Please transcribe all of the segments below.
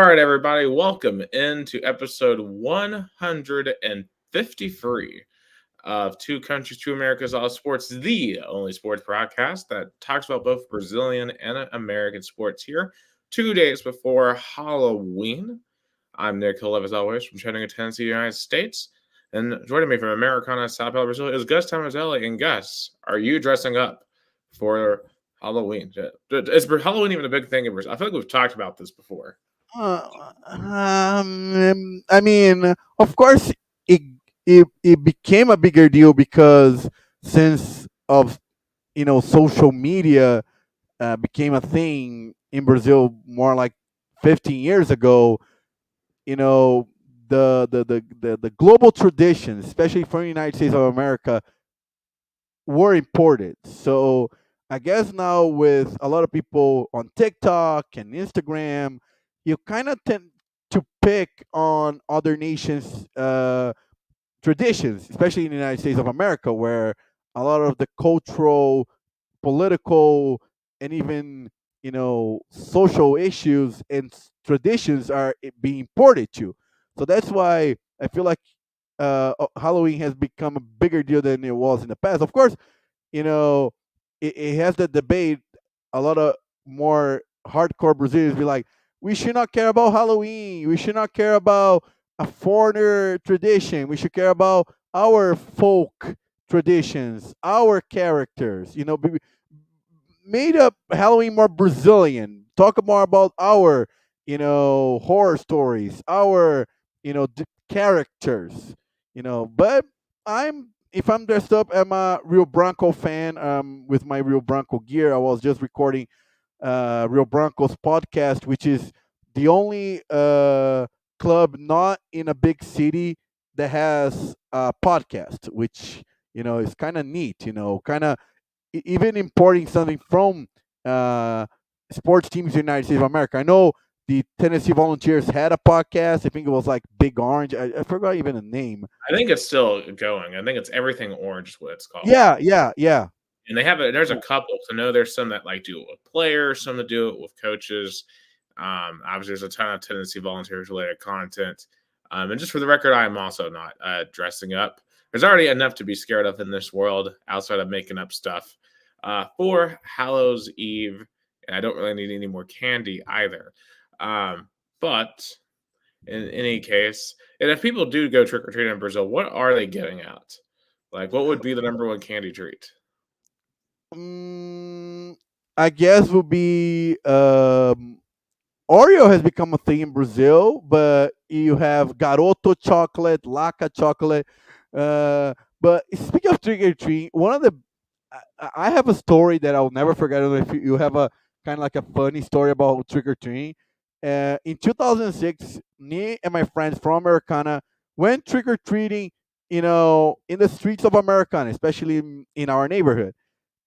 right, everybody, welcome into episode 153 of Two Countries, Two Americas, All Sports, the only sports broadcast that talks about both Brazilian and American sports here 2 days before Halloween. I'm Nick Hill, as always, from Chattanooga, Tennessee, United States. And joining me from Americana, Sao Paulo, Brazil, is Gus Tomazeli. And Gus, are you dressing up for Halloween? Is Halloween even a big thing in Brazil? I feel like we've talked about this before. I mean, of course, it, it became a bigger deal because since of social media became a thing in Brazil more like 15 years ago. You know, the global traditions, especially from the United States of America, were imported. So I guess now with a lot of people on TikTok and Instagram, you kind of tend to pick on other nations' traditions, especially in the United States of America, where a lot of the cultural, political, and even social issues and traditions are being imported to. So that's why I feel like Halloween has become a bigger deal than it was in the past. Of course, you know, it has the debate. A lot of more hardcore Brazilians be like, we should not care about Halloween. We should not care about a foreigner tradition. We should care about our folk traditions, our characters. Made up Halloween more Brazilian. Talk more about our, horror stories, our, characters. But I'm if I'm dressed up, I'm a Rio Branco fan. With my Rio Branco gear, I was just recording Rio Branco's podcast, which is the only club not in a big city that has a podcast, which is kind of neat. Kind of even importing something from uh, sports teams in the United States of America. I know the Tennessee Volunteers had a podcast. I think it was like Big Orange. I forgot even the name. I think it's still going. I think it's Everything Orange is what it's called. Yeah, yeah, yeah. And there's a couple. I know there's some that like do it with players, some that do it with coaches. Obviously, there's a ton of Tennessee Volunteers related content. And just for the record, I am also not dressing up. There's already enough to be scared of in this world outside of making up stuff for Hallows Eve. And I don't really need any more candy either. But in any case, and if people do go trick or treating in Brazil, what are they getting out? Like, what would be the number one candy treat? Mm, I guess would be Oreo has become a thing in Brazil, but you have Garoto chocolate, Laca chocolate. Uh, but speaking of trick or treat, one of the I have a story that I'll never forget. I don't know if you have a kind of like a funny story about trick or treating. In 2006, me and my friends from Americana went trick or treating, in the streets of Americana, especially in our neighborhood,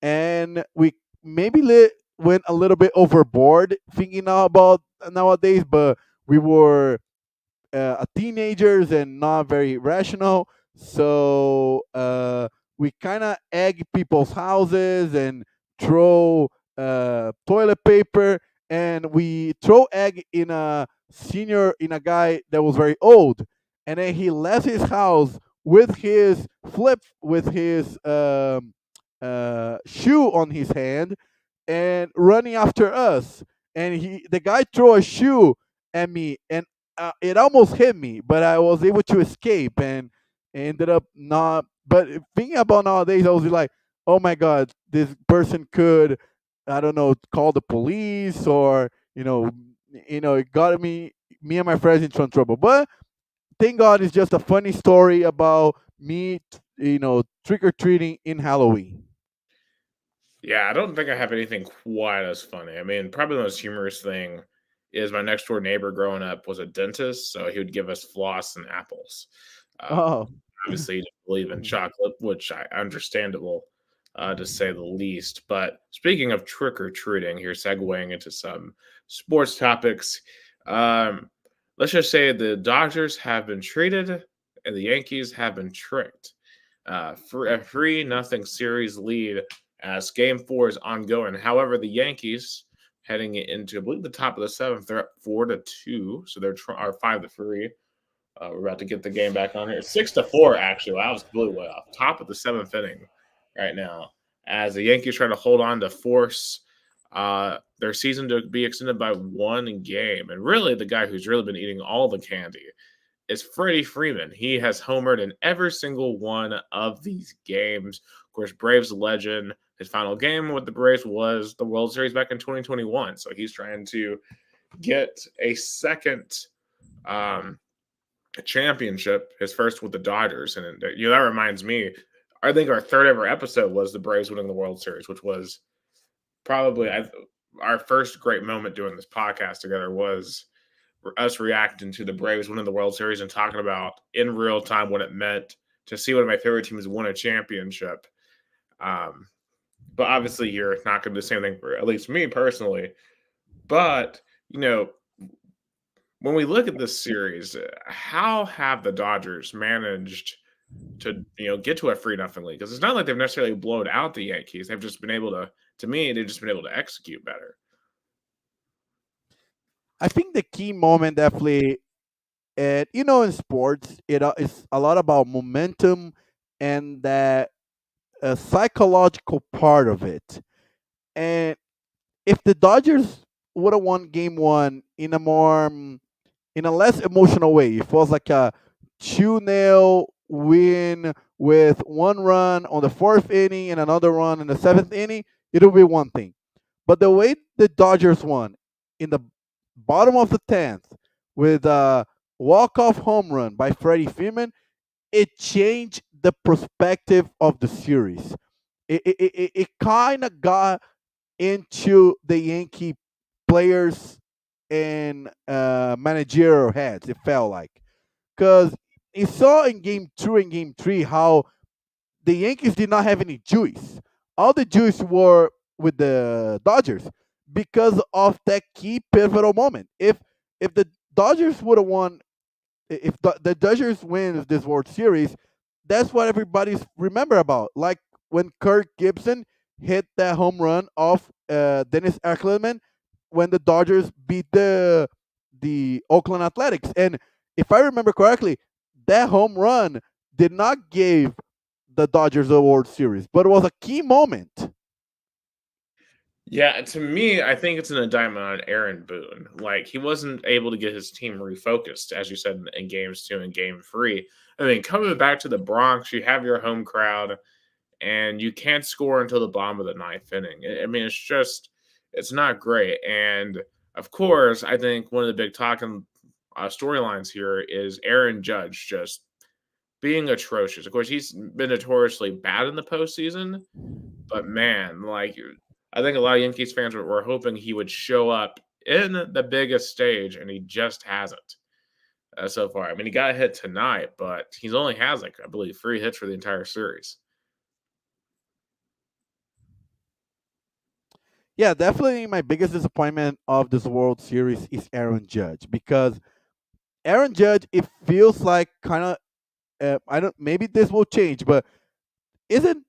and we maybe went a little bit overboard thinking now about nowadays, but we were teenagers and not very rational. So we kind of egg people's houses and throw toilet paper, and we throw egg in a guy that was very old, and then he left his house with his shoe on his hand and running after us. And the guy threw a shoe at me, and it almost hit me, but I was able to escape and ended up not. But thinking about nowadays, I was like, oh my god, this person could, I don't know, call the police, or it got me and my friends into trouble. But thank God, it's just a funny story about me, trick or treating in Halloween. Yeah, I don't think I have anything quite as funny. I mean, probably the most humorous thing is my next door neighbor growing up was a dentist, so he would give us floss and apples. Um, Oh. Obviously, he didn't believe in chocolate, which I understandable to say the least. But speaking of trick or treating, here segueing into some sports topics. Um, let's just say the Dodgers have been treated and the Yankees have been tricked. For a 3-0 series lead as Game 4 is ongoing. However, the Yankees heading into, I believe, the top of the seventh. They're up 4-2, so they're or 5-3. We're about to get the game back on here. It's 6-4, actually. Wow, I was completely way off. Top of the seventh inning right now, as the Yankees try to hold on to force their season to be extended by one game. And really, the guy who's really been eating all the candy is Freddie Freeman. He has homered in every single one of these games. Of course, Braves legend. His final game with the Braves was the World Series back in 2021. So he's trying to get a second um, championship, his first with the Dodgers. And that reminds me, I think our third ever episode was the Braves winning the World Series, which was probably our first great moment doing this podcast together was us reacting to the Braves winning the World Series and talking about in real time what it meant to see one of my favorite teams win a championship. But obviously, you're not going to do the same thing for at least me personally. But, when we look at this series, how have the Dodgers managed to get to a 3-0 lead? Because it's not like they've necessarily blown out the Yankees. They've just been able to me, they've just been able to execute better. I think the key moment definitely, and in sports, it's a lot about momentum and that psychological part of it. And if the Dodgers would have won Game One in a less emotional way, if it was like a 2-0 win with one run on the fourth inning and another run in the seventh inning, it would be one thing. But the way the Dodgers won in the bottom of the 10th with a walk-off home run by Freddie Freeman, it changed the perspective of the series. It kind of got into the Yankee players and managerial heads. It felt like, because you saw in Game 2 and Game 3 how the Yankees did not have any juice. All the juice were with the Dodgers because of that key pivotal moment. If the Dodgers would have won, if the Dodgers win this World Series, that's what everybody's remember about. Like when Kirk Gibson hit that home run off Dennis Eckersley when the Dodgers beat the Oakland Athletics. And if I remember correctly, that home run did not give the Dodgers the World Series, but it was a key moment. Yeah, to me, I think it's an indictment on Aaron Boone. Like, he wasn't able to get his team refocused, as you said, in games 2 and game 3. I mean, coming back to the Bronx, you have your home crowd, and you can't score until the bottom of the ninth inning. I mean, it's not great. And of course, I think one of the big talking storylines here is Aaron Judge just being atrocious. Of course, he's been notoriously bad in the postseason, but man, like I think a lot of Yankees fans were hoping he would show up in the biggest stage, and he just hasn't so far. I mean, he got a hit tonight, but he's only has like I believe 3 hits for the entire series. Yeah, definitely my biggest disappointment of this World Series is Aaron Judge, because Aaron Judge, it feels like kind of I don't, maybe this will change, but isn't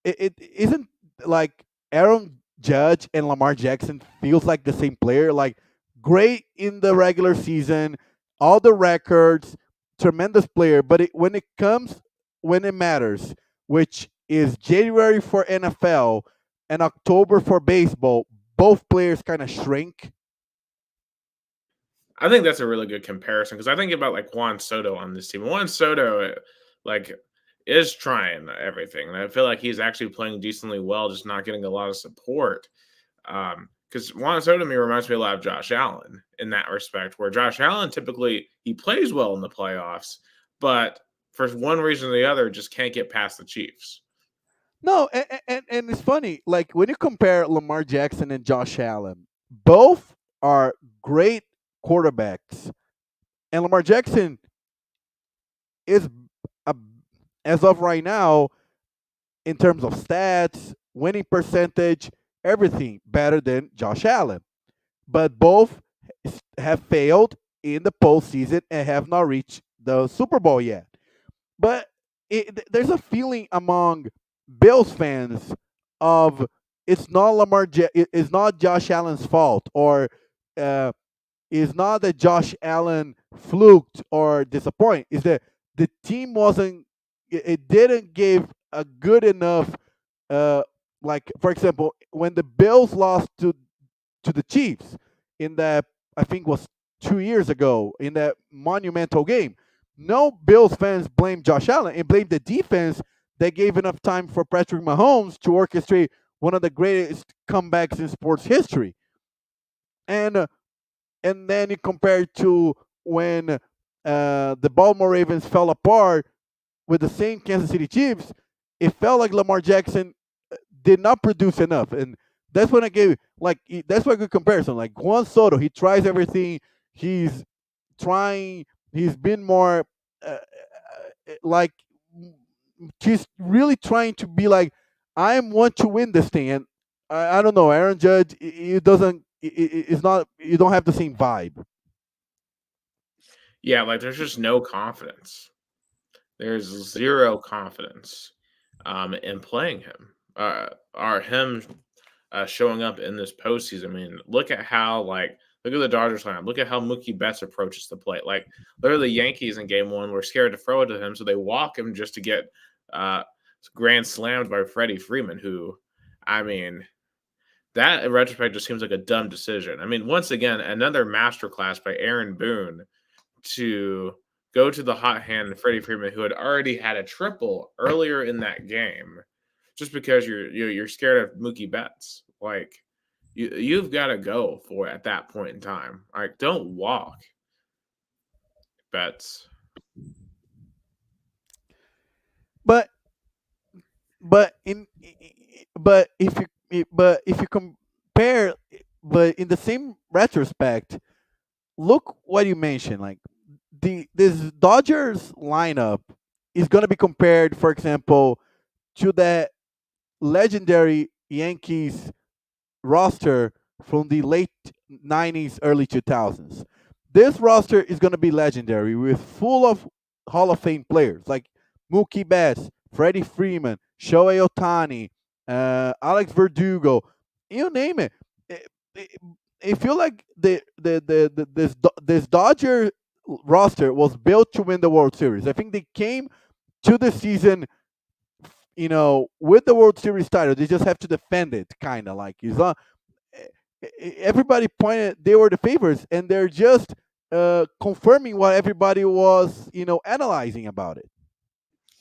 it isn't like Aaron Judge and Lamar Jackson feels like the same player, like great in the regular season, all the records, tremendous player, but when it comes, when it matters, which is January for NFL and October for baseball, both players kind of shrink. I think that's a really good comparison because I think about like Juan Soto on this team. Juan Soto, like, is trying everything, and I feel like he's actually playing decently well, just not getting a lot of support. Because Juan Soto to me reminds me a lot of Josh Allen in that respect, where Josh Allen typically he plays well in the playoffs, but for one reason or the other, just can't get past the Chiefs. No, and it's funny, like when you compare Lamar Jackson and Josh Allen, both are great quarterbacks, and Lamar Jackson is a, as of right now, in terms of stats, winning percentage, everything better than Josh Allen. But both have failed in the postseason and have not reached the Super Bowl yet. But there's a feeling among Bills fans of it's not it's not Josh Allen's fault, or uh, it's not that Josh Allen fluked or disappointed. Is that the team wasn't, it didn't give a good enough, uh, like for example, when the Bills lost to the Chiefs in that, I think was 2 years ago, in that monumental game. No Bills fans blame Josh Allen and blame the defense that gave enough time for Patrick Mahomes to orchestrate one of the greatest comebacks in sports history. And and then you compare it to when the Baltimore Ravens fell apart with the same Kansas City Chiefs. It felt like Lamar Jackson did not produce enough, and that's when I gave, like, that's why a good comparison. Like Juan Soto, he tries everything. He's trying. He's been more like, he's really trying to be like, I want to win this thing. And I don't know, Aaron Judge, it doesn't. It's not. You don't have the same vibe. Yeah, like there's just no confidence. There's zero confidence in playing him, or him showing up in this postseason. I mean, look at how look at the Dodgers lineup. Look at how Mookie Betts approaches the plate. Like literally, the Yankees in Game One were scared to throw it to him, so they walk him just to get uh, grand slammed by Freddie Freeman. Who, I mean, that in retrospect just seems like a dumb decision. I mean, once again, another masterclass by Aaron Boone to go to the hot hand Freddie Freeman, who had already had a triple earlier in that game, just because you're scared of Mookie Betts. Like you've got to go for it at that point in time. Like don't walk Betts. But but in but if you compare, but in the same retrospect, look what you mentioned. Like this Dodgers lineup is going to be compared, for example, to that legendary Yankees roster from the late 90s, early 2000s. This roster is going to be legendary, with full of Hall of Fame players like Mookie Betts, Freddie Freeman, Shohei Ohtani, Alex Verdugo, you name it. I I feel like this Dodger roster was built to win the World Series. I think they came to the season, with the World Series title. They just have to defend it, kind of like, it's not, everybody pointed they were the favorites, and they're just confirming what everybody was, analyzing about it.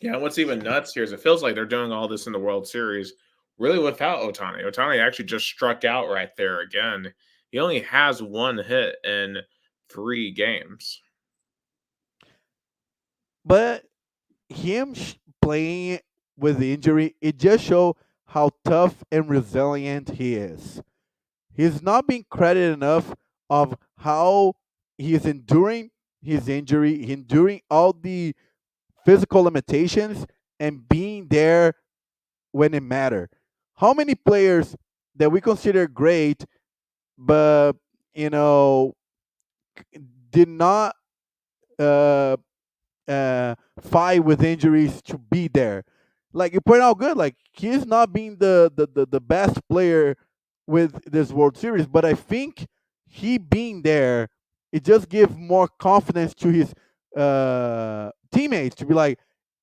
Yeah, what's even nuts here is it feels like they're doing all this in the World Series really without Otani. Otani actually just struck out right there again. He only has one hit in 3 games. But him playing with the injury, it just show how tough and resilient he is. He's not being credited enough of how he is enduring his injury, enduring all the physical limitations, and being there when it matter. How many players that we consider great, but you know, did not uh, fight with injuries to be there. Like you point out, good. Like he's not being the best player with this World Series, but I think he being there, it just gives more confidence to his teammates to be like,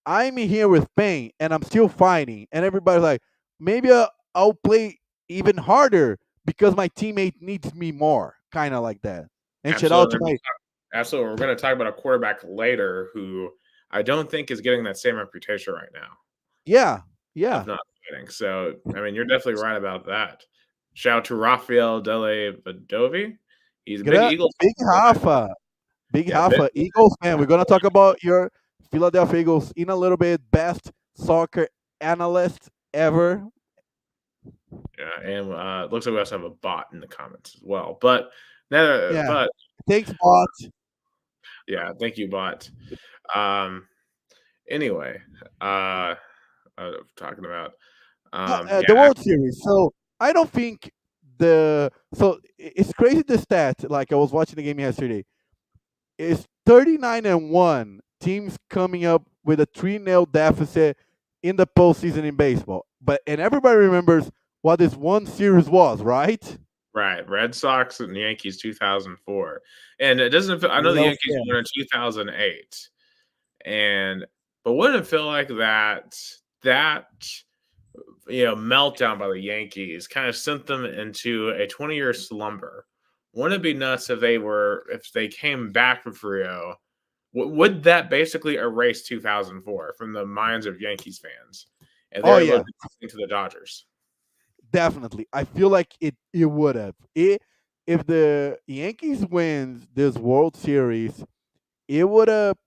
I'm in here with pain and I'm still fighting, and everybody's like, maybe I'll play even harder because my teammate needs me more, kind of like that. And shout out to Absolutely. my Absolutely. We're going to talk about a quarterback later who I don't think is getting that same reputation right now yeah, of yeah. not fighting. So, I mean, you're definitely right about that. Shout out to Rafael Delle Vadovi. He's a big Eagles Big fan. Hafa. Big Yeah, big, Hafa. Eagles fan. We're gonna talk about your Philadelphia Eagles in a little bit. Best soccer analyst ever. yeah, and looks like we also have a bot in the comments as well. But no, Yeah. but Thanks, bot. yeah, thank you, bot. Um, anyway, talking about The yeah, World Series. So I don't think it's crazy the stat. Like I was watching the game yesterday. It's 39-1 teams coming up with a 3-0 deficit in the postseason in baseball. But and everybody remembers what this one series was, right? Right, Red Sox and Yankees 2004, and it doesn't feel I know the Yankees won in ALCS. 2008, and but wouldn't it feel like that, meltdown by the Yankees kinda sent them into a 20-year slumber? Wouldn't it be nuts if they came back from Frio? Would that basically erase 2004 from the minds of Yankees fans, and Oh they're able to yeah, do something to the Dodgers? definitely. I feel like it would have. If the Yankees wins this World Series, it would have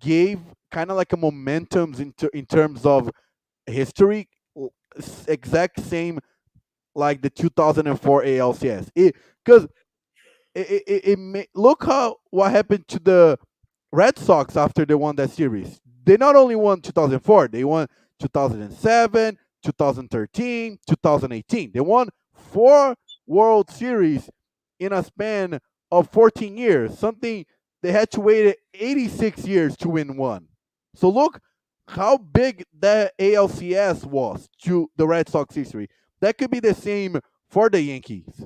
gave kind of like a momentum in terms of history, exact same like the 2004 ALCS. Because look how what happened to the Red Sox after they won that series. They not only won 2004, they won 2007, 2013, 2018. They won 4 World Series in a span of 14 years, something they had to wait 86 years to win one. So look how big that ALCS was to the Red Sox history. That could be the same for the Yankees.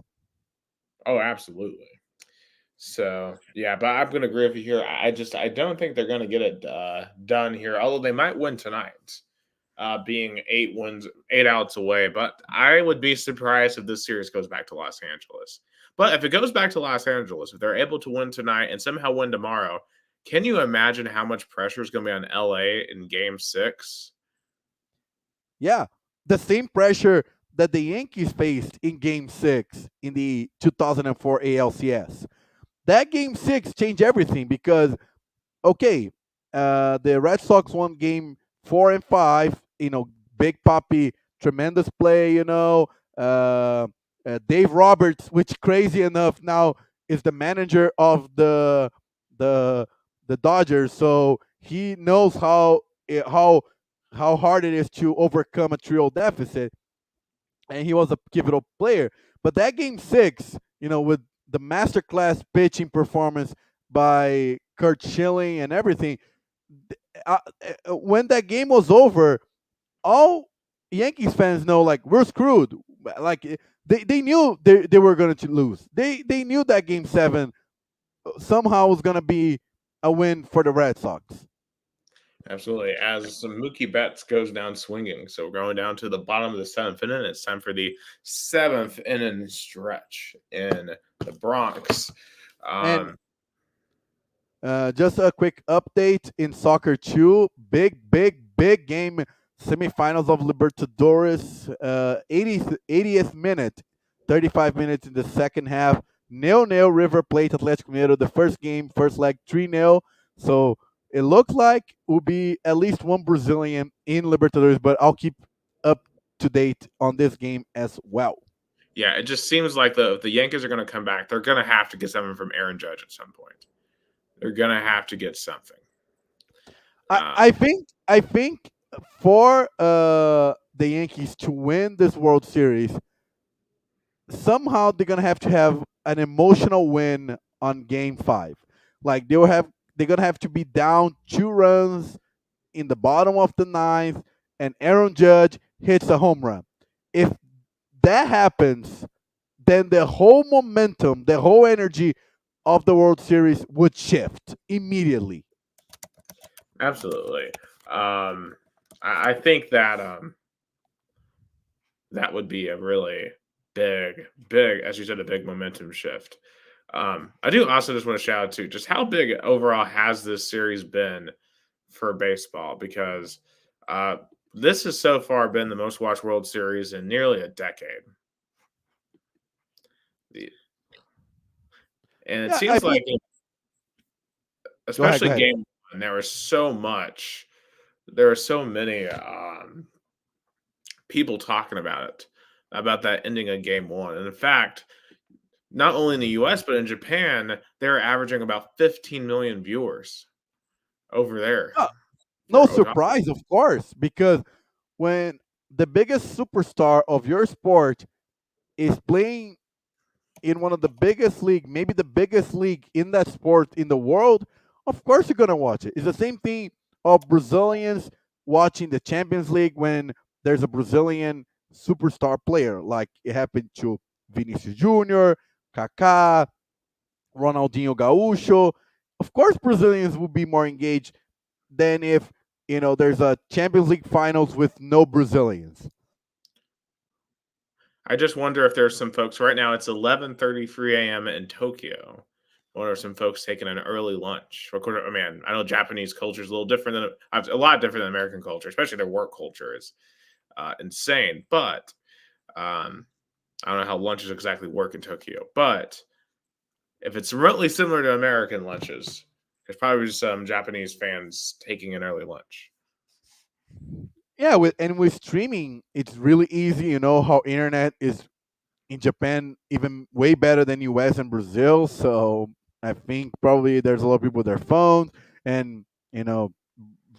Oh, absolutely. So, yeah, but I'm gonna agree with you here. I don't think they're gonna get it done here. Although they might win tonight, being 8 outs away. But I would be surprised if this series goes back to Los Angeles. But if it goes back to Los Angeles, if they're able to win tonight and somehow win tomorrow, can you imagine how much pressure is going to be on LA in Game 6? Yeah, the same pressure that the Yankees faced in Game 6 in the 2004 ALCS. That Game 6 changed everything because, okay, the Red Sox won Game 4 and 5. Big Papi, tremendous play. Dave Roberts, which crazy enough now is the manager of the the Dodgers, so he knows how hard it is to overcome a 3-0 deficit, and he was a pivotal player. But that Game 6, with the masterclass pitching performance by Kurt Schilling and everything, when that game was over, all Yankees fans know, like, we're screwed. Like, they knew they were going to lose. They knew that Game 7 somehow was going to be a win for the Red Sox. Absolutely. As some Mookie Betts goes down swinging. So we're going down to the bottom of the 7th inning. It's time for the 7th inning stretch in the Bronx. And Um, just a quick update in soccer too. Big game. Semifinals of Libertadores. 80th minute. 35 minutes in the second half. 0-0 River Plate Atlético Mineiro. The first game, first leg 3-0. So it looks like will be at least one Brazilian in Libertadores, but I'll keep up to date on this game as well. yeah, it just seems like the Yankees are going to come back. They're going to have to get something from Aaron Judge at some point. They're going to have to get something. I think for the Yankees to win this World Series, somehow they're gonna have an emotional win on Game 5. Like they're gonna have to be down 2 runs in the bottom of the ninth, and Aaron Judge hits a home run. If that happens, then the whole momentum, the whole energy of the World Series would shift immediately. Absolutely. I think that that would be a really big, as you said, a big momentum shift. I do also just want to shout out to just how big overall has this series been for baseball, because uh, this has so far been the most watched World Series in nearly a decade. And it Yeah, I seems think. like, Go ahead. Go especially ahead. game one, there are so many people talking about it, about that ending of game one. And in fact, not only in the US, but in Japan, they're averaging about 15 million viewers over there No for Oga. surprise, of course, because when the biggest superstar of your sport is playing in one of the biggest league, maybe the biggest league in that sport in the world, of course you're gonna watch it. It's the same thing of Brazilians watching the Champions League when there's a Brazilian superstar player, like it happened to Vinicius Jr., Kaká, Ronaldinho Gaúcho. Of course, Brazilians will be more engaged than if there's a Champions League finals with no Brazilians. I just wonder if there's some folks right now. It's 11:33 a.m. in Tokyo. I wonder if some folks taking an early lunch. Of course, I mean, I know Japanese culture is a little different than a lot different than American culture, especially their work culture is insane. But I don't know how lunches exactly work in Tokyo. But if it's remotely similar to American lunches, there's probably some Japanese fans taking an early lunch. Yeah, with streaming, it's really easy. You know how internet is in Japan even way better than US and Brazil. So I think probably there's a lot of people with their phones, and you know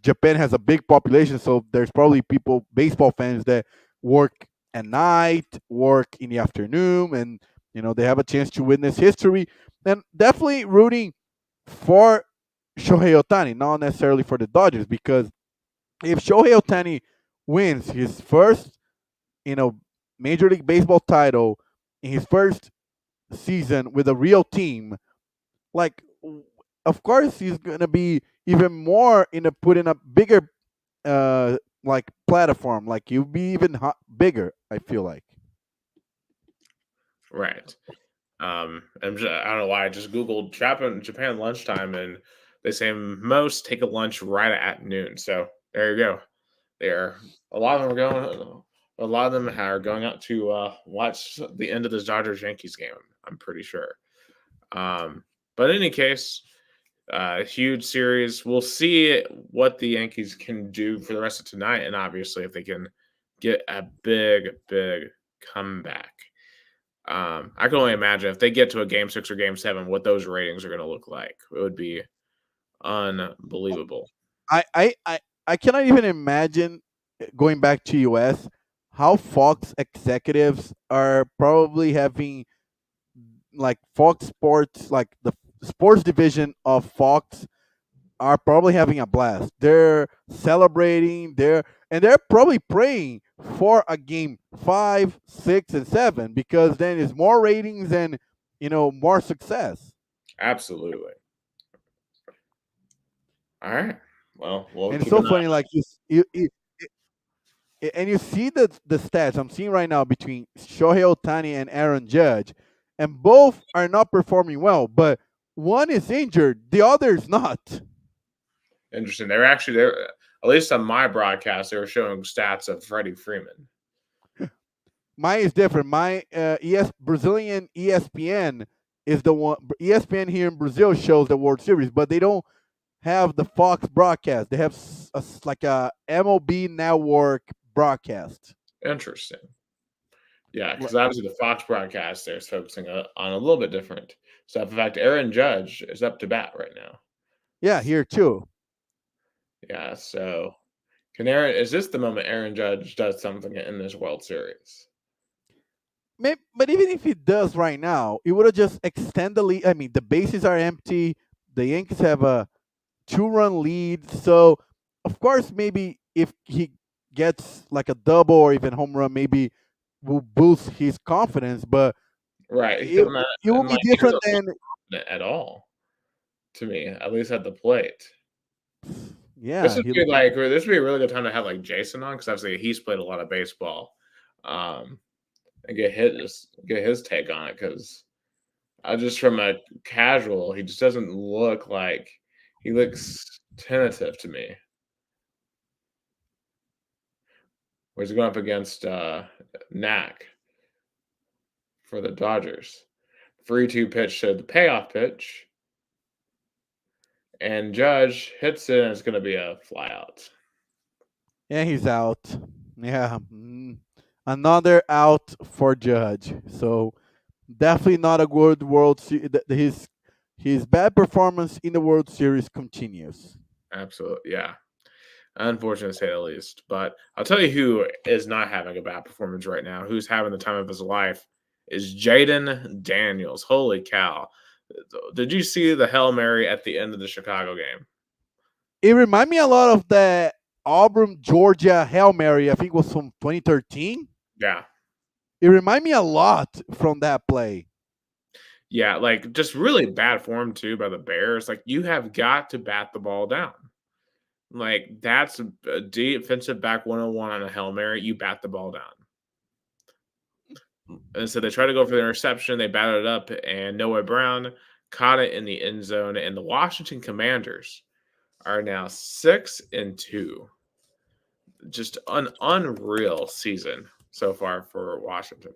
Japan has a big population, so there's probably people, baseball fans, that work at night, work in the afternoon, and they have a chance to witness history. And definitely rooting for Shohei Otani, not necessarily for the Dodgers, because if Shohei Otani wins his first, you know, Major League Baseball title in his first season with a real team, like, of course he's gonna be even more in a put in a bigger like platform. Like he'll be even bigger. I feel like. Right. I don't know why I just Googled Japan lunchtime and they say most take a lunch right at noon. So there you go. There, a lot of them are going. A lot of them are going out to watch the end of the Dodgers Yankees game. I'm pretty sure. But in any case, huge series. We'll see what the Yankees can do for the rest of tonight, and obviously if they can get a big comeback. I can only imagine if they get to a game 6 or game 7, what those ratings are going to look like. It would be unbelievable. I I I, I cannot even imagine going back to US how Fox executives are probably having, like, Fox Sports, like the sports division of Fox, are probably having a blast. They're celebrating. They're probably praying for a game 5, 6, and 7, because then it's more ratings and more success. Absolutely. All right. Well, we'll And it's keep so an eye. funny, like and you see the stats I'm seeing right now between Shohei Otani and Aaron Judge, and both are not performing well. But one is injured, the other is not. Interesting. They're actually there. At least on my broadcast, they were showing stats of Freddie Freeman. Mine is different. My Brazilian ESPN is the one. ESPN here in Brazil shows the World Series, but they don't have the Fox broadcast. They have like a MLB network broadcast. Interesting. Yeah, because obviously the Fox broadcast there is focusing on a little bit different stuff. In fact, Aaron Judge is up to bat right now. Yeah, here too. Yeah, so can Aaron? Is this the moment Aaron Judge does something in this World Series? But even if he does right now, it would have just extend the lead. I mean, the bases are empty. The Yankees have a 2-run lead, so of course, maybe if he gets like a double or even home run, maybe will boost his confidence. But Right, he it doesn't. it will And be like he different doesn't than. look at all to me, at least at the plate. Yeah, This would be a really good time to have like Jason on because obviously he's played a lot of baseball, um, and get his take on it because just from a casual, he just doesn't look like he looks tentative to me. Where he's going up against Knack for the Dodgers. 3-2 pitch to the payoff pitch, and Judge hits it, and it's going to be a flyout. yeah, he's out. Yeah, another out for Judge. So definitely not a good World Series. His bad performance in the World Series continues. Absolutely, yeah. Unfortunate to say the least. But I'll tell you who is not having a bad performance right now, who's having the time of his life, is Jaden Daniels. Holy cow. Did you see the Hail Mary at the end of the Chicago game? It reminded me a lot of the Auburn, Georgia Hail Mary. I think it was from 2013. Yeah. It reminded me a lot from that play. Yeah, like, just really bad form too by the Bears. Like, you have got to bat the ball down. Like, that's a defensive back 101 on a Hail Mary, you bat the ball down. And so they tried to go for the interception, they batted it up, and Noah Brown caught it in the end zone, and the Washington Commanders are now 6-2. Just an unreal season so far for Washington.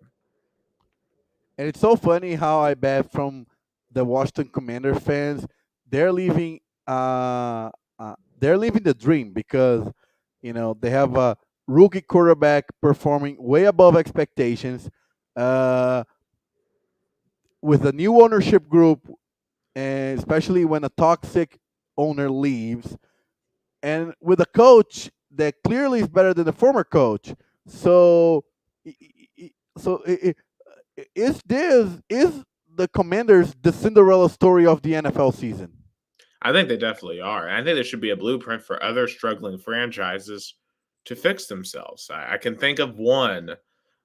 And it's so funny how I bet from the Washington Commander fans, they're leaving they're leaving the dream because they have a rookie quarterback performing way above expectations, uh, with a new ownership group, and especially when a toxic owner leaves, and with a coach that clearly is better than the former coach. So, is the Commanders the Cinderella story of the NFL season? I think they definitely are. And I think there should be a blueprint for other struggling franchises to fix themselves. I can think of one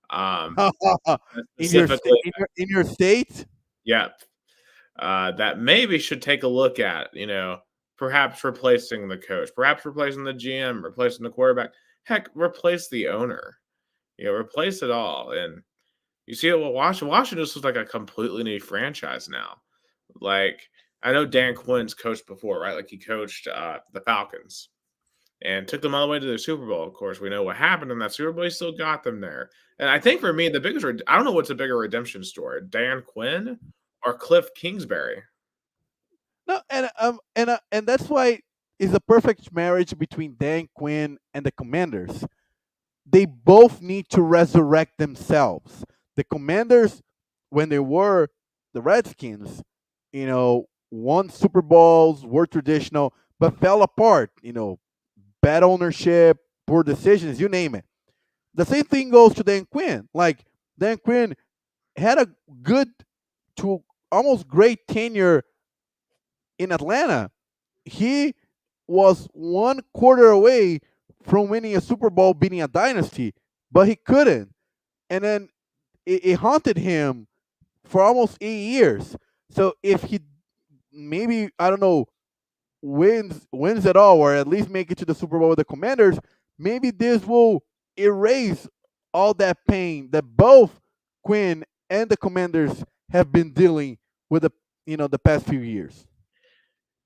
um, specifically. In your state? Yeah, that maybe should take a look at, perhaps replacing the coach, perhaps replacing the GM, replacing the quarterback. Heck, replace the owner. Replace it all. And you see it with Washington just looks like a completely new franchise now. Like, I know Dan Quinn's coached before, right? Like, he coached the Falcons and took them all the way to the Super Bowl. Of course, we know what happened in that Super Bowl. He still got them there. And I think for me, the biggest, I don't know what's a bigger redemption story, Dan Quinn or Cliff Kingsbury. No, and that's why it's a perfect marriage between Dan Quinn and the Commanders. They both need to resurrect themselves. The Commanders, when they were the Redskins, won Super Bowls, were traditional, but fell apart. Bad ownership, poor decisions, you name it. The same thing goes to Dan Quinn. Like, Dan Quinn had a good to almost great tenure in Atlanta. He was one quarter away from winning a Super Bowl, beating a dynasty, but he couldn't. And then it haunted him for almost 8 years. So if he maybe, I don't know, wins at all, or at least make it to the Super Bowl with the Commanders, maybe this will erase all that pain that both Quinn and the Commanders have been dealing with the past few years.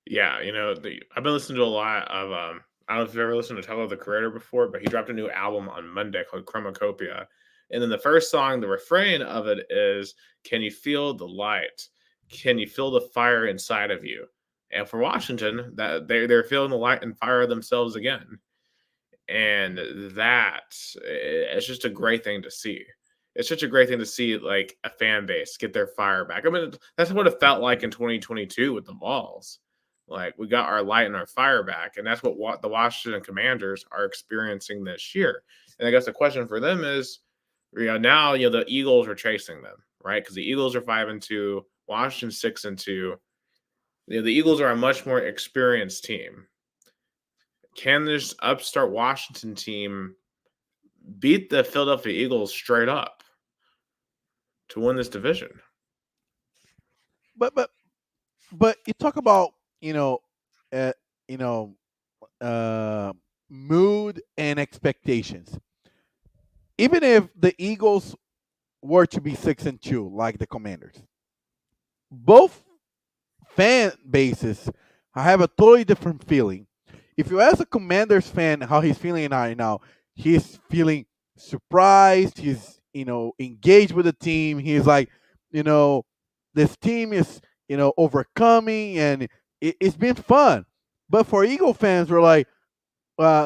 Yeah, I've been listening to a lot of I don't know if you've ever listened to Tyler the Creator before, but he dropped a new album on Monday called Chromacopia. And then the first song, the refrain of it is, "Can you feel the light? Can you feel the fire inside of you?" And for Washington, that they're feeling the light and fire themselves again. And that it's just a great thing to see. It's such a great thing to see, like, a fan base get their fire back. I mean, that's what it felt like in 2022 with the Vols. Like, we got our light and our fire back, and that's what the Washington Commanders are experiencing this year. And I guess the question for them is, now the Eagles are chasing them, right? Because the Eagles are 5-2, Washington 6-2. The Eagles are a much more experienced team. Can this upstart Washington team beat the Philadelphia Eagles straight up to win this division? But you talk about uh, you know uh, mood and expectations. Even if the Eagles were to be 6-2, like the Commanders, both fan bases have a totally different feeling. If you ask a Commanders fan how he's feeling right now, he's feeling surprised. He's engaged with the team. He's like, you know, this team is overcoming, and it's been fun. But for Eagle fans, we're like,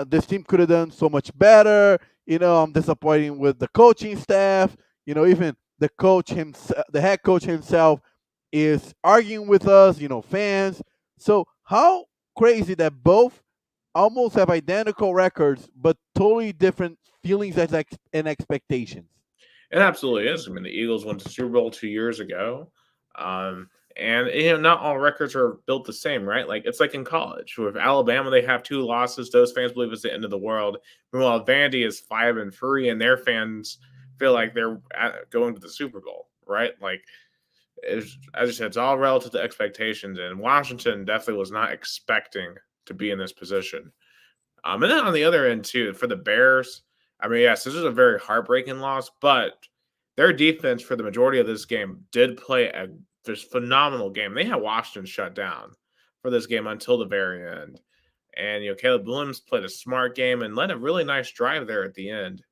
this team could have done so much better. I'm disappointed with the coaching staff. Even the coach himself, the head coach himself, is arguing with us. Fans. So how crazy that both almost have identical records, but totally different feelings and expectations. It absolutely is. I mean, the Eagles went to Super Bowl 2 years ago. And not all records are built the same, right? Like, it's like in college. With Alabama, they have 2 losses. Those fans believe it's the end of the world. Meanwhile, Vandy is 5-3, and their fans feel like they're going to the Super Bowl, right? Like, as I said, it's all relative to expectations, and Washington definitely was not expecting to be in this position. And then on the other end too, for the Bears, I mean, yes, this is a very heartbreaking loss, but their defense for the majority of this game did play a just phenomenal game. They had Washington shut down for this game until the very end. And Caleb Williams played a smart game and led a really nice drive there at the end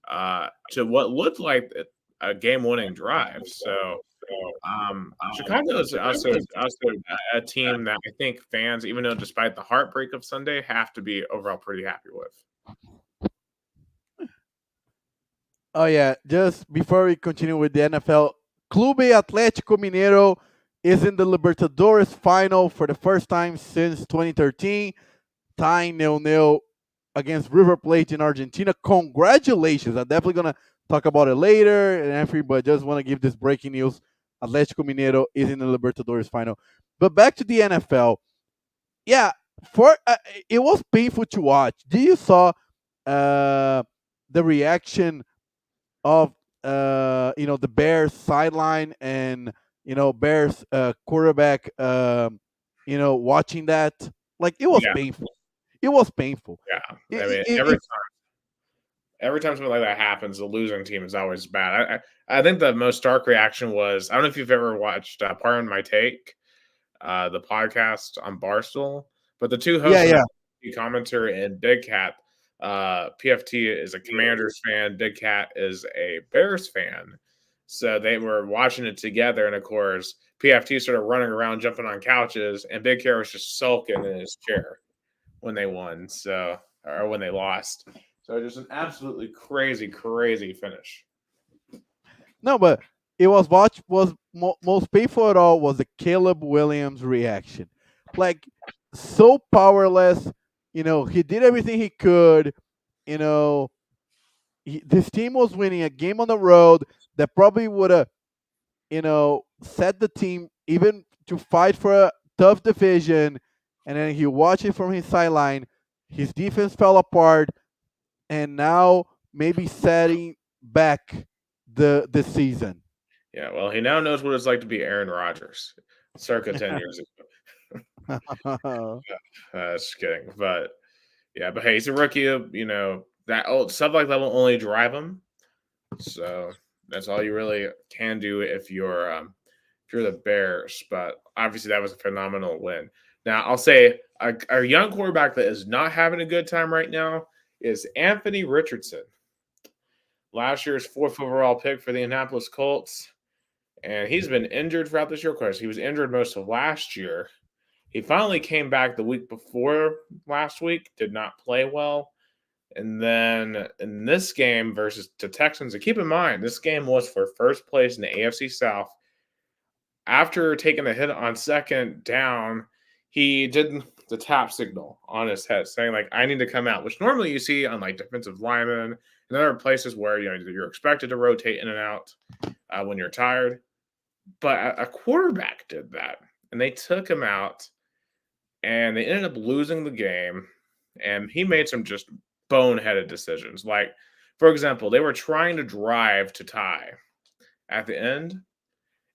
to what looked like a game-winning drive. So Chicago is also a team that I think fans, even though despite the heartbreak of Sunday, have to be overall pretty happy with. Oh yeah, just before we continue with the NFL, Clube Atlético Mineiro is in the Libertadores final for the first time since 2013, tying 0-0 against River Plate in Argentina. Congratulations! I'm definitely gonna talk about it later and everything, but just want to give this breaking news: Atlético Mineiro is in the Libertadores final. But back to the NFL, yeah, for it was painful to watch. Did you saw the reaction of the Bears sideline and Bears quarterback watching that? Like it was Yeah, painful. It was painful. yeah. It, I mean, it, every time something like that happens, the losing team is always bad. I think the most stark reaction was I don't know if you've ever watched Pardon My Take, the podcast on Barstool, but the two yeah, hosts, yeah. the commenter and Big Cat, PFT is a Commanders fan, Big Cat is a Bears fan. So they were watching it together, and of course, PFT started running around, jumping on couches, and Big Cat was just sulking in his chair when they won, or when they lost. So just an absolutely crazy, crazy finish. No, but it was most painful at all was the Caleb Williams reaction. Like so powerless. He did everything he could. You know, this team was winning a game on the road that probably would have, set the team even to fight for a tough division. And then he watched it from his sideline. His defense fell apart, and now maybe setting back the season. Yeah, well, he now knows what it's like to be Aaron Rodgers, circa 10 years ago. Just kidding. But yeah, but hey, he's a rookie. That stuff like that will only drive him. So that's all you really can do if you're the Bears. But obviously, that was a phenomenal win. Now, I'll say a young quarterback that is not having a good time right now is Anthony Richardson. Last year's fourth overall pick for the Indianapolis Colts. And he's been injured throughout this year. Of course, he was injured most of last year. He finally came back the week before last week, did not play well. And then in this game versus the Texans, and keep in mind, this game was for first place in the AFC South. After taking a hit on second down, he did the tap signal on his head, saying, like, I need to come out, which normally you see on like defensive linemen and other places where you're expected to rotate in and out when you're tired. But a quarterback did that, and they took him out, and they ended up losing the game. And he made some just boneheaded decisions. Like, for example, they were trying to drive to tie at the end,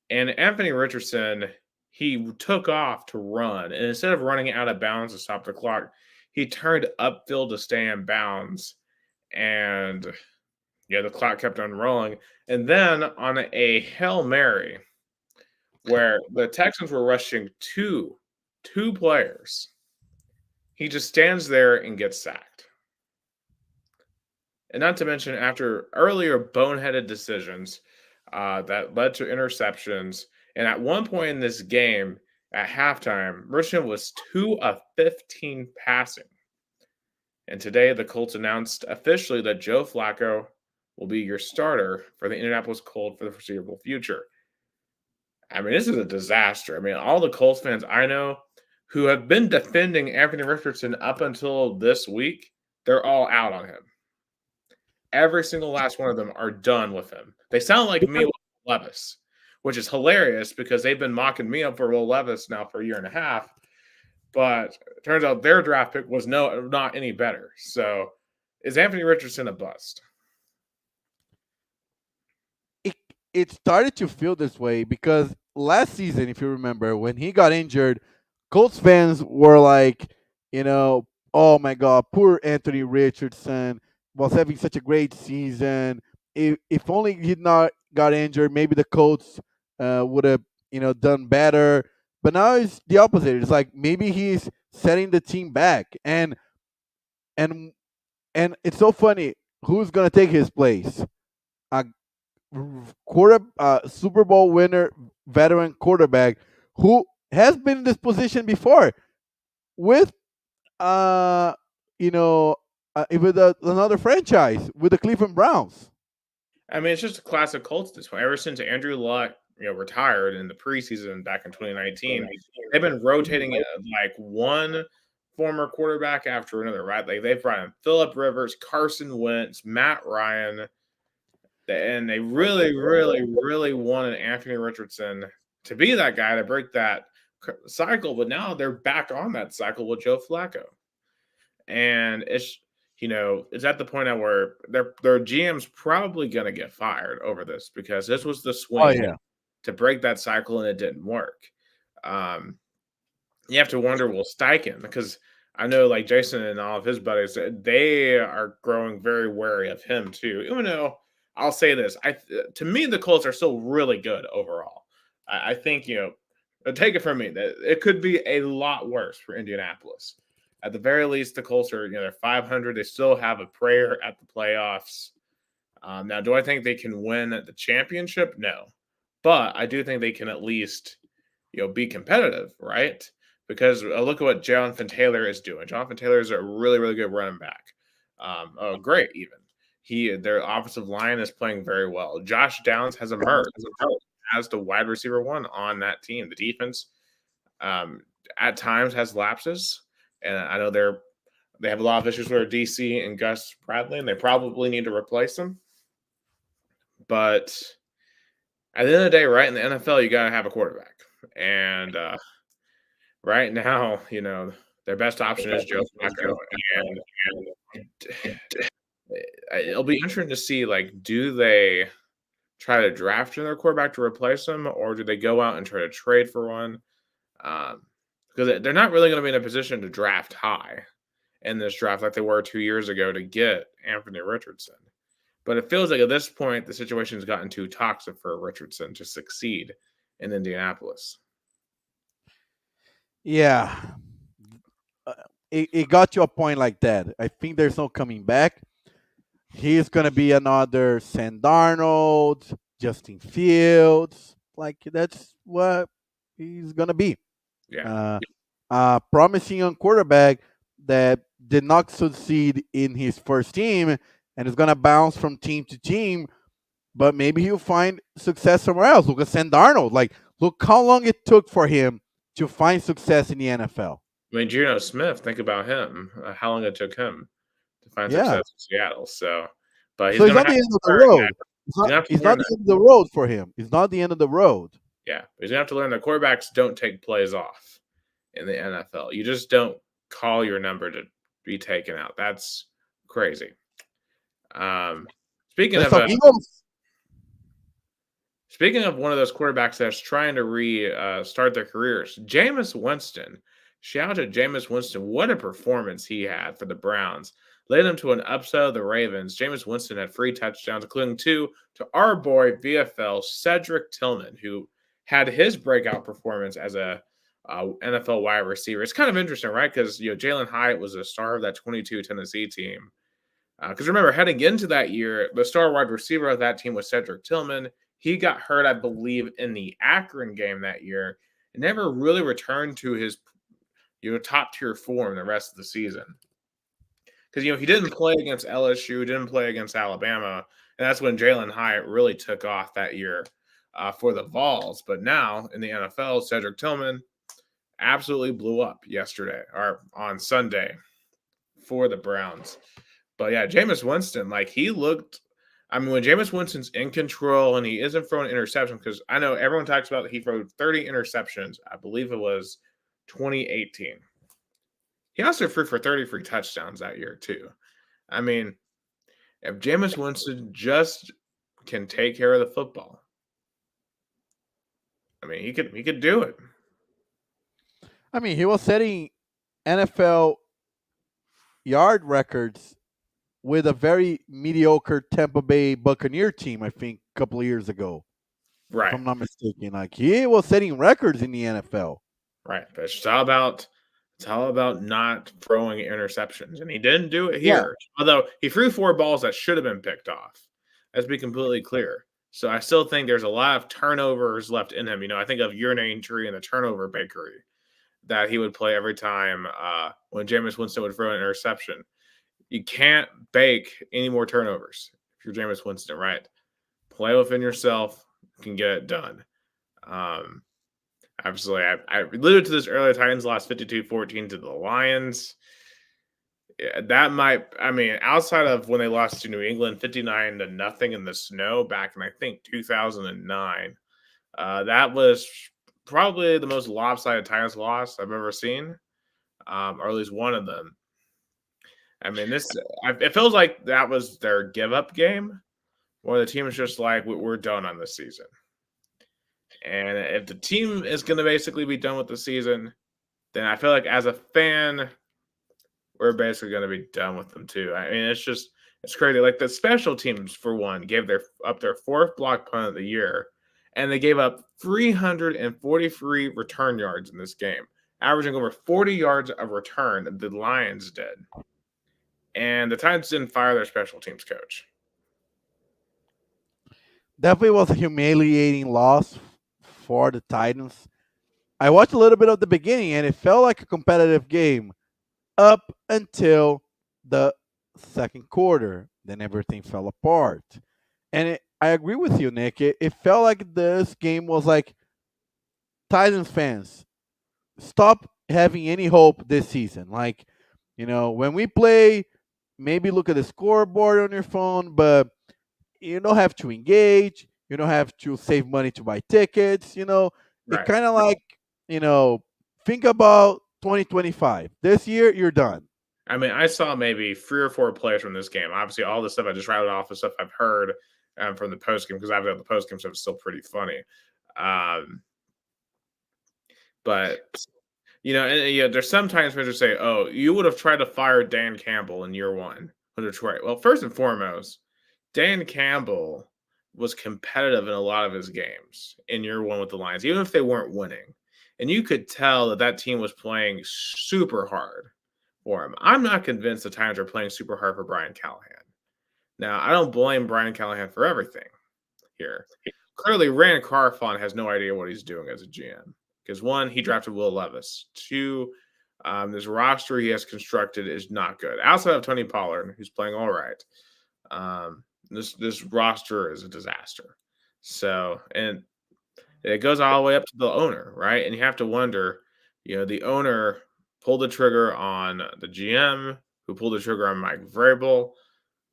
and Anthony Richardson, he took off to run, and instead of running out of bounds to stop the clock, he turned upfield to stay in bounds, and the clock kept on rolling. And then on a Hail Mary, where the Texans were rushing two players, he just stands there and gets sacked. And not to mention, after earlier boneheaded decisions that led to interceptions, and at one point in this game, at halftime, Richardson was 2 of 15 passing. And today, the Colts announced officially that Joe Flacco will be your starter for the Indianapolis Colts for the foreseeable future. I mean, this is a disaster. I mean, all the Colts fans I know who have been defending Anthony Richardson up until this week, they're all out on him. Every single last one of them are done with him. They sound like me with Levis, which is hilarious because they've been mocking me up for Will Levis now for a year and a half. But it turns out their draft pick was not any better. So is Anthony Richardson a bust? it started to feel this way because last season, if you remember, when he got injured, Colts fans were like, you know, oh my God, poor Anthony Richardson was having such a great season. If only he'd not got injured, maybe the Colts would have, done better. But now it's the opposite. It's like maybe he's setting the team back, and and it's so funny. Who's gonna take his place? A Super Bowl winner, veteran quarterback who has been in this position before with uh you know with another franchise with the Cleveland Browns. I mean, it's just a classic Colts this way. Ever since Andrew Luck, retired in the preseason back in 2019, they've been rotating like one former quarterback after another, right? Like they've brought in Phillip Rivers, Carson Wentz, Matt Ryan, and they really, really, really wanted Anthony Richardson to be that guy to break that cycle. But now they're back on that cycle with Joe Flacco, and it's at the point now where their GM's probably going to get fired over this because this was the Oh swing yeah. to break that cycle and it didn't work. Um, you have to wonder, will Steichen, because I know like Jason and all of his buddies, they are growing very wary of him too. Even though I'll say this, to me the Colts are still really good overall. I think take it from me that it could be a lot worse for Indianapolis. At the very least, the Colts are they're 500. They still have a prayer at the playoffs. Now, do I think they can win the championship? No, but I do think they can at least be competitive, right? Because look at what Jonathan Taylor is doing. Jonathan Taylor is a really, really good running back. Great even. Their offensive line is playing very well. Josh Downs has emerged as the wide receiver one on that team. The defense um, at times has lapses, and I know they have a lot of issues with DC and Gus Bradley, and they probably need to replace them. But at the end of the day, right in the NFL, you got to have a quarterback, and right now, their best option is Joe Flacco, and it'll be interesting to see, like, do they try to draft another quarterback to replace him, or do they go out and try to trade for one? Because they're not really going to be in a position to draft high in this draft like they were 2 years ago to get Anthony Richardson. But it feels like at this point, the situation has gotten too toxic for Richardson to succeed in Indianapolis. Yeah. It got to a point like that. I think there's no coming back. He's gonna be another Sam Darnold, Justin Fields. Like that's what he's gonna be. Yeah. Uh, Promising young quarterback that did not succeed in his first team and is gonna bounce from team to team, but maybe he'll find success somewhere else. Look at Sam Darnold. Like, look how long it took for him to find success in the NFL. I mean, Geno Smith, think about him, how long it took him to find Yeah. success in Seattle. So, but he's So it's going to not have the to end of the learn that. road. It's He's not, going to have to it's learn not that. the end of the road for him. It's not the end of the road. Yeah. He's going to have to learn that quarterbacks don't take plays off in the NFL. You just don't call your number to be taken out. That's crazy. Um, speaking Let's of talk Eagles. Speaking of one of those quarterbacks that's trying to start their careers, Jameis Winston. Shout out to Jameis Winston. What a performance he had for the Browns. Led them to an upset of the Ravens. Jameis Winston had 3 touchdowns, including 2 to our boy VFL Cedric Tillman, who had his breakout performance as a NFL wide receiver. It's kind of interesting, right? Because Jalen Hyatt was a star of that 22 Tennessee team. Because remember, heading into that year, the star wide receiver of that team was Cedric Tillman. He got hurt, I believe, in the Akron game that year and never really returned to his top tier form the rest of the season. Because he didn't play against LSU, didn't play against Alabama, and that's when Jalen Hyatt really took off that year for the Vols. But now in the NFL, Cedric Tillman absolutely blew up yesterday or on Sunday for the Browns. But yeah, Jameis Winston, like he looked. I mean, when Jameis Winston's in control and he isn't throwing interceptions, because I know everyone talks about that he threw 30 interceptions. I believe it was 2018. He also threw for 33 touchdowns that year too. I mean, if Jameis Winston just can take care of the football, I mean, he could do it. I mean, he was setting NFL yard records with a very mediocre Tampa Bay Buccaneer team, I think, a couple of years ago, if Right. I'm not mistaken. Like he was setting records in the NFL. Right. But it's all about not throwing interceptions. And he didn't do it Yeah, here. Although he threw 4 balls that should have been picked off. Let's be completely clear. So I still think there's a lot of turnovers left in him. I think of urinating tree and the turnover bakery that he would play every time when Jameis Winston would throw an interception. You can't bake any more turnovers if you're Jameis Winston, right? Play within yourself, you can get it done. Um, Obviously, I alluded to this earlier. Titans lost 52-14 to the Lions. Yeah, that might, I mean, outside of when they lost to New England 59 to nothing in the snow back in, I think, 2009, that was probably the most lopsided Titans loss I've ever seen, or at least one of them. I mean, it feels like that was their give up game, where the team is just like, we're done on this season. And if the team is going to basically be done with the season, then I feel like as a fan, we're basically going to be done with them too. I mean, it's crazy. Like the special teams, for one, gave their fourth block punt of the year, and they gave up 343 return yards in this game, averaging over 40 yards of return. The Lions did, and the Titans didn't fire their special teams coach. definitely was a humiliating loss for the Titans. I watched a little bit of the beginning and it felt like a competitive game up until the second quarter. Then everything fell apart. And I agree with you, Nick. It felt like this game was like Titans fans, stop having any hope this season. Like, when we play, maybe look at the scoreboard on your phone, but you don't have to engage. You don't have to save money to buy tickets. It Right. kind of like, you know, think about 2025. This year, you're done. I mean, I saw maybe 3 or 4 plays from this game. Obviously, all the stuff I just rattled off is stuff I've heard from the post game because I've got the post game stuff is still pretty funny. Um, but there's sometimes when say, "Oh, you would have tried to fire Dan Campbell in year one with Detroit." Well, first and foremost, Dan Campbell was competitive in a lot of his games in year one with the Lions, even if they weren't winning, and you could tell that team was playing super hard for him. I'm not convinced the Titans are playing super hard for Brian Callahan. Now, I don't blame Brian Callahan for everything here. Clearly, Rand Carfon has no idea what he's doing as a GM. Because one, he drafted Will Levis. Two, this roster he has constructed is not good. Outside of Tony Pollard, who's playing all right, this roster is a disaster. So, and it goes all the way up to the owner, right? And you have to wonder, the owner pulled the trigger on the GM, who pulled the trigger on Mike Vrabel.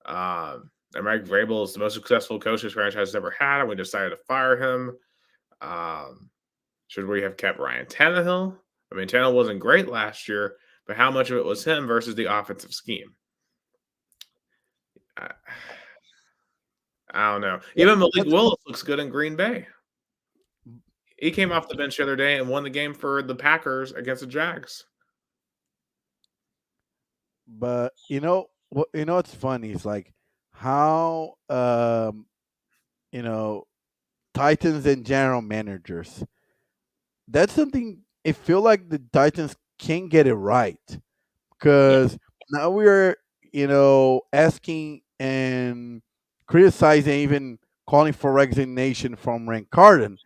And Mike Vrabel is the most successful coach this franchise has ever had, and we decided to fire him. Should we have kept Ryan Tannehill? I mean, Tannehill wasn't great last year, but how much of it was him versus the offensive scheme? I, I don't know. Yeah, Even Malik that's- Willis looks good in Green Bay. He came off the bench the other day and won the game for the Packers against the Jags. but what? What's funny is like how you know Titans and general managers. That's something. I feel like the Titans can get it right Yeah. because now we're asking and criticizing, even calling for resignation from Rank Carden.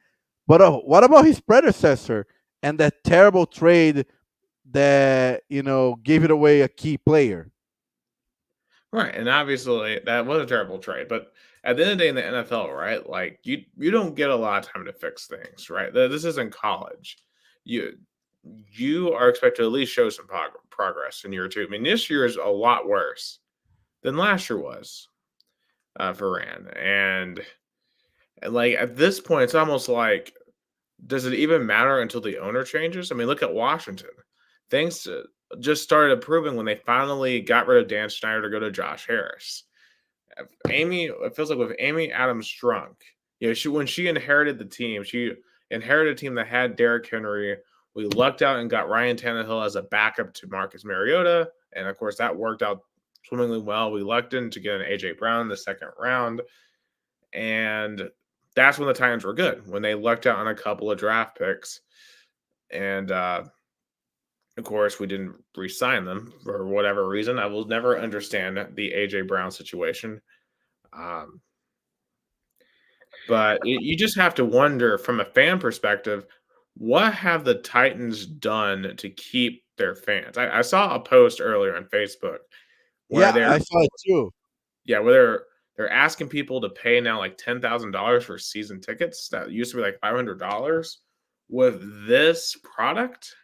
But what about his predecessor and that terrible trade that gave it away a key player? Right. And obviously that was a terrible trade. But at the end of the day in the NFL, right? Like you don't get a lot of time to fix things, right? This isn't college. You you are expected to at least show some progress in year two. I mean, this year is a lot worse than last year was for Rand. And like at this point, it's almost like, does it even matter until the owner changes? I mean, look at Washington. Things just started improving when they finally got rid of Dan Snyder to go to Josh Harris. It feels like with Amy Adams Strunk, when she inherited the team, she inherited a team that had Derrick Henry. We lucked out and got Ryan Tannehill as a backup to Marcus Mariota, and of course that worked out swimmingly well. We lucked in to get an AJ Brown in the second round, and that's when the Titans were good, when they lucked out on a couple of draft picks. And of course, we didn't re-sign them for whatever reason. I will never understand the AJ Brown situation. Um, but you just have to wonder, from a fan perspective, what have the Titans done to keep their fans? I saw a post earlier on Facebook where Yeah, they're I saw it too. yeah, where they're asking people to pay now like $10,000 for season tickets that used to be like $500 with this product.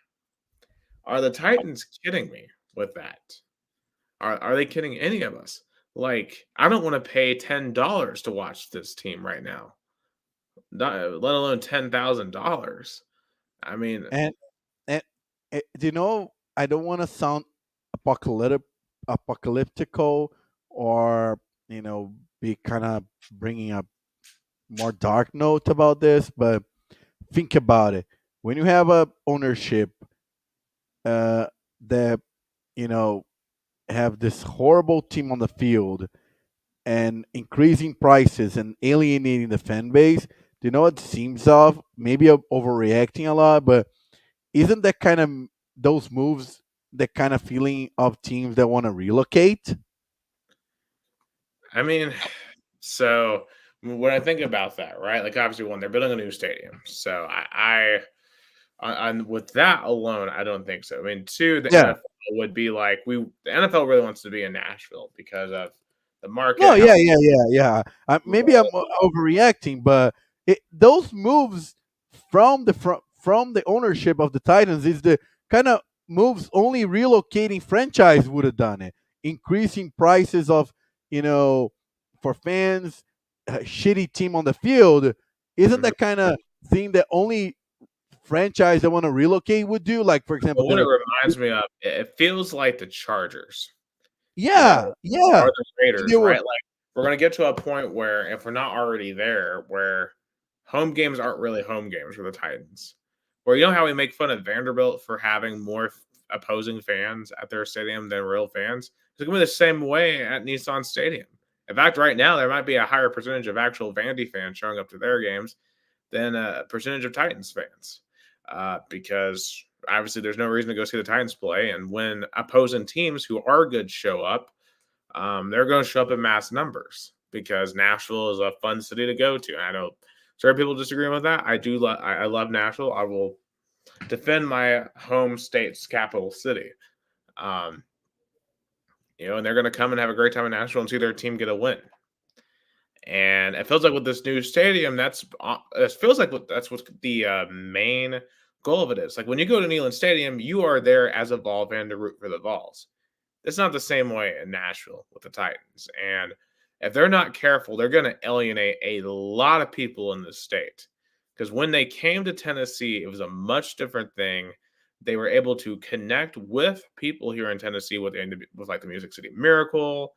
Are the Titans kidding me with that? Are they kidding any of us? Like, I don't want to pay $10 to watch this team right now, let alone $10,000. I mean, And and you know, I don't want to sound apocalyptic, apocalyptical, or be kind of bringing a more dark note about this, but think about it. When you have a ownership that you know have this horrible team on the field and increasing prices and alienating the fan base, do you know what seems of? Maybe I'm overreacting a lot, but isn't that kind of those moves the kind of feeling of teams that want to relocate? I mean, so when I think about that, right? Like, obviously, one, they're building a new stadium, so with that alone, I don't think so. I mean, two, the Yeah. NFL would be like the NFL really wants to be in Nashville because of the No, market, how yeah, yeah, yeah, yeah. Maybe I'm overreacting, but those moves from the ownership of the Titans is the kind of moves only relocating franchise would have done it, increasing prices of you know for fans, a shitty team on the field. Isn't Mhm. that kind of thing that only franchise that want to relocate would do? Like for example, But what it reminds me of, it feels like the Chargers, you know, yeah, yeah. or the They Raiders, were right? Like, we're gonna get to a point where if we're not already there, where home games aren't really home games for the Titans. Where you know how we make fun of Vanderbilt for having more opposing fans at their stadium than real fans? It's gonna be the same way at Nissan Stadium. In fact, right now there might be a higher percentage of actual Vandy fans showing up to their games than a percentage of Titans fans, because obviously there's no reason to go see the Titans play. And when opposing teams who are good show up, they're going to show up in mass numbers because Nashville is a fun city to go to. And I know certain people disagree with that. I do. I love Nashville. I will defend my home state's capital city. Um, and they're going to come and have a great time in Nashville and see their team get a win. And it feels like with this new stadium, it feels like that's what the main goal of it is. Like when you go to Neyland Stadium, you are there as a Vol fan to root for the Vols. It's not the same way in Nashville with the Titans. And if they're not careful, they're going to alienate a lot of people in the state. Because when they came to Tennessee, it was a much different thing. They were able to connect with people here in Tennessee with like the Music City Miracle,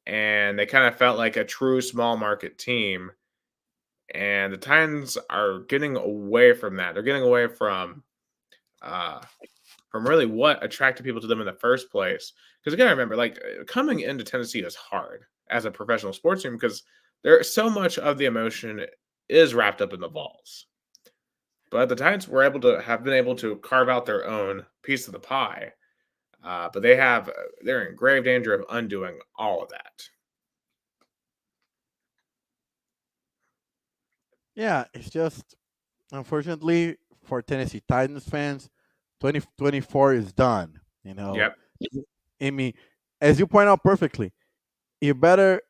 and they kind of felt like a true small market team. And the Titans are getting away from that. They're getting away uh, from really what attracted people to them in the first place. Because again, I remember like coming into Tennessee is hard as a professional sports team because there so much of the emotion is wrapped up in the Vols. But the Titans were able to have been able to carve out their own piece of the pie. But they're in grave danger of undoing all of that. Yeah, it's just unfortunately for Tennessee Titans fans, 2024 is done. Yep. I mean, as you point out perfectly, you better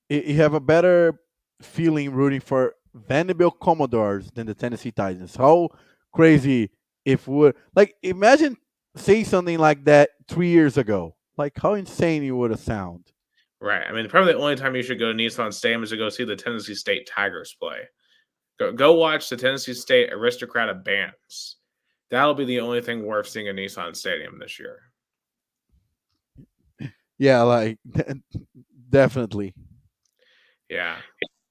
you have a better feeling rooting for Vanderbilt Commodores than the Tennessee Titans. How crazy if we like imagine saying something like that 3 years ago. Like how insane you would have sound. Right. I mean, probably the only time you should go to Nissan Stadium is to go see the Tennessee State Tigers play. Go watch the Tennessee State Aristocrat of Bands. That'll be the only thing worth seeing in Nissan Stadium this year. Yeah, like definitely. Yeah.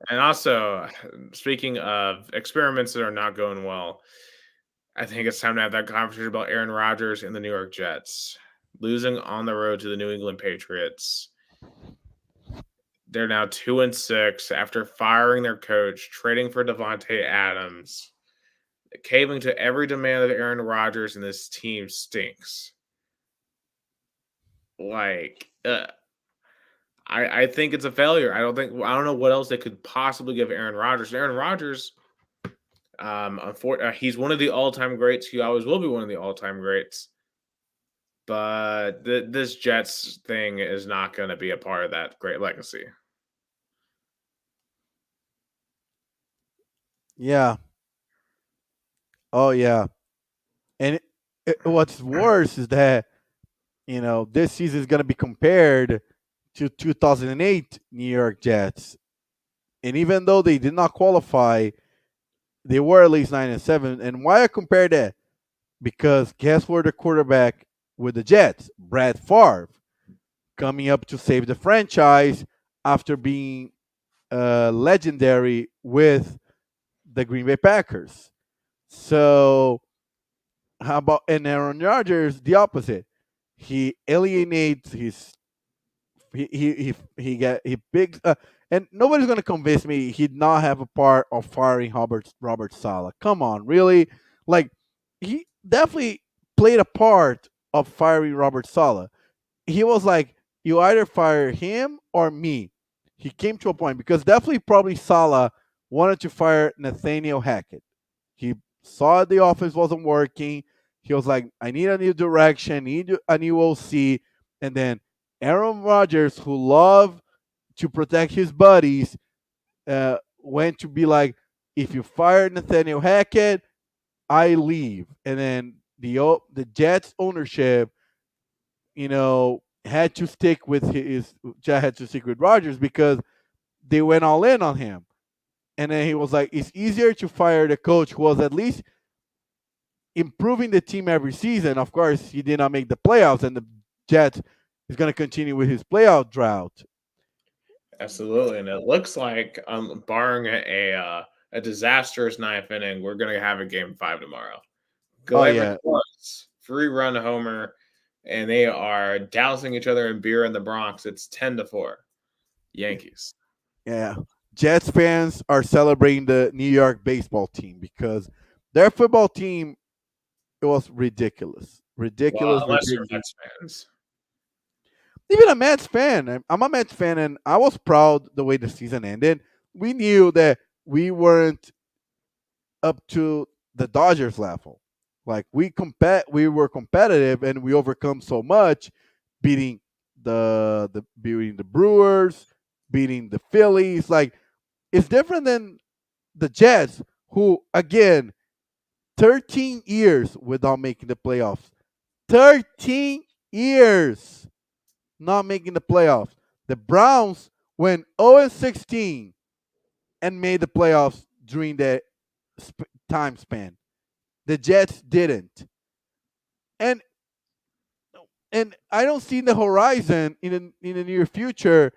And also, speaking of experiments that are not going well, I think it's time to have that conversation about Aaron Rodgers and the New York Jets losing on the road to the New England Patriots. They're now 2-6 after firing their coach, trading for Devontae Adams, caving to every demand of Aaron Rodgers, and this team stinks. Like, I think it's a failure. I don't know what else they could possibly give Aaron Rodgers. Aaron Rodgers, he's one of the all-time greats. He always will be one of the all-time greats. But this Jets thing is not going to be a part of that great legacy. Yeah. Oh yeah. And what's worse is that this season is going to be compared to 2008 New York Jets, and even though they did not qualify, they were at least 9-7. And why I compare that? Because guess where the quarterback with the Jets, Brad Favre, coming up to save the franchise after being legendary with the Green Bay Packers. So how about and Aaron Rodgers? The opposite. He alienates his he picks and nobody's gonna convince me he'd not have a part of firing Robert Sala. Come on, really? Like he definitely played a part of firing Robert Sala. He was like, you either fire him or me. He came to a point because definitely probably Sala wanted to fire Nathaniel Hackett. He saw the offense wasn't working. He was like, I need a new direction, need a new OC. And then Aaron Rodgers, who loved to protect his buddies, went to be like, if you fire Nathaniel Hackett, I leave. And then the Jets ownership, had to stick with Rodgers because they went all in on him. And then he was like, it's easier to fire the coach who was at least improving the team every season. Of course, he did not make the playoffs, and the Jets is going to continue with his playoff drought. Absolutely, and it looks like, barring a disastrous ninth inning, we're going to have a game 5 tomorrow. Oh Glaber yeah, Plus, free run homer, and they are dousing each other in beer in the Bronx. It's 10-4, Yankees. yeah. Jets fans are celebrating the New York baseball team because their football team, it was ridiculous, Well, ridiculous, unless you're ridiculous. Mets fans. Even a Mets fan. I'm a Mets fan, and I was proud the way the season ended. We knew that we weren't up to the Dodgers level. Like we were competitive, and we overcome so much, beating beating the Brewers, beating the Phillies. Like it's different than the Jets, who again 13 years without making the playoffs. 13 years not making the playoffs. The Browns went 0-16 and made the playoffs during that time span. The Jets didn't. And I don't see in the horizon in the near future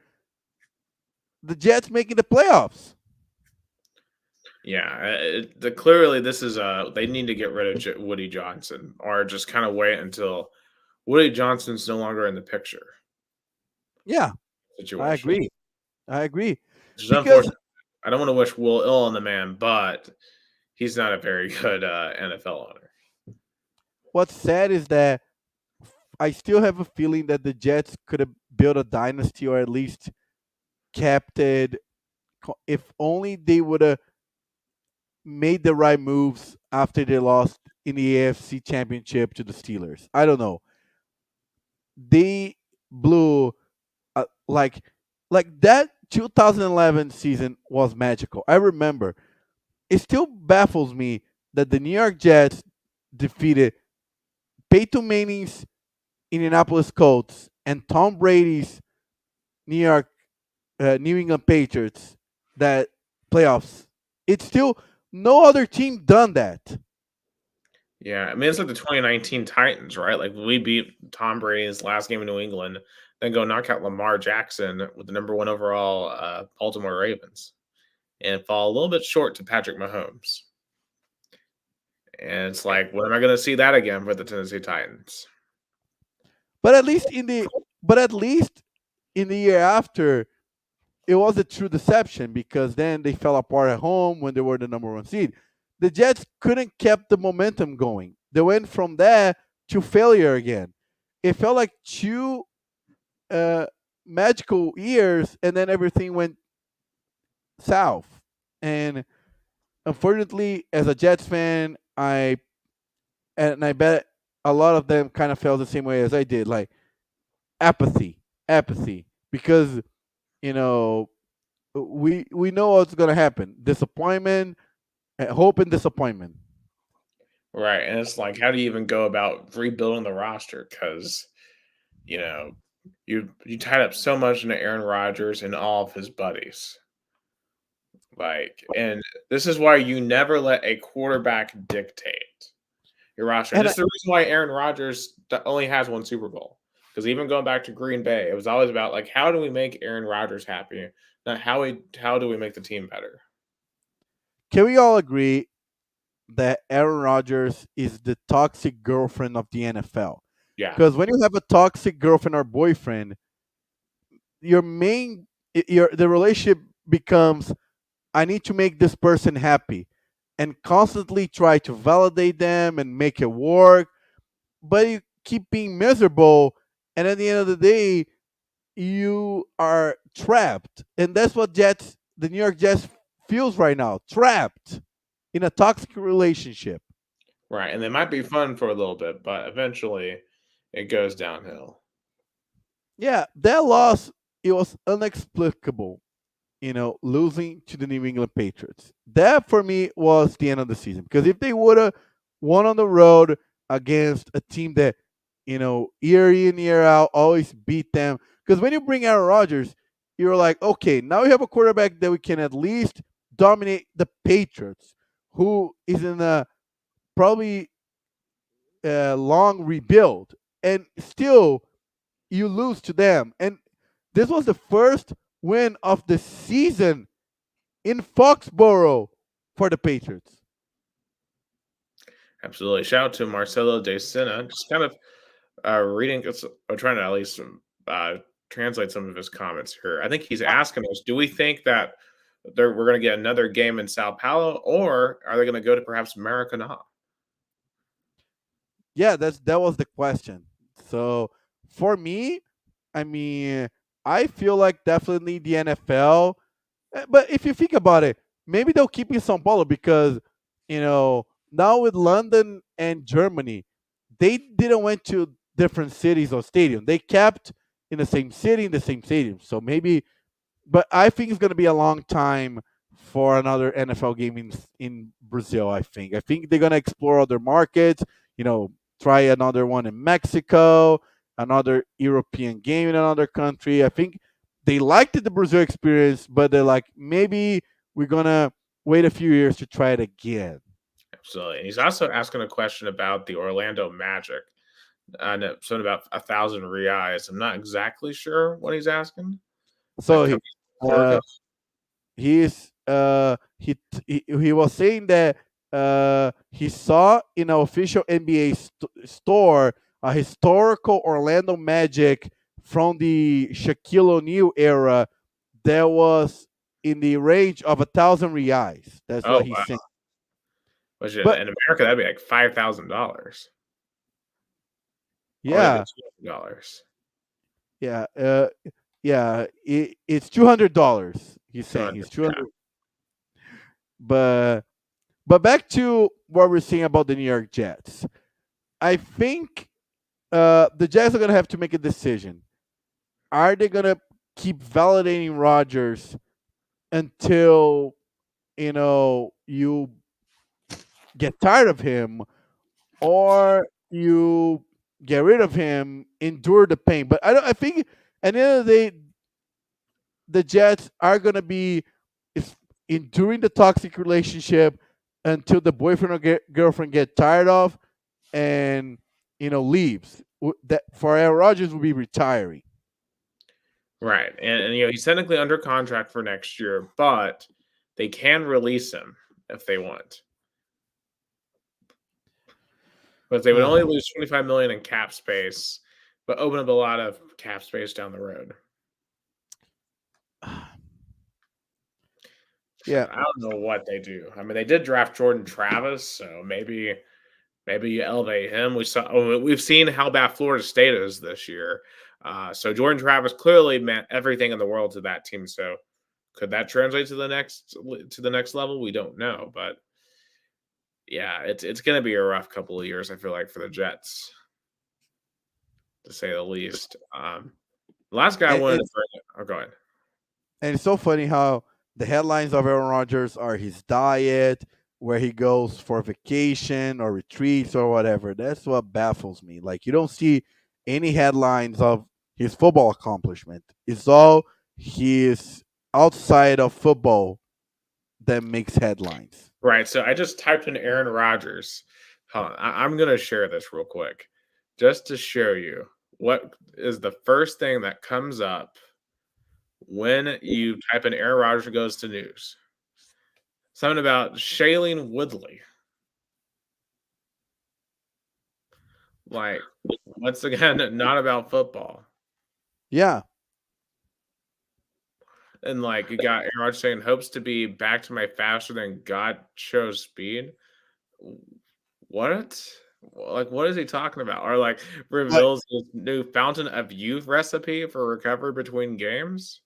the Jets making the playoffs. Yeah, clearly this is they need to get rid of Woody Johnson or just kind of wait until Woody Johnson's no longer in the picture Yeah, I situation. agree. I agree. Which is Because unfortunate. I don't want to wish Will ill on the man, but he's not a very good NFL owner. what's sad is that I still have a feeling that the Jets could have built a dynasty or at least kept it if only they would have made the right moves after they lost in the AFC Championship to the Steelers. I don't know. They blew like that 2011 season was magical. I remember. It still baffles me that the New York Jets defeated Peyton Manning's Indianapolis Colts and Tom Brady's New England Patriots that playoffs. It's still no other team done that. Yeah, I mean it's like the 2019 Titans, right? Like we beat Tom Brady's last game in New England, then go knock out Lamar Jackson with the number 1 overall Baltimore Ravens. and fall a little bit short to Patrick Mahomes. And it's like, when am I going to see that again for the Tennessee Titans? But at least in the but at least in the year after, it was a true deception because then they fell apart at home when they were the number one seed. The Jets couldn't keep the momentum going. They went from there to failure again. It felt like two uh, magical years, and then everything went south. And unfortunately, as a Jets fan, I bet a lot of them kind of felt the same way as I did, like apathy, because you know we know what's gonna happen. Disappointment, hope, and disappointment. Right. And it's like, how do you even go about rebuilding the roster? Because, you know, you tied up so much into Aaron Rodgers and all of his buddies. Like, and this is why you never let a quarterback dictate your roster. And And this is the reason why Aaron Rodgers only has one Super Bowl. Because even going back to Green Bay, it was always about like, how do we make Aaron Rodgers happy? Not how do we make the team better? can we all agree that Aaron Rodgers is the toxic girlfriend of the NFL? Yeah. Because when you have a toxic girlfriend or boyfriend, your main your the relationship becomes, I need to make this person happy, and constantly try to validate them and make it work. But you keep being miserable, and at the end of the day, you are trapped. And that's what the New York Jets feels right now, trapped in a toxic relationship. Right. And they might be fun for a little bit, but eventually it goes downhill. Yeah, that loss, it was inexplicable, losing to the New England Patriots. That for me was the end of the season, because if they would have won on the road against a team that, year in, year out, always beat them. Because when you bring Aaron Rodgers, you're like, okay, now we have a quarterback that we can at least dominate the Patriots, who is in a probably long rebuild, and still you lose to them. And this was the first win of the season in Foxborough for the Patriots. Absolutely. Shout out to Marcelo De Sena. Just kind of reading, or trying to at least uh, translate some of his comments here. I think he's asking us, do we think that we're going to get another game in Sao Paulo, or are they going to go to perhaps Maracanã? Yeah, that was the question. So for me, I mean, I feel like definitely the NFL. But if you think about it, maybe they'll keep in São Paulo because now with London and Germany, they didn't went to different cities or stadium. They kept in the same city, in the same stadium. So maybe, but I think it's going to be a long time for another NFL game in Brazil. I think they're going to explore other markets. Try another one in Mexico, another European game in another country. I think they liked the Brazil experience, but they're like, maybe we're gonna wait a few years to try it again. Absolutely. And he's also asking a question about the Orlando Magic. And something about 1,000 reais. I'm not exactly sure what he's asking. So Could be uh, Porcos. he was saying that he saw in an official NBA store a historical Orlando Magic from the Shaquille O'Neal era that was in the range of 1,000 reais. That's Oh, what he's wow. saying. Which in But America, that'd be like $5,000. Or maybe yeah, $200. yeah, yeah, it's $200. He's saying 200. he's 200. But back to what we're saying about the New York Jets. I think the Jets are gonna have to make a decision. Are they gonna keep validating Rodgers until you get tired of him, or you get rid of him, endure the pain? But I think at the end of the day, the Jets are gonna be enduring the toxic relationship until the boyfriend or girlfriend get tired of and leaves. That for Aaron Rodgers will be retiring. Right. And he's technically under contract for next year, but they can release him if they want, but they would only Uh, lose 25 million in cap space, but open up a lot of cap space down the road. yeah, I don't know what they do. I mean, they did draft Jordan Travis, so maybe you elevate him. We've seen how bad Florida State is this year. So Jordan Travis clearly meant everything in the world to that team. So could that translate to the next level? We don't know, but yeah, it's going to be a rough couple of years. I feel like for the Jets, to say the least. Last guy I and, wanted and to bring. Oh, go ahead. and it's so funny how the headlines of Aaron Rodgers are his diet, where he goes for vacation or retreats or whatever. That's what baffles me. Like you don't see any headlines of his football accomplishment. It's all his outside of football that makes headlines. Right. So I just typed in Aaron Rodgers. Hold on, I'm going to share this real quick, just to show you what is the first thing that comes up when you type in Aaron Rodgers goes to news. Something about Shailene Woodley. Like, once again, not about football. Yeah, And like, you got Aaron Rodgers saying hopes to be back to my faster than God chose speed. What? Like, what is he talking about? Or like but reveals his new fountain of youth recipe for recovery between games?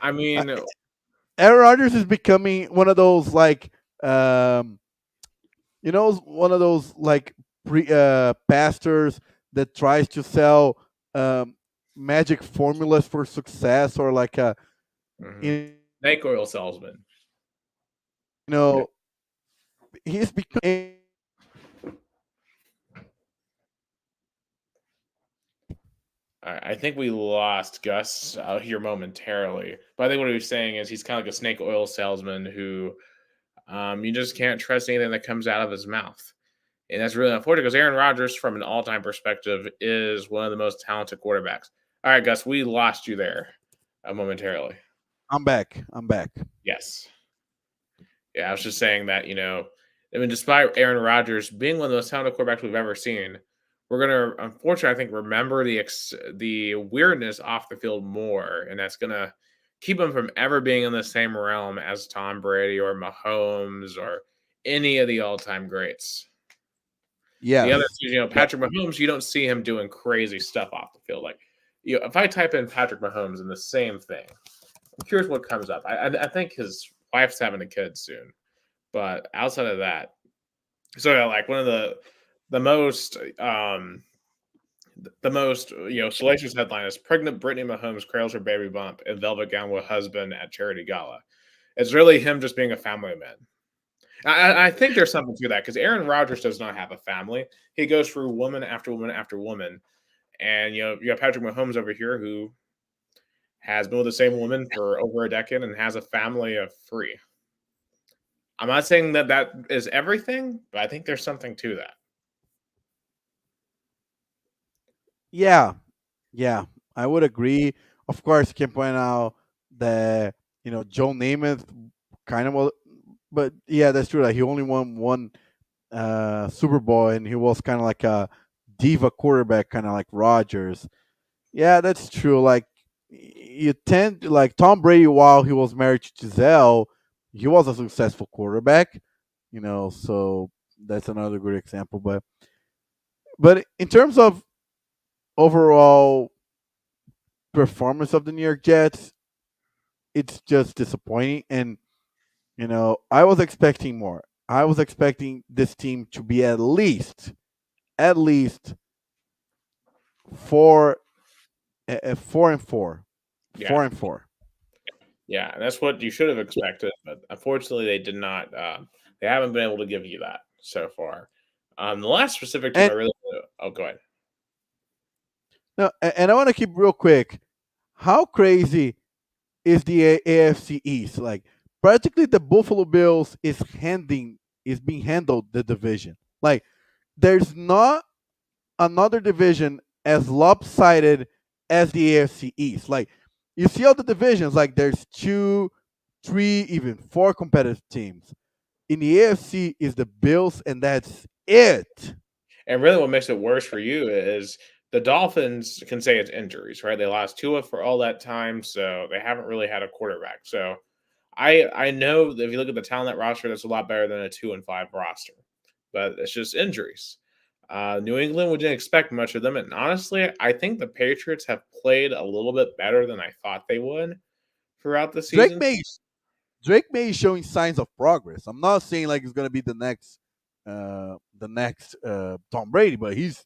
I uh, mean, Aaron Rodgers is becoming one of those like um, one of those like pastors that tries to sell um, magic formulas for success or like a mhm. you Snake oil salesman. know he's becoming. I think we lost Gus out here momentarily, but I think what he was saying is he's kind of like a snake oil salesman who you just can't trust anything that comes out of his mouth. And that's really unfortunate because Aaron Rodgers, from an all time perspective, is one of the most talented quarterbacks. All right, Gus, we lost you there momentarily. I'm back. I'm back. Yes. Yeah, I was just saying that, I mean, despite Aaron Rodgers being one of the most talented quarterbacks we've ever seen, we're gonna, unfortunately, I think, remember the weirdness off the field more, and that's gonna keep him from ever being in the same realm as Tom Brady or Mahomes or any of the all-time greats. The other Yes. thing, Yeah. Patrick Mahomes, you don't see him doing crazy stuff off the field. Like, if I type in Patrick Mahomes and the same thing, I'm curious what comes up. I think his wife's having a kid soon, but outside of that, so yeah, like one of the most the most salacious headline is pregnant Brittany Mahomes cradles her baby bump in velvet gown with husband at charity gala. It's really him just being a family man. I think there's something to that because Aaron Rodgers does not have a family. He goes through woman after woman after woman, and you have Patrick Mahomes over here who has been with the same woman for over a decade and has a family of three. I'm not saying that that is everything, but I think there's something to that. Yeah. Yeah. I would agree. Of course, you can point out that Joe Namath kind of was, but yeah, that's true. Like he only won one Super Bowl, and he was kind of like a diva quarterback, kind of like Rodgers. Yeah, that's true. Like you tend like Tom Brady while he was married to Giselle, he was a successful quarterback. So that's another good example. But in terms of overall performance of the New York Jets, it's just disappointing. And I was expecting more. I was expecting this team to be at least 4 4-4, Yeah, 4-4. yeah, and that's what you should have expected, but unfortunately, they did not. They haven't been able to give you that so far. The last specific team I And really oh, go ahead. no, and I want to keep real quick. How crazy is the AFC East? Like practically the Buffalo Bills is being handled the division. Like there's not another division as lopsided as the AFC East. Like you see all the divisions, like there's two, three, even four competitive teams. In the AFC is the Bills, and that's it. And really, what makes it worse for you is the Dolphins can say it's injuries, right? They lost Tua for all that time, so they haven't really had a quarterback. So I know that if you look at the talent roster, that's a lot better than a 2-5 roster, but it's just injuries. New England, we didn't expect much of them, and honestly, I think the Patriots have played a little bit better than I thought they would throughout the Drake season. May Drake May is showing signs of progress. I'm not saying like he's gonna be the next Tom Brady, but he's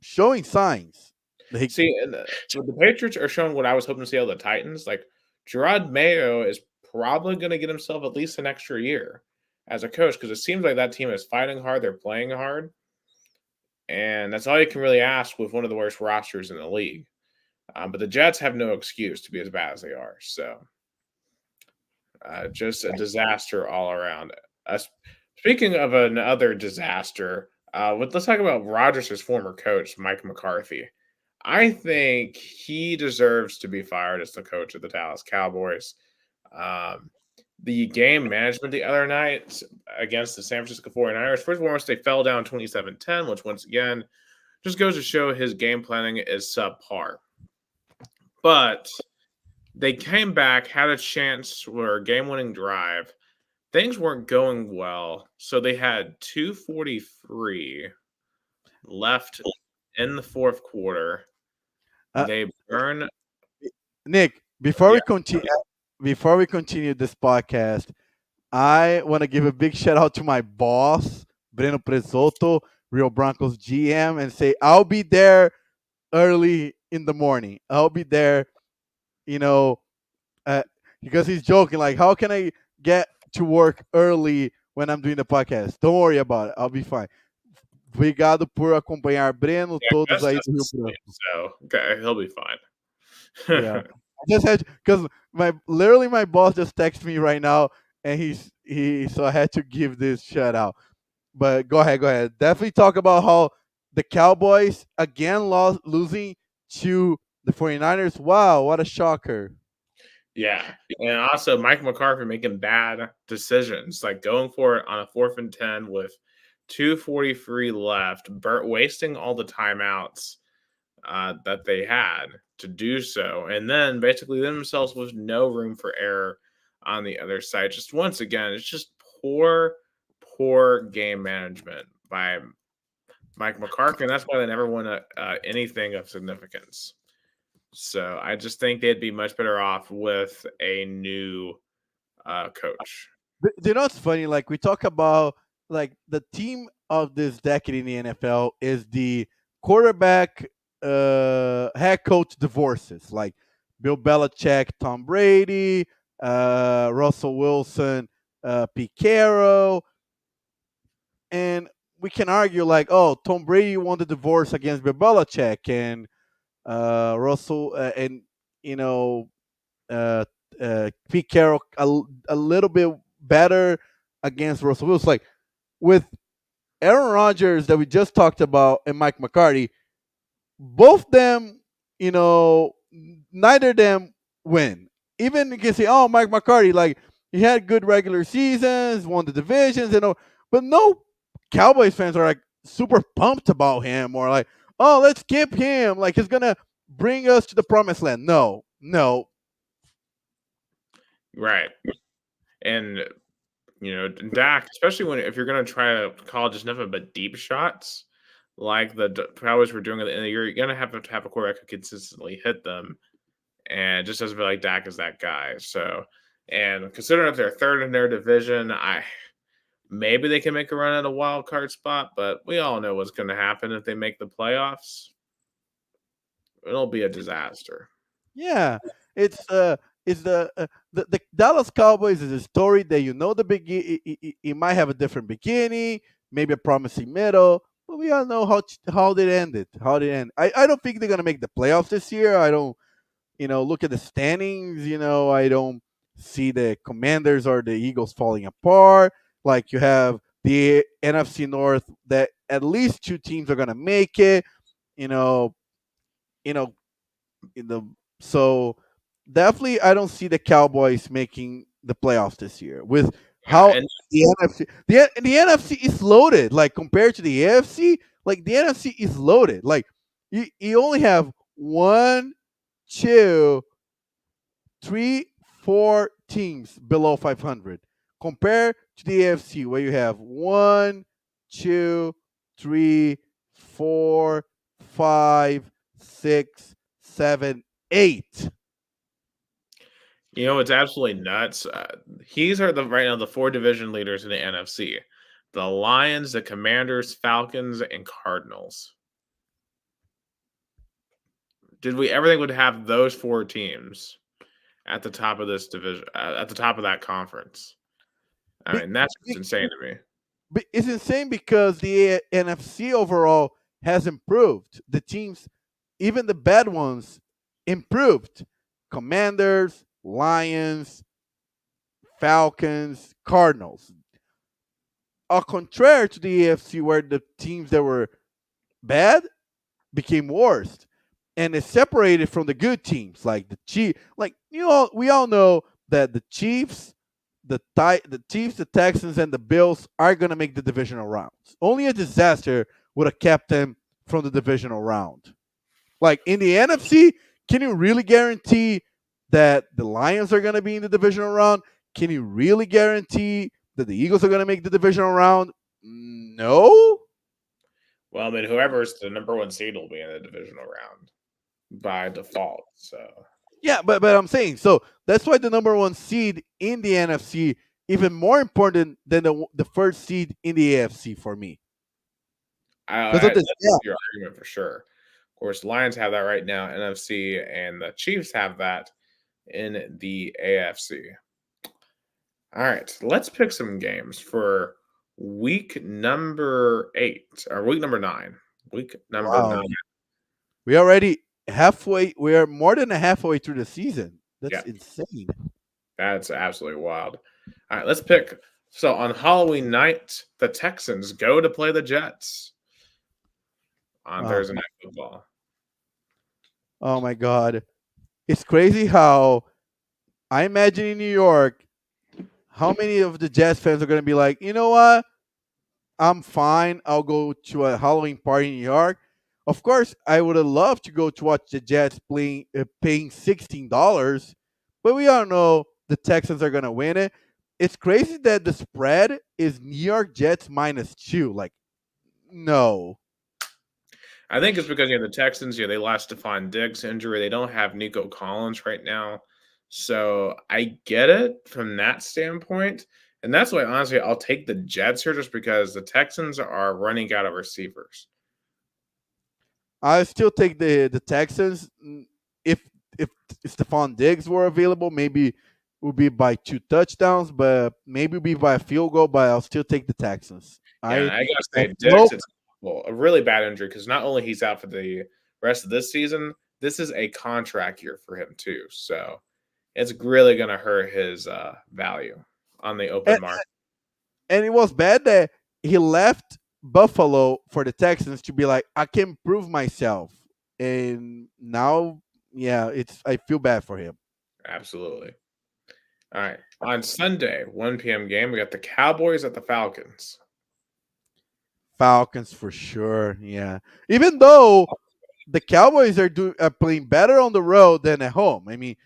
showing signs. Like See, and the Patriots are showing what I was hoping to see out of the Titans. Like Gerard Mayo is probably going to get himself at least an extra year as a coach because it seems like that team is fighting hard, they're playing hard, and that's all you can really ask with one of the worst rosters in the league. But the Jets have no excuse to be as bad as they are. So just a disaster all around. Uh, Speaking of another disaster, let's talk about Rodgers' former coach, Mike McCarthy. I think he deserves to be fired as the coach of the Dallas Cowboys. Um, the game management the other night against the San Francisco 49ers, first and foremost, they fell down 27-10, which once again just goes to show his game planning is subpar. But they came back, had a chance for a game winning drive. Things weren't going well. So they had 2:43 left in the fourth quarter. uh, They burn. Nick, Yeah, before we continue this podcast, I want to give a big shout out to my boss, Breno Presotto, Rio Broncos GM, and say I'll be there early in the morning. I'll be there, you know, uh, because he's joking. Like, how can I get to work early when I'm doing the podcast? Don't worry about it. I'll be fine. Obrigado por acompanhar, Breno, yeah, todos Gus aí do doesn't Rio sleep, Branco. so okay, he'll be Yeah, fine. I just had because my boss just texted me right now, and he so I had to give this shout out. But go ahead. Definitely talk about how the Cowboys again lost losing to the 49ers. Wow, what a shocker. Yeah, and also Mike McCarthy making bad decisions, like going for it on a 4th and 10 with 2:43 left, wasting all the timeouts that they had to do so, and then basically themselves with no room for error on the other side. Just once again, it's just poor game management by Mike McCarthy, and that's why they never won anything of significance. So I just think they'd be much better off with a new coach. You know what's funny? Like we talk about like the team of this decade in the NFL is the quarterback head coach divorces, like Bill Belichick, Tom Brady, Russell Wilson, Pete Carroll, and we can argue like, oh, Tom Brady won the divorce against Bill Belichick, and Russell and you know uh, Pete Carroll a little bit better against Russell Wilson. Like with Aaron Rodgers that we just talked about and Mike McCarthy, both them, neither of them win. Even you can say, oh, Mike McCarthy, like he had good regular seasons, won the divisions, but no Cowboys fans are like super pumped about him or like, oh, let's keep him, like he's gonna bring us to the promised land. No, no. Right. And Dak, especially when if you're going to try to call just nothing but deep shots, like the Cowboys were doing at the end of the year, you're going to have a quarterback who consistently hit them, and it just doesn't feel like Dak is that guy. So, and considering if they're third in their division, maybe they can make a run at a wild card spot, but we all know what's going to happen if they make the playoffs. It'll be a disaster. Yeah, it's the Dallas Cowboys is a story that the begin. It might have a different beginning, maybe a promising middle, but we all know how they ended. How they end. I don't think they're gonna make the playoffs this year. I don't. Look at the standings. I don't see the Commanders or the Eagles falling apart. Like you have the NFC North that at least two teams are gonna make it. You know, you know in the so definitely I don't see the Cowboys making the playoffs this year with Yeah, how and the NFC the NFC is loaded like compared to the AFC. Like the NFC is loaded. Like you only have one, two, three, four teams below 500 compared to the AFC where you have one, two, three, four, five, six, seven, eight. it's absolutely nuts. These are the right now the four division leaders in the NFC: the Lions, the Commanders, Falcons, and Cardinals. Did we ever think we'd have those four teams at the top of this division, at the top of that conference? I Be- mean, that's just be- insane to me. it's insane because the NFC overall has improved. The teams, even the bad ones, improved. Commanders, Lions, Falcons, Cardinals. Au contraire to the AFC, where the teams that were bad became worse, and it's separated from the good teams like the Chiefs. Like we all know that the Chiefs, the Chiefs, the Texans, and the Bills are gonna make the divisional rounds. Only a disaster would have kept them from the divisional round. Like in the NFC, can you really guarantee that the Lions are gonna be in the divisional round? Can you really guarantee that the Eagles are gonna make the divisional round? No. Well, I mean, whoever's the number one seed will be in the divisional round by default. So Yeah, but I'm saying so that's why the number one seed in the NFC even more important than the first seed in the AFC for me. Because of this, that's your argument for sure. Of course, Lions have that right now, NFC, and the Chiefs have that in the AFC. All right, let's pick some games for week number 8 or week number 9. Week number wow, 9. we already halfway. We are more than a halfway through the season. That's Yeah, insane. that's absolutely wild. All right, let's pick. So on Halloween night, the Texans go to play the Jets on Oh, Thursday Night Football. oh my God, it's crazy how I imagine in New York, how many of the Jets fans are going to be like, you know what? I'm fine. I'll go to a Halloween party in New York. Of course, I would have loved to go to watch the Jets paying $16, but we all know the Texans are gonna win it. It's crazy that the spread is New York Jets -2. Like, no, I think it's because the Texans, they lost Stephon Diggs injury. They don't have Nico Collins right now. So I get it from that standpoint. And that's why honestly I'll take the Jets here just because the Texans are running out of receivers. I still take the Texans. If if Stephon Diggs were available, maybe it would be by 2 touchdowns, but maybe it'd be by a field goal. But I'll still take the Texans. Yeah, and I I gotta have say no. Diggs, it's a really bad injury because not only he's out for the rest of this season, this is a contract year for him too. So it's really gonna hurt his value on the open market. And it was bad that he left Buffalo for the Texans to be like, I can prove myself. And now, yeah, I feel bad for him. Absolutely. All right. On Sunday, 1 p.m. game, we got the Cowboys at the Falcons. Falcons for sure. Yeah. Even though the Cowboys are playing better on the road than at home. I mean,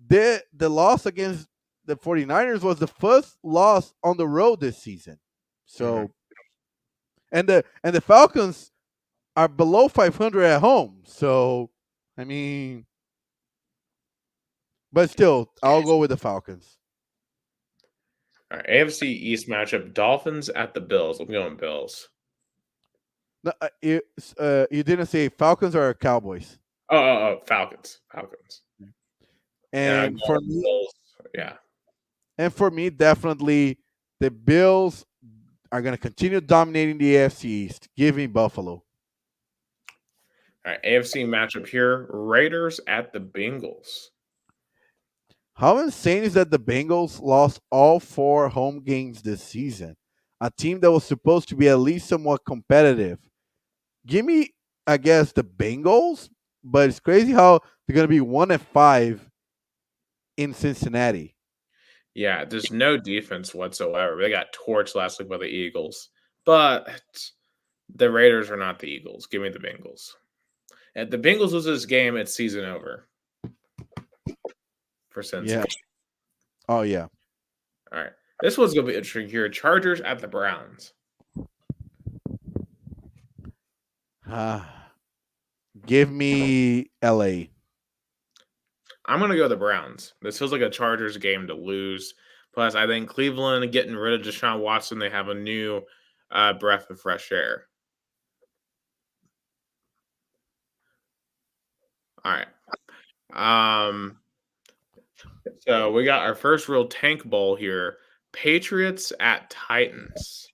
the loss against the 49ers was the first loss on the road this season. Mhm. So and the Falcons are below 500 at home. So I mean, but still, I'll go with the Falcons. All right. AFC East matchup: Dolphins at the Bills. I'm going Bills. No, you didn't say Falcons or Cowboys. Falcons. Falcons. And I'm And for going me, Bills. Yeah. definitely the Bills are going to continue dominating the AFC East. Give me Buffalo. All right. AFC matchup here: Raiders at the Bengals. How insane is that the Bengals lost all 4 home games this season? A team that was supposed to be at least somewhat competitive. Give me, I guess, the Bengals, but it's crazy how they're going to be 1-5 in Cincinnati. Yeah, there's no defense whatsoever. They got torched last week by the Eagles, but the Raiders are not the Eagles. Give me the Bengals. If the Bengals lose this game, it's season over for Yeah. Cincy. Oh yeah. All right, this one's gonna be interesting here. Chargers at the Browns. Give me LA. I'm gonna go the Browns. This feels like a Chargers game to lose. Plus, I think Cleveland getting rid of Deshaun Watson, they have a new breath of fresh air. All right. So we got our first real tank bowl here. Patriots at Titans.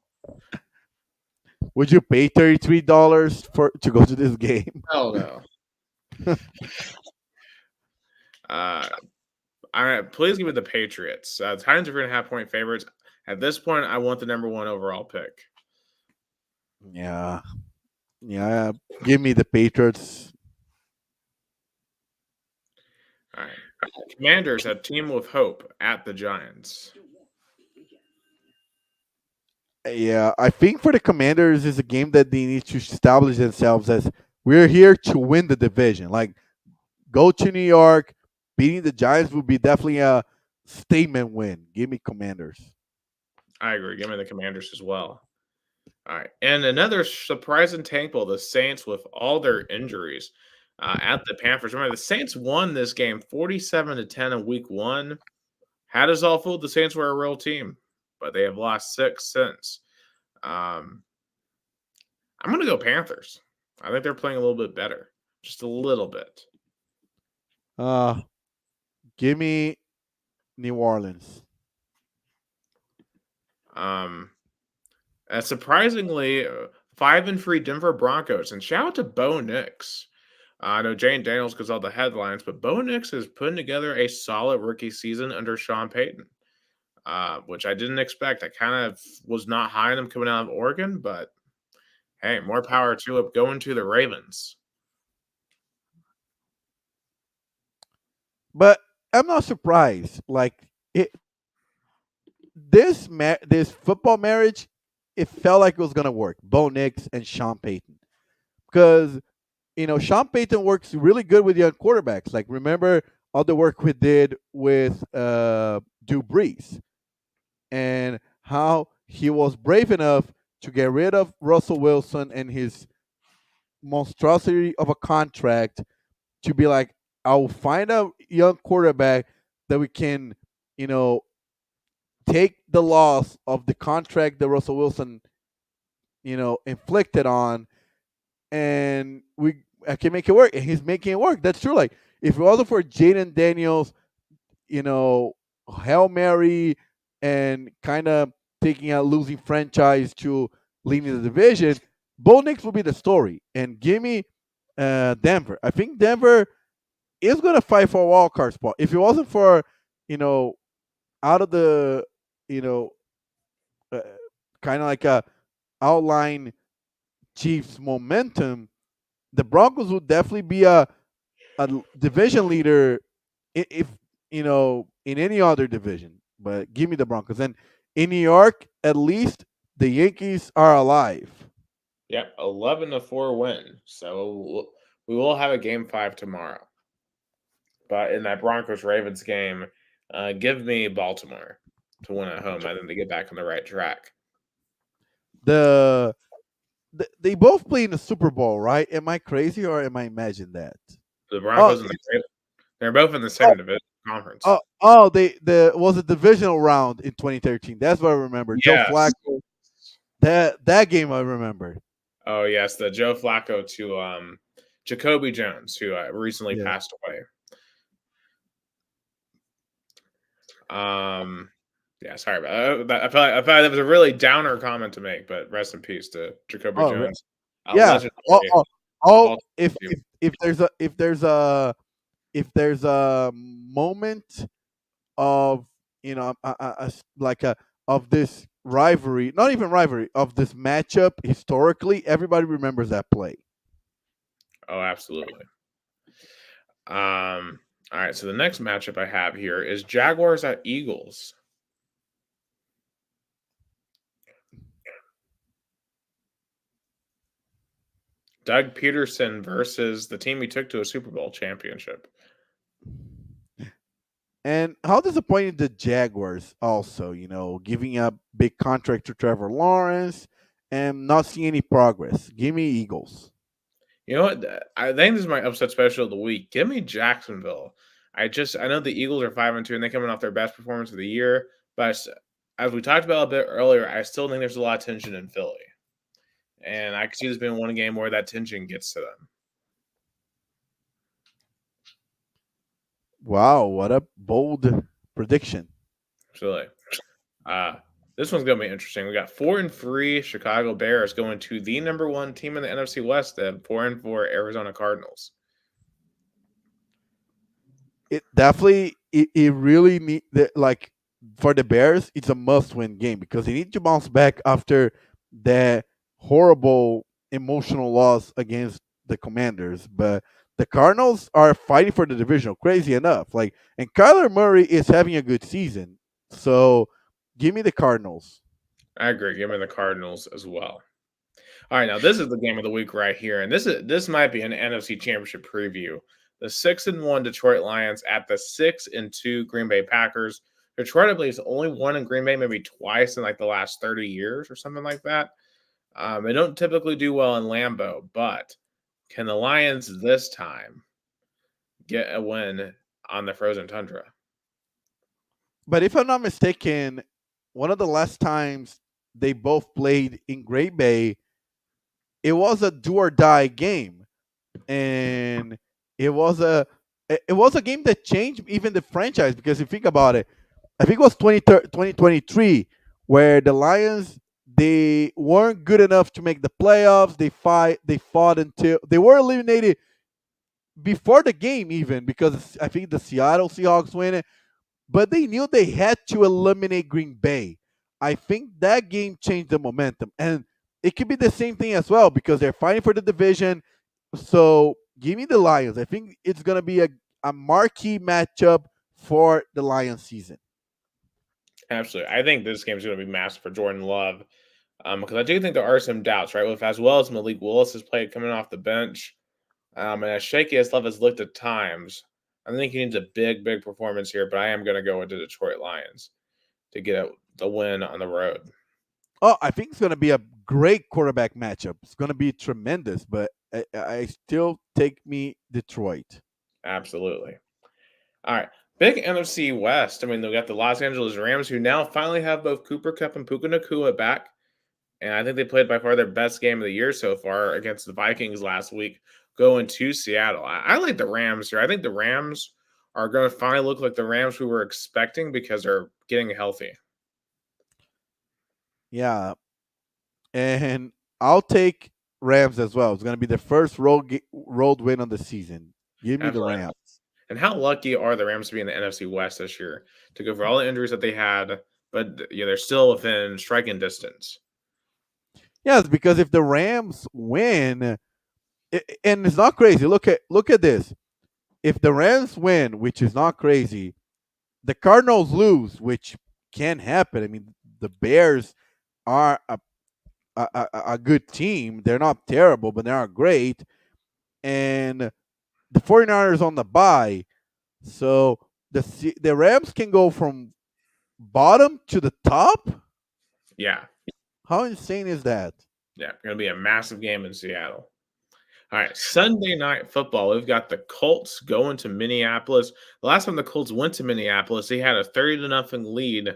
Would you pay $33 to go to this game? Hell no. All right, please give me the Patriots. Titans are 3.5-point favorites. At this point, I want the number 1 overall pick. Yeah. Yeah. Give me the Patriots. All right. Commanders, a team with hope at the Giants. Yeah, I think for the Commanders is a game that they need to establish themselves as we're here to win the division. Like go to New York, beating the Giants would be definitely a statement win. Give me Commanders. I agree. Give me the Commanders as well. All right. And another surprising tank bowl, the Saints with all their injuries at the Panthers. Remember, the Saints won this game 47-10 in week 1. Had us all fooled. The Saints were a real team, but they have lost 6 since. I'm going to go Panthers. I think they're playing a little bit better, just a little bit. Give me New Orleans. Surprisingly, 5-3 Denver Broncos, and shout out to Bo Nix. I know Jane Daniels gives all the headlines, but Bo Nix is putting together a solid rookie season under Sean Payton, which I didn't expect. I kind of was not high on him coming out of Oregon, but hey, more power to it. Going to the Ravens. But I'm not surprised. Like this football marriage, it felt like it was gonna work. Bo Nix and Sean Payton, because Sean Payton works really good with young quarterbacks. Like remember all the work we did with Drew Brees, and how he was brave enough to get rid of Russell Wilson and his monstrosity of a contract to be like, I'll find a young quarterback that we can, take the loss of the contract that Russell Wilson, inflicted on, and I can make it work. And he's making it work. That's true. Like if it wasn't for Jaden Daniels, Hail Mary and kind of taking a losing franchise to leading the division, Bo Nix will be the story. And give me Denver. I think Denver is going to fight for a wild card spot. If it wasn't for, out of the, kind of like a outline Chiefs momentum, the Broncos would definitely be a division leader if in any other division. But give me the Broncos. And in New York, at least the Yankees are alive. Yep, 11-4 win. So we will have a game 5 tomorrow. But in that Broncos Ravens game, give me Baltimore to win at home. I think they get back on the right track. They both play in the Super Bowl, right? Am I crazy or am I imagining that? The Broncos and the Ravens, they're both in the same division conference. They was a divisional round in 2013. That's what I remember. Yes. Joe Flacco. That game I remember. Oh yes, the Joe Flacco to Jacoby Jones, who recently passed away. Yeah, sorry about that. I felt like that was a really downer comment to make, but rest in peace to Jacoby Jones. Yeah. If there's a moment of of this rivalry, not even rivalry, of this matchup historically, everybody remembers that play. Oh, absolutely. All right. So the next matchup I have here is Jaguars at Eagles. Doug Peterson versus the team he took to a Super Bowl championship. And how disappointing the Jaguars also, giving up big contract to Trevor Lawrence and not seeing any progress. Give me Eagles. You know what? I think this is my upset special of the week. Give me Jacksonville. I know the Eagles are 5-2 and they're coming off their best performance of the year, but as we talked about a bit earlier, I still think there's a lot of tension in Philly, and I could see this being one game where that tension gets to them. Wow, what a bold prediction. Absolutely. Uh, this one's gonna be interesting. We got 4-3 Chicago Bears going to the number one team in the NFC West, the 4-4 Arizona Cardinals. It definitely it really need like for the Bears, it's a must-win game because they need to bounce back after the horrible emotional loss against the Commanders. But the Cardinals are fighting for the division, crazy enough. And Kyler Murray is having a good season, so give me the Cardinals. I agree. Give me the Cardinals as well. All right, now this is the game of the week right here, and this might be an NFC Championship preview. The 6-1 Detroit Lions at the 6-2 Green Bay Packers. Detroit, I believe, is only won in Green Bay maybe twice in like the last 30 years or something like that. They don't typically do well in Lambeau, but can the Lions this time get a win on the frozen tundra? But if I'm not mistaken, one of the last times they both played in Green Bay, it was a do or die game, and it was a game that changed even the franchise because if you think about it, I think it was 2023 where the Lions they weren't good enough to make the playoffs. They fought until they were eliminated before the game even because I think the Seattle Seahawks win it, but they knew they had to eliminate Green Bay. I think that game changed the momentum, and it could be the same thing as well because they're fighting for the division. So give me the Lions. I think it's gonna be a marquee matchup for the Lions season. Absolutely. I think this game is going to be massive for Jordan Love because I do think there are some doubts, right? With as well as Malik Willis has played coming off the bench, and as shaky as Love has looked at times, I think he needs a big, big performance here. But I am going to go with the Detroit Lions to get the win on the road. Oh, I think it's gonna be a great quarterback matchup. It's gonna be tremendous, but I still take me Detroit. Absolutely. All right. Big NFC West. I mean, we got the Los Angeles Rams, who now finally have both Cooper Cup and Puka Nakua back. And I think they played by far their best game of the year so far against the Vikings last week, going to Seattle. I like the Rams here. I think the Rams are going to finally look like the Rams we were expecting because they're getting healthy. Yeah, and I'll take Rams as well. It's gonna be the first road win on the season. Give me the Absolutely. Rams. And how lucky are the Rams to be in the NFC West this year to go for all the injuries that they had, but they're still within striking distance. Yes, because if the Rams win, and it's not crazy. Look at this. If the Rams win, which is not crazy, the Cardinals lose, which can happen. I mean, the Bears are a good team. They're not terrible, but they aren't great. And the 49ers on the bye. So the Rams can go from bottom to the top. Yeah. How insane is that? Yeah. Going to be a massive game in Seattle. All right, Sunday night football. We've got the Colts going to Minneapolis. The last time the Colts went to Minneapolis, they had a 30-0 lead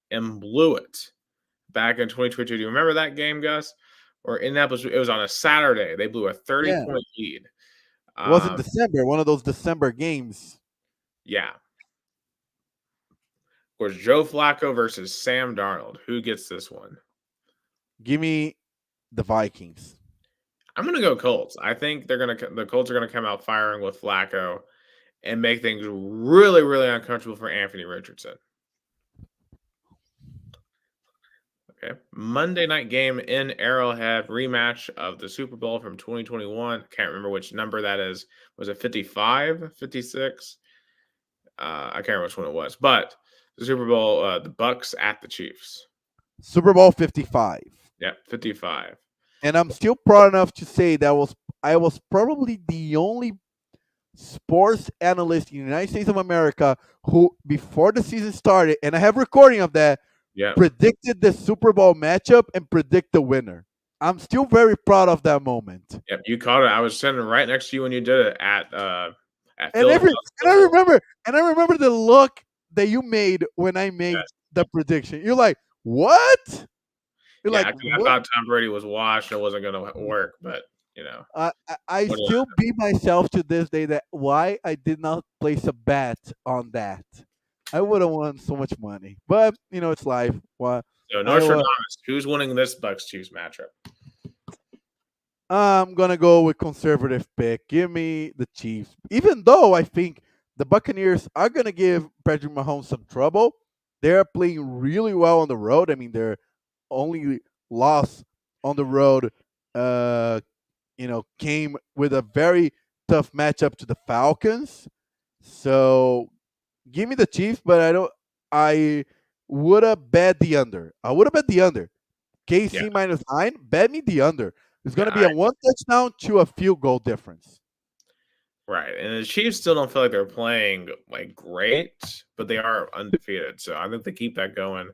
and blew it back in 2022. Do you remember that game, Gus? Or Indianapolis? It was on a Saturday. They blew a 30 Yeah, point lead. it was in Um, December, one of those December games. yeah. Of course, Joe Flacco versus Sam Darnold. Who gets this one? Give me the Vikings. I'm going to go Colts. I think the Colts are going to come out firing with Flacco and make things really, really uncomfortable for Anthony Richardson. Okay. Monday night game in Arrowhead, rematch of the Super Bowl from 2021. Can't remember which number that is. Was it 55, 56? I can't remember which one it was. But the Super Bowl, the Bucks at the Chiefs. Super Bowl 55. Yeah, 55. And I'm still proud enough to say that I was probably the only sports analyst in the United States of America who, before the season started, and I have recording of that, Yeah. predicted the Super Bowl matchup and predict the winner. I'm still very proud of that moment. Yep, you caught it. I was sitting right next to you when you did it at And every Philadelphia. and I remember the look that you made when I made Yes. the prediction. You're like, "What?" You're Yeah, like, I "What?" thought Tom Brady was washed and it wasn't going to work, but I what still beat myself to this day that why I did not place a bet on that. I would have won so much money, but it's life. Why so I Nostradamus, who's winning this Bucks Chiefs matchup? I'm gonna go with conservative pick. Give me the Chiefs, even though I think the Buccaneers are gonna give Patrick Mahomes some trouble. They're playing really well on the road. I mean, their only loss on the road, uh, came with a very tough matchup to the Falcons. So give me the Chiefs, but I don't. I would have bet the under. I would have bet the under. Yeah, KC -9. Bet me the under. It's going yeah, to be a one touchdown to a field goal difference. right. And the Chiefs still don't feel like they're playing like great, but they are undefeated. So I think they keep that going.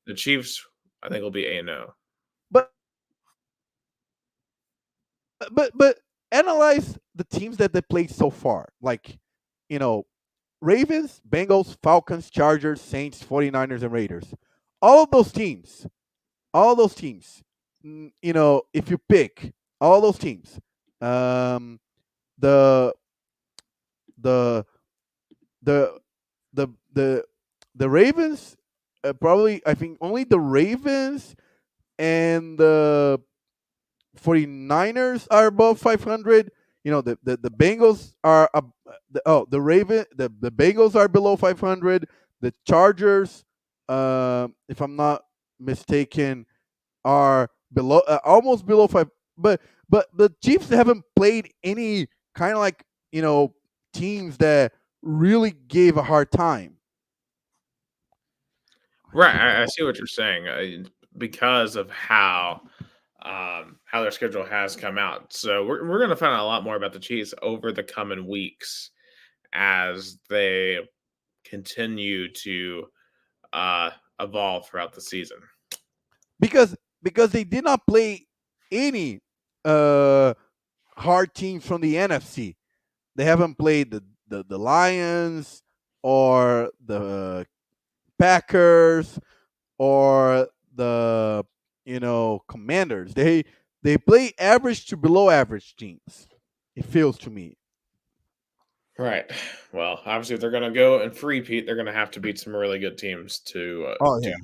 The Chiefs, I think, will be A-0. But but analyze the teams that they played so far. Like, you know, Ravens, Bengals, Falcons, Chargers, Saints, 49ers, and Raiders. All of those teams, if you pick all those teams, um, the the the the the Ravens, probably I think only the Ravens and the 49ers are above 500. The Bengals are the Bengals are below 500. The Chargers, if I'm not mistaken, are below, almost below 5. But the Chiefs haven't played any kind of like, teams that really gave a hard time. Right, I see what you're saying, because of how their schedule has come out. So we're gonna find out a lot more about the Chiefs over the coming weeks as they continue to uh, evolve throughout the season. Because they did not play any uh hard teams from the NFC. They haven't played the Lions or the Packers or the Commanders. They play average to below average teams. It feels to me. Right. Well, obviously, if they're going to go and free-peat, they're going to have to beat some really good teams to Oh do. yeah.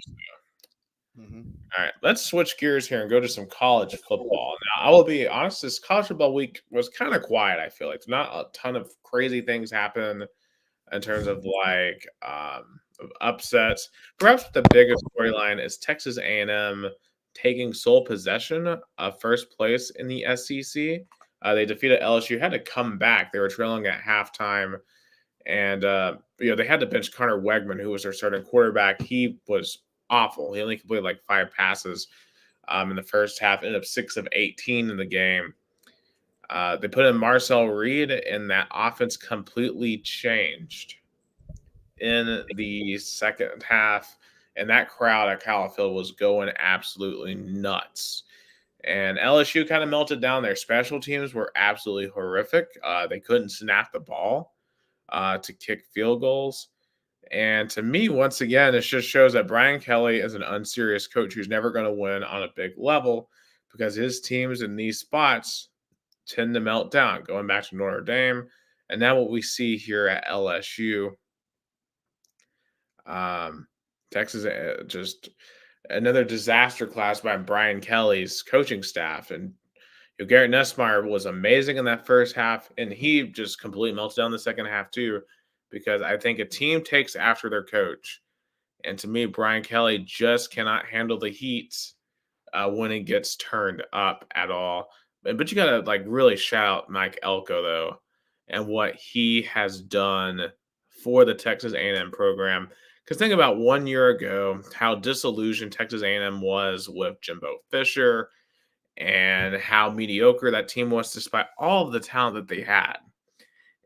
Hmm. All right, let's switch gears here and go to some college football. Now, I will be honest, this college football week was kind of quiet, I feel like. Not a ton of crazy things happen in terms of like of upsets. Perhaps the biggest storyline is Texas A&M taking sole possession of first place in the SEC. They defeated LSU, had to come back. They were trailing at halftime, and they had to bench Connor Wegman, who was their starting quarterback. He was awful. He only completed like 5 passes in the first half. Ended up 6 of 18 in the game. They put in Marcel Reed, and that offense completely changed in the second half. And that crowd at Califield was going absolutely nuts. And LSU kind of melted down. Their special teams were absolutely horrific. They couldn't snap the ball to kick field goals. And to me, once again, it just shows that Brian Kelly is an unserious coach who's never going to win on a big level because his teams in these spots tend to melt down, going back to Notre Dame. And now what we see here at LSU, Texas, just another disaster class by Brian Kelly's coaching staff. And Garrett Nussmeier was amazing in that first half, and he just completely melts down the second half too, because I think a team takes after their coach. And to me, Brian Kelly just cannot handle the heat when it gets turned up at all. But you gotta like really shout out Mike Elko though, and what he has done for the Texas A&M program. Because think about 1 year ago, how disillusioned Texas A&M was with Jimbo Fisher, and how mediocre that team was despite all of the talent that they had.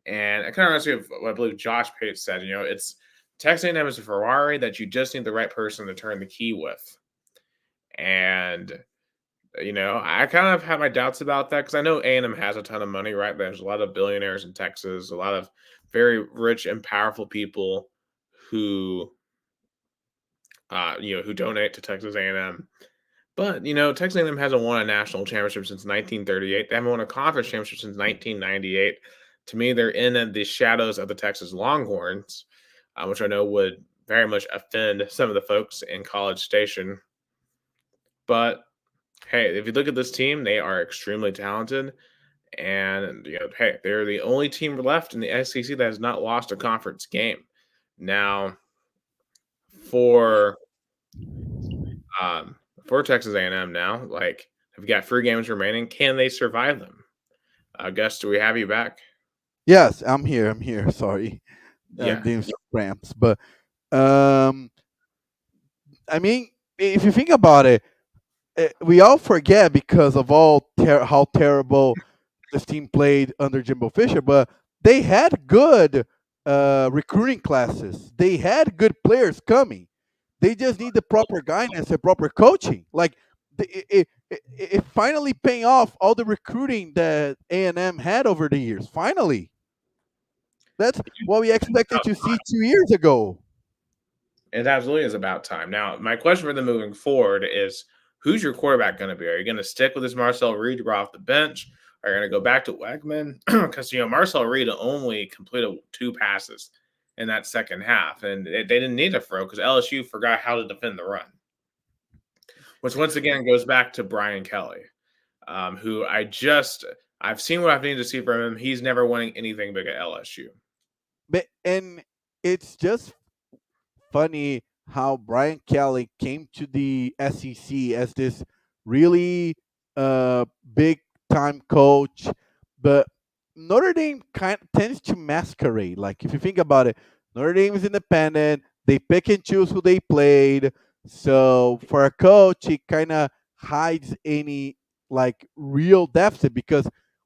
And it kind of reminds me of what I believe Josh Pate said. It's Texas A&M is a Ferrari that you just need the right person to turn the key with. And I kind of have my doubts about that because I know A&M has a ton of money, right? There's a lot of billionaires in Texas, a lot of very rich and powerful people who, who donate to Texas A&M. But Texas A&M hasn't won a national championship since 1938. They haven't won a conference championship since 1998. To me, they're in the shadows of the Texas Longhorns, which I know would very much offend some of the folks in College Station. But hey, if you look at this team, they are extremely talented. And hey, they're the only team left in the SEC that has not lost a conference game. Now, for um, for Texas A&M, now like have got 3 games remaining. Can they survive them? Gus, do we have you back? Yes, I'm here. I'm here. Sorry, Yeah, doing some cramps, but um, I mean, if you think about it, we all forget because of how terrible this team played under Jimbo Fisher, but they had good recruiting classes. They had good players coming. They just need the proper guidance and proper coaching. Like it finally paying off all the recruiting that A&M had over the years. Finally, that's what we expected to see 2 years ago. it absolutely is about time. Now, my question for them moving forward is who's your quarterback going to be? Are you going to stick with this Marcel Reed right off the bench? Are you going to go back to Wegman? Because, Marcel Reed only completed 2 passes in that second half, and they didn't need to throw because LSU forgot how to defend the run, which once again goes back to Brian Kelly, who I've seen what I've needed to see from him. He's never winning anything big at LSU. And it's just funny how Brian Kelly came to the SEC as this really big time coach, but Notre Dame kind of tends to masquerade. Like if you think about it, Notre Dame is independent. They pick and choose who they played. So for a coach, he kind of hides any like real deficit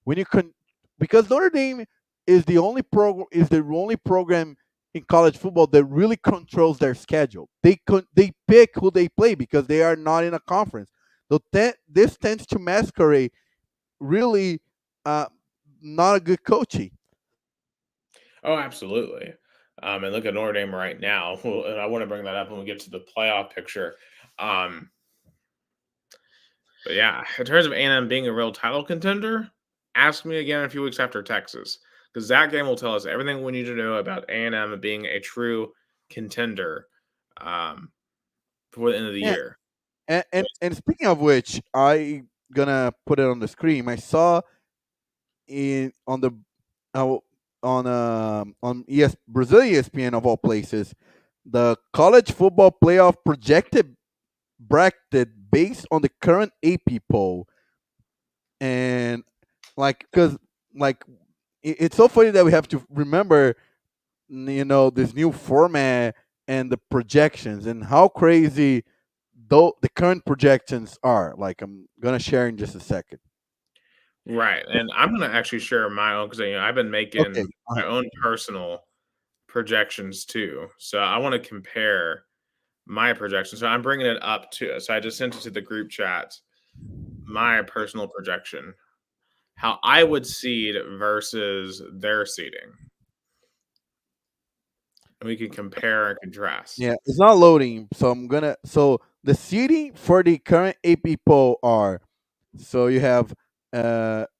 when you can because Notre Dame is the only program in college football that really controls their schedule. They pick who they play because they are not in a conference. So this tends to masquerade really uh, not a good coaching. Oh, absolutely. And look at Notre Dame right now. Well, and I want to bring that up when we get to the playoff picture. Um, but yeah, in terms of A&M being a real title contender, ask me again in a few weeks after Texas, because that game will tell us everything we need to know about A&M being a true contender um, before the end of the Yeah, year. and speaking of which, I gonna put it on the screen. I saw in uh, on Brazil ESPN of all places the college football playoff projected bracket based on the current AP poll, and because like it's so funny that we have to remember this new format and the projections and how crazy though the current projections are. Like I'm gonna share in just a second. Right, and I'm gonna actually share my own because I've been Okay. making my own personal projections too. So I want to compare my projection. So I'm bringing it up to. So I just sent it to the group chat. My personal projection, how I would seed versus their seeding, and we can compare and contrast. Yeah, it's not loading, so so the seating for the current AP poll are so you have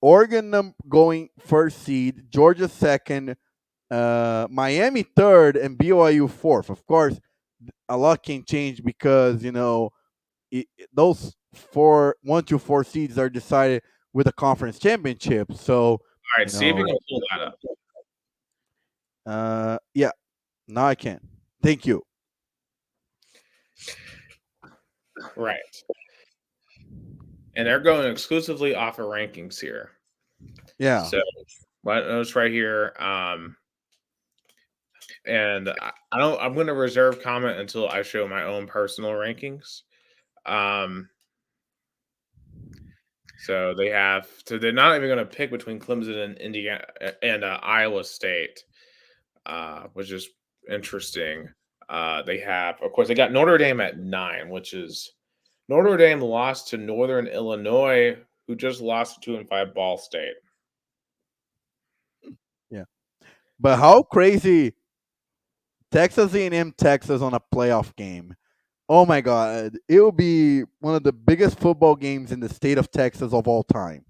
Oregon going first seed, Georgia second, Miami third, and BYU fourth. Of course, a lot can change because those four, 1 to 4 seeds are decided with a conference championship. So All right, you see if you know, can pull that up. yeah, now I can. Thank you. Right. And they're going exclusively off of rankings here. Yeah. So what notes right here. And I don't. I'm going to reserve comment until I show my own personal rankings. Um, so they have. So they're not even going to pick between Clemson and Indiana and Iowa State, which is interesting. They have, of course, they got Notre Dame at 9, which is Notre Dame lost to Northern Illinois, who just lost to 2-5 Ball State. Yeah. But how crazy Texas A&M Texas on a playoff game. Oh my god, it will be one of the biggest football games in the state of Texas of all time.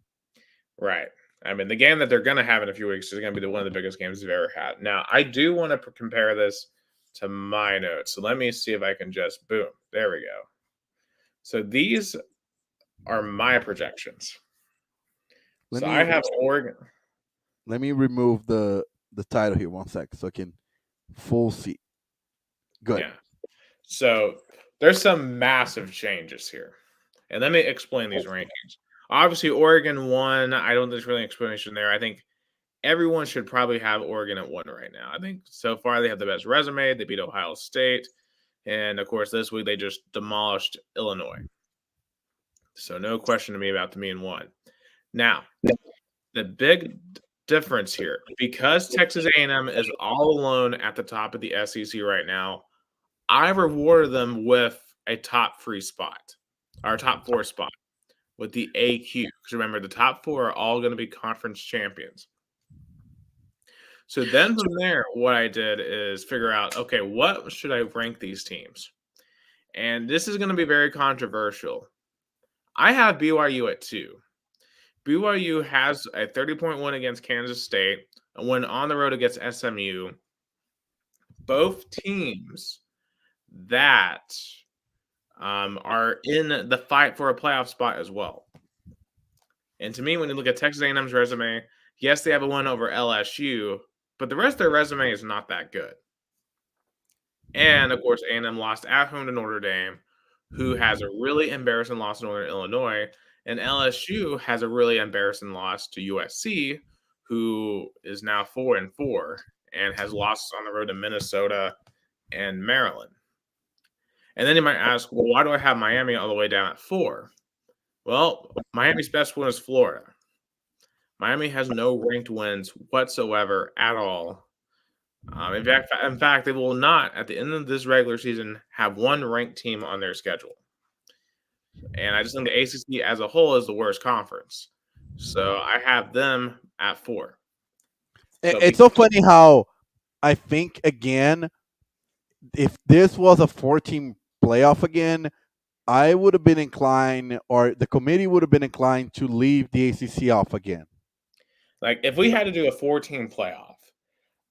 Right. I mean, the game that they're going to have in a few weeks is going to be one of the biggest games they've ever had. Now, I do want to compare this to my notes. So let me see if I can just boom. There we go. So these are my projections. So I have Oregon. Let me remove the title here 1 sec so I can full see. Good. Yeah. So there's some massive changes here. And let me explain these rankings. Obviously, Oregon won. I don't think there's really an explanation there. I think everyone should probably have Oregon at 1 right now. I think so far they have the best resume. They beat Ohio State. And of course, this week they just demolished Illinois. So no question to me about the mean 1. Now, the big difference here, because Texas A&M is all alone at the top of the SEC right now, I rewarded them with a top 3 spot, or top 4 spot with the AQ. Because remember, the top 4 are all going to be conference champions. So then from there, what I did is figure out, okay, what should I rank these teams? And this is going to be very controversial. I have BYU at 2. BYU has a 30-point win against Kansas State, a win on the road against SMU. Both teams that are in the fight for a playoff spot as well. And to me, when you look at Texas A&M's resume, yes, they have a win over LSU, but the rest of their resume is not that good. And of course, A&M lost at home to Notre Dame, who has a really embarrassing loss to Northern Illinois, and LSU has a really embarrassing loss to USC, who is now 4-4 and has lost on the road to Minnesota and Maryland. And then you might ask, well, why do I have Miami all the way down at 4? Well, Miami's best win is Florida. Miami has no ranked wins whatsoever at all. In fact, they will not, at the end of this regular season, have one ranked team on their schedule. And I just think the ACC as a whole is the worst conference. So I have them at 4. It's so funny how I think, again, if this was a 4-team playoff again, I would have been inclined, or the committee would have been inclined to leave the ACC off again. Like, if we had to do a 4-team playoff,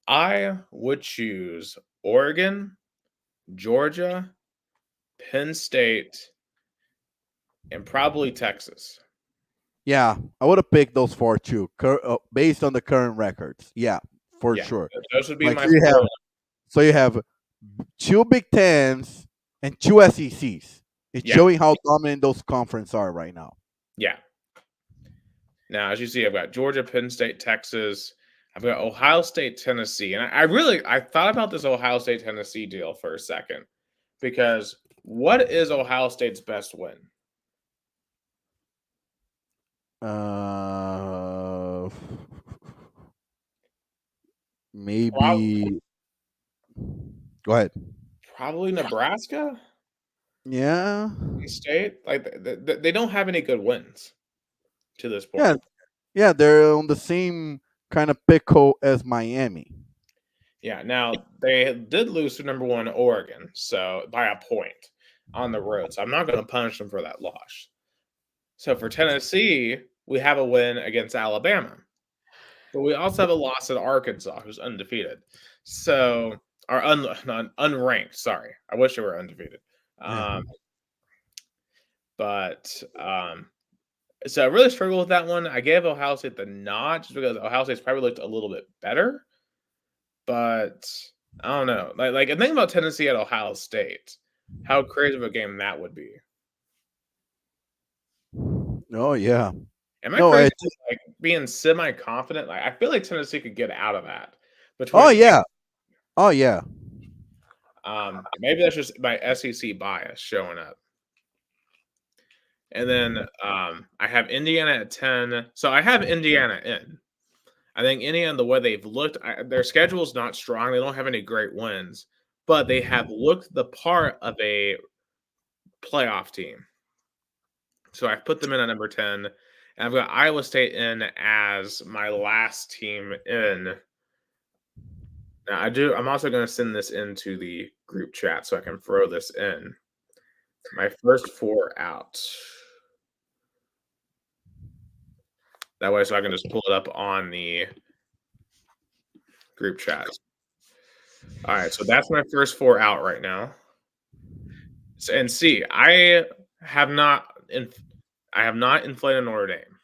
I would choose Oregon, Georgia, Penn State, and probably Texas. Yeah, I would have picked those 4 too, based on the current records. Yeah, for sure. Those would be Like, my so you have 2 Big Tens and 2 SECs. It's showing how dominant those conferences are right now. Yeah. Now, as you see, I've got Georgia, Penn State, Texas. I've got Ohio State, Tennessee. And I thought about this Ohio State, Tennessee deal for a second. Because what is Ohio State's best win? Maybe. Go ahead. Probably Nebraska? Yeah. State? Like, they don't have any good wins to this point. Yeah, they're on the same kind of pickle as Miami. Yeah, now they did lose to number 1 Oregon, so by a point on the road. So I'm not going to punish them for that loss. So for Tennessee, we have a win against Alabama. But we also have a loss at Arkansas, who's undefeated. So, or unranked, sorry. I wish they were undefeated. So I really struggled with that one. I gave Ohio State the nod just because Ohio State's probably looked a little bit better. But I don't know. Like and think about Tennessee at Ohio State. How crazy of a game that would be. Oh yeah. Am I No, crazy for, like, being semi-confident? Like, I feel like Tennessee could get out of that oh between yeah. Oh yeah. maybe that's just my SEC bias showing up. And then, I have Indiana at 10. So I have Indiana in. I think Indiana, the way they've looked, their schedule is not strong. They don't have any great wins, but they have looked the part of a playoff team. So I've put them in at number 10. And I've got Iowa State in as my last team in. Now I'm also going to send this into the group chat so I can throw this in. My first four out. That way, so I can just pull it up on the group chat. All right, so that's my first four out right now. And see, have not I have not inflated Notre Dame.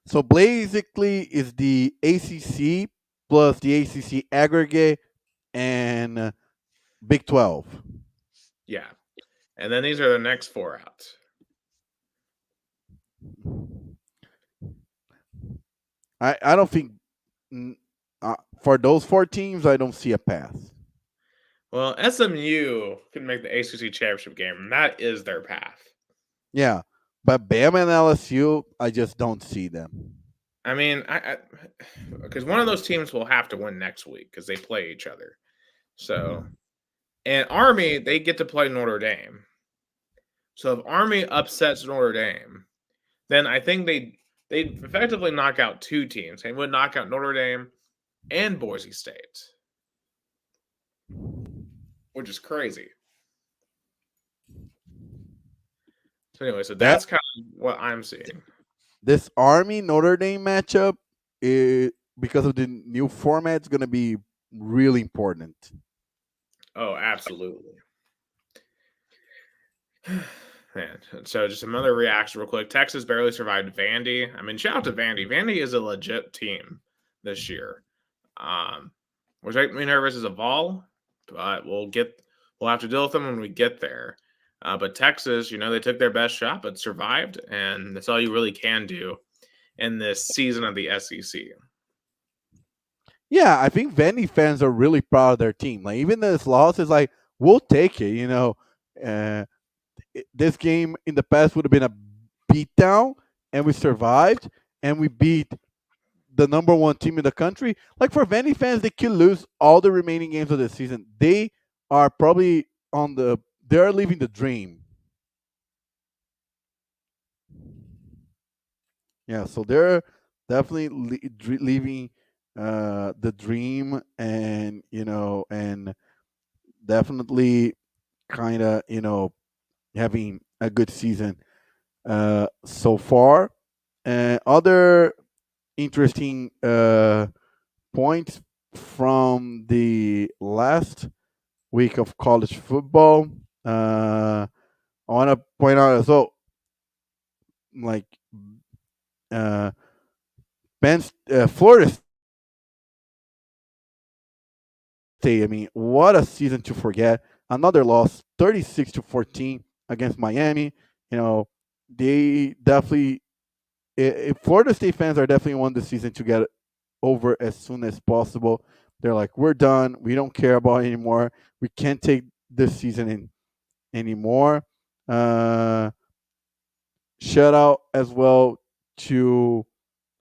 So basically, is the ACC plus the ACC aggregate and Big 12. Yeah, and then these are the next four out. I don't think for those four teams, I don't see a path. Well, SMU can make the ACC championship game, and that is their path. Yeah, but Bama and LSU, I just don't see them. I mean, because one of those teams will have to win next week because they play each other. So, and Army, they get to play Notre Dame. So if Army upsets Notre Dame, then I think they'd effectively knock out two teams. They would knock out Notre Dame and Boise State, which is crazy. So anyway, so that's kind of what I'm seeing. This Army Notre Dame matchup, because of the new format, is going to be really important. Oh, absolutely. Man, so just another reaction real quick. Texas barely survived Vandy. I mean, shout out to Vandy. Vandy is a legit team this year. Which makes me nervous as a Vol, but we'll have to deal with them when we get there. But Texas, they took their best shot, but survived, and that's all you really can do in this season of the SEC. Yeah, I think Vandy fans are really proud of their team. Like even this loss is like, we'll take it. This game in the past would have been a beatdown, and we survived, and we beat the number one team in the country. Like for Vandy fans, they could lose all the remaining games of the season. They are probably they're living the dream. Yeah, so they're definitely living the dream, and definitely kind of having a good season so far. Other interesting points from the last week of college football. I want to point out as well, like Florida State. I mean, what a season to forget! Another loss, 36-14 against Miami. They definitely. Florida State fans are definitely want the season to get over as soon as possible. They're like, we're done. We don't care about it anymore. We can't take this season in anymore. Shout out as well to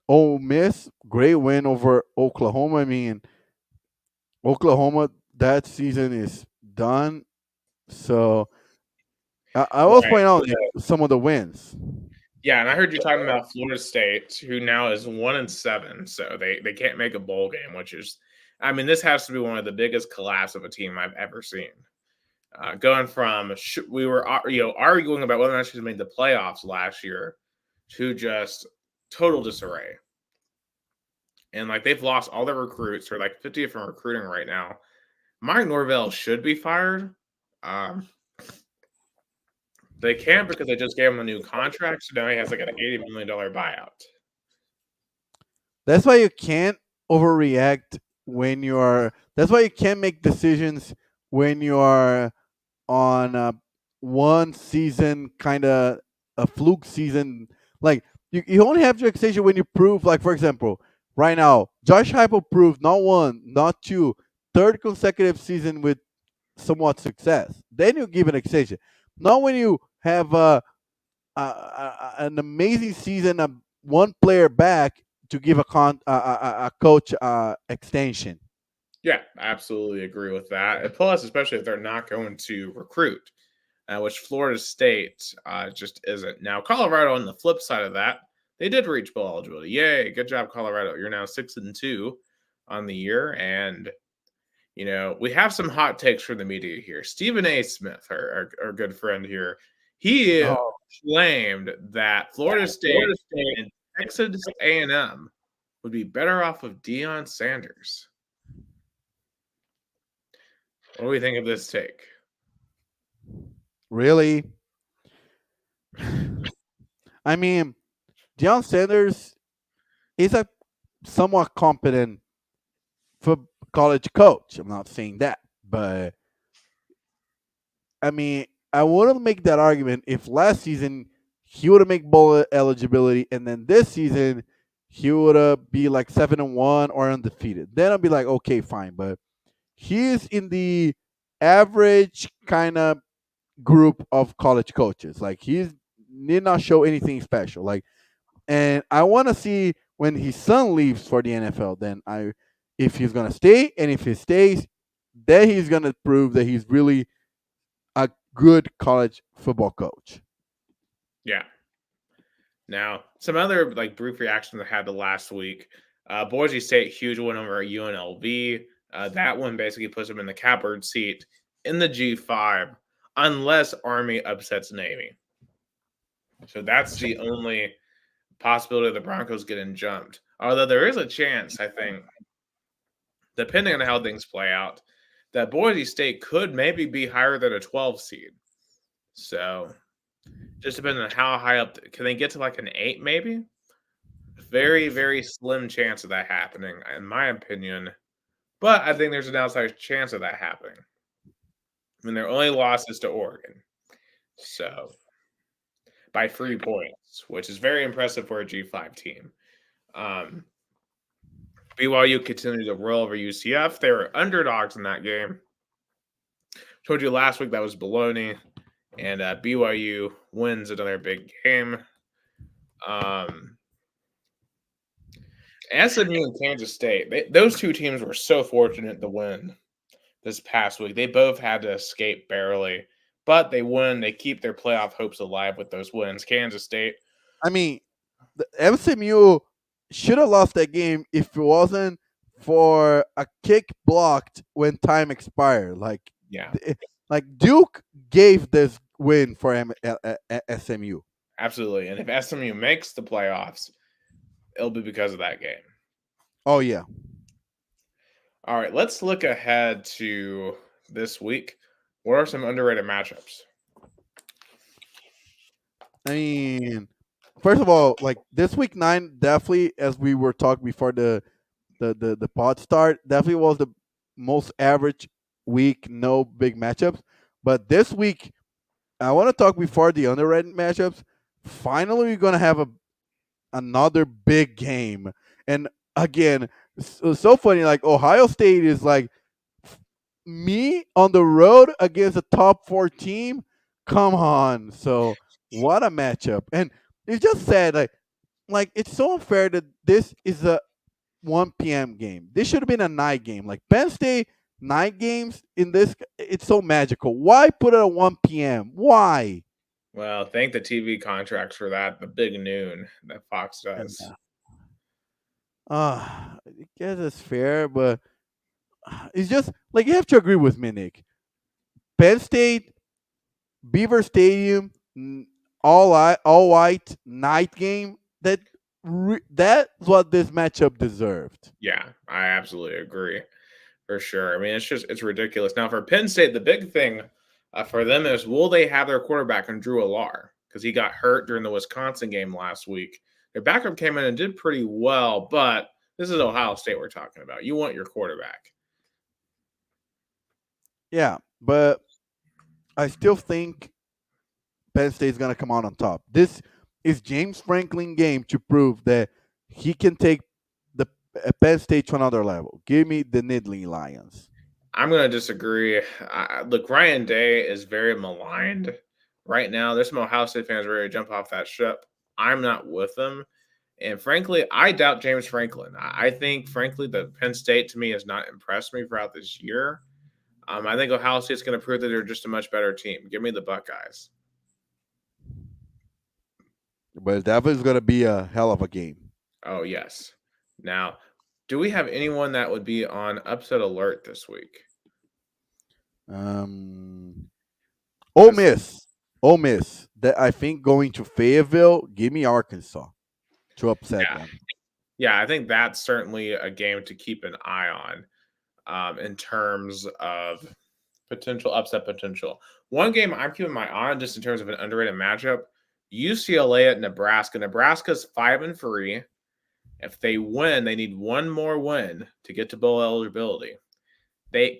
Ole Miss. Great win over Oklahoma. I mean, Oklahoma, that season is done. So I was pointing out some of the wins. Yeah, and I heard you talking about Florida State, who now is 1-7, so they can't make a bowl game, which is, I mean, this has to be one of the biggest collapse of a team I've ever seen. Going from we were arguing about whether or not she's made the playoffs last year to just total disarray, and like they've lost all their recruits. They're like 50 from recruiting right now. Mike Norvell should be fired. They can't because they just gave him a new contract, so now he has like an $80 million buyout. That's why you can't overreact when you're. That's why you can't make decisions when you are on one season kind of a fluke season. Like you only have to extension when you prove, like for example, right now, Josh Heupel proved not one, not two, third consecutive season with somewhat success. Then you give an extension. Not when you have an amazing season, one player back to give a coach extension. Yeah, I absolutely agree with that. And plus, especially if they're not going to recruit, which Florida State just isn't. Now, Colorado, on the flip side of that, they did reach bowl eligibility. Yay! Good job, Colorado. You're now 6-2 on the year, and we have some hot takes from the media here. Stephen A. Smith, our good friend here, he Oh, claimed that Florida State Florida State. and Texas A&M would be better off of Deion Sanders. What do we think of this take? Really? I mean, Deion Sanders is a somewhat competent for college coach. I'm not saying that, but I mean, I wouldn't make that argument if last season he would have make bowl eligibility, and then this season he would be like 7-1 or undefeated. Then I'd be like, okay, fine. But he's in the average kind of group of college coaches. Like he's did not show anything special. Like, and I want to see when his son leaves for the NFL. Then if he's gonna stay, and if he stays, then he's gonna prove that he's really a good college football coach. Yeah. Now, some other like brief reactions I had the last week. Boise State, huge win over UNLV. That one basically puts them in the catbird seat in the G5, unless Army upsets Navy. So that's the only possibility of the Broncos getting jumped. Although there is a chance, I think, depending on how things play out, that Boise State could maybe be higher than a 12 seed. So just depending on how high up can they get to like an 8 maybe? Very, very slim chance of that happening, in my opinion. But I think there's an outside chance of that happening. I mean, their only loss is to Oregon. So by 3 points, which is very impressive for a G5 team. Um, BYU continued to roll over UCF. They were underdogs in that game. Told you last week that was baloney. And BYU wins another big game. SMU and Kansas State, those two teams were so fortunate to win this past week. They both had to escape barely, but they win. They keep their playoff hopes alive with those wins. Kansas State. I mean, the MCMU should have lost that game if it wasn't for a kick blocked when time expired. Yeah, like Duke gave this win for SMU. absolutely. And if SMU makes the playoffs, it'll be because of that game. Oh yeah. All right, let's look ahead to this week. What are some underrated matchups? I mean, first of all, like this week 9 definitely, as we were talking before the pod start, definitely was the most average week, no big matchups. But this week, I want to talk before the underrated matchups. Finally, we're gonna have another big game, and again, so funny. Like Ohio State is like me on the road against a top 4 team. Come on, so what a matchup! And it's just sad, like it's so unfair that this is a 1 p.m. game. This should have been a night game. Like Penn State night games in this, it's so magical. Why put it at 1 p.m.? Why? Well, thank the TV contracts for that. The big noon that Fox And does. I guess it's fair, but it's just like you have to agree with me, Nick. Penn State, Beaver Stadium, all white night game. That's what this matchup deserved. Yeah, I absolutely agree for sure. I mean, it's ridiculous. Now for Penn State, the big thing for them is will they have their quarterback in Drew Alar because he got hurt during the Wisconsin game last week. Their backup came in and did pretty well, but this is Ohio State we're talking about. You want your quarterback. Yeah, but I still think Penn State is going to come out on top. This is James Franklin game to prove that he can take the Penn State to another level. Give me the Nittany Lions. I'm going to disagree. Look, Ryan Day is very maligned right now. There's some Ohio State fans ready to jump off that ship. I'm not with them. And frankly, I doubt James Franklin. I think, frankly, that Penn State to me has not impressed me throughout this year. I think Ohio State's going to prove that they're just a much better team. Give me the Buckeyes. But that is going to be a hell of a game. Oh, yes. Now, do we have anyone that would be on upset alert this week? Ole Miss. Ole Miss. That I think going to Fayetteville, give me Arkansas to upset them. Yeah, I think that's certainly a game to keep an eye on in terms of potential upset potential. One game I'm keeping my eye on just in terms of an underrated matchup, UCLA at Nebraska. Nebraska's 5-3. If they win, they need one more win to get to bowl eligibility. They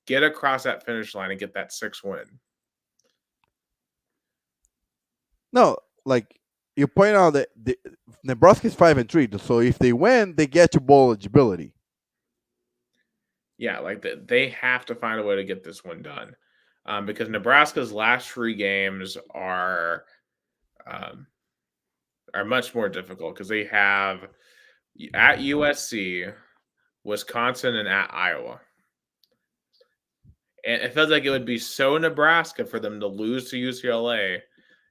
get across that finish line and get that 6th win? No, like you point out that Nebraska's 5-3. So if they win, they get to bowl eligibility. Yeah, like they have to find a way to get this one done because Nebraska's last 3 games are much more difficult because they have at USC, Wisconsin, and at Iowa. And it feels like it would be so Nebraska for them to lose to UCLA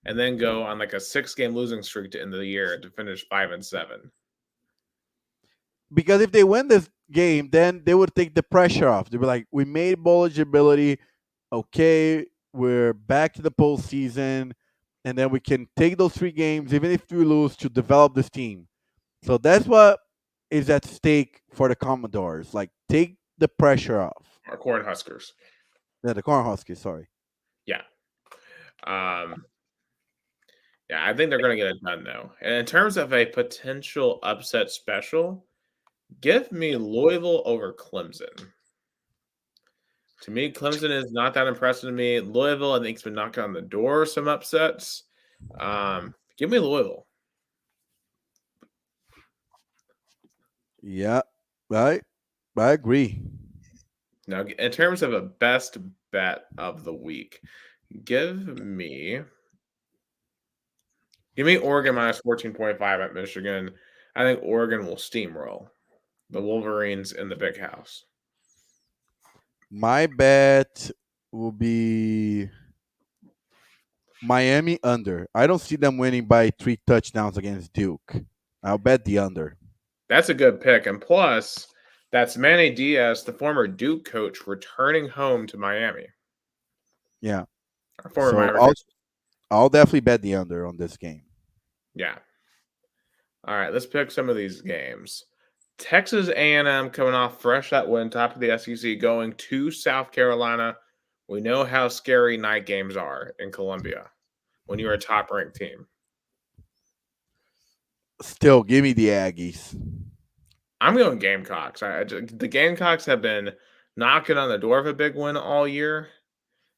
and then go on like a 6-game losing streak to end the year to finish 5-7. Because if they win this game, then they would take the pressure off. They'd be like, we made bowl eligibility. Okay, we're back to the postseason. And then we can take those 3 games, even if we lose, to develop this team. So that's what is at stake for the Commodores. Like, take the pressure off. Our Cornhuskers. Yeah, the Cornhuskers, sorry. Yeah. Yeah, I think they're going to get it done, though. And in terms of a potential upset special, give me Louisville over Clemson. To me, Clemson is not that impressive to me. Louisville, I think, has been knocking on the door of some upsets. Give me Louisville. Yeah, right. I agree. Now, in terms of a best bet of the week, give me Oregon minus 14.5 at Michigan. I think Oregon will steamroll the Wolverines in the big house. My bet will be Miami under. I don't see them winning by 3 touchdowns against Duke. I'll bet the under. That's a good pick. And plus, that's Manny Diaz, the former Duke coach, returning home to Miami. Yeah. So I'll definitely bet the under on this game. Yeah. All right, let's pick some of these games. Texas A&M coming off fresh that win, top of the SEC, going to South Carolina. We know how scary night games are in Columbia when you're a top-ranked team. Still, give me the Aggies. I'm going Gamecocks. The Gamecocks have been knocking on the door of a big win all year.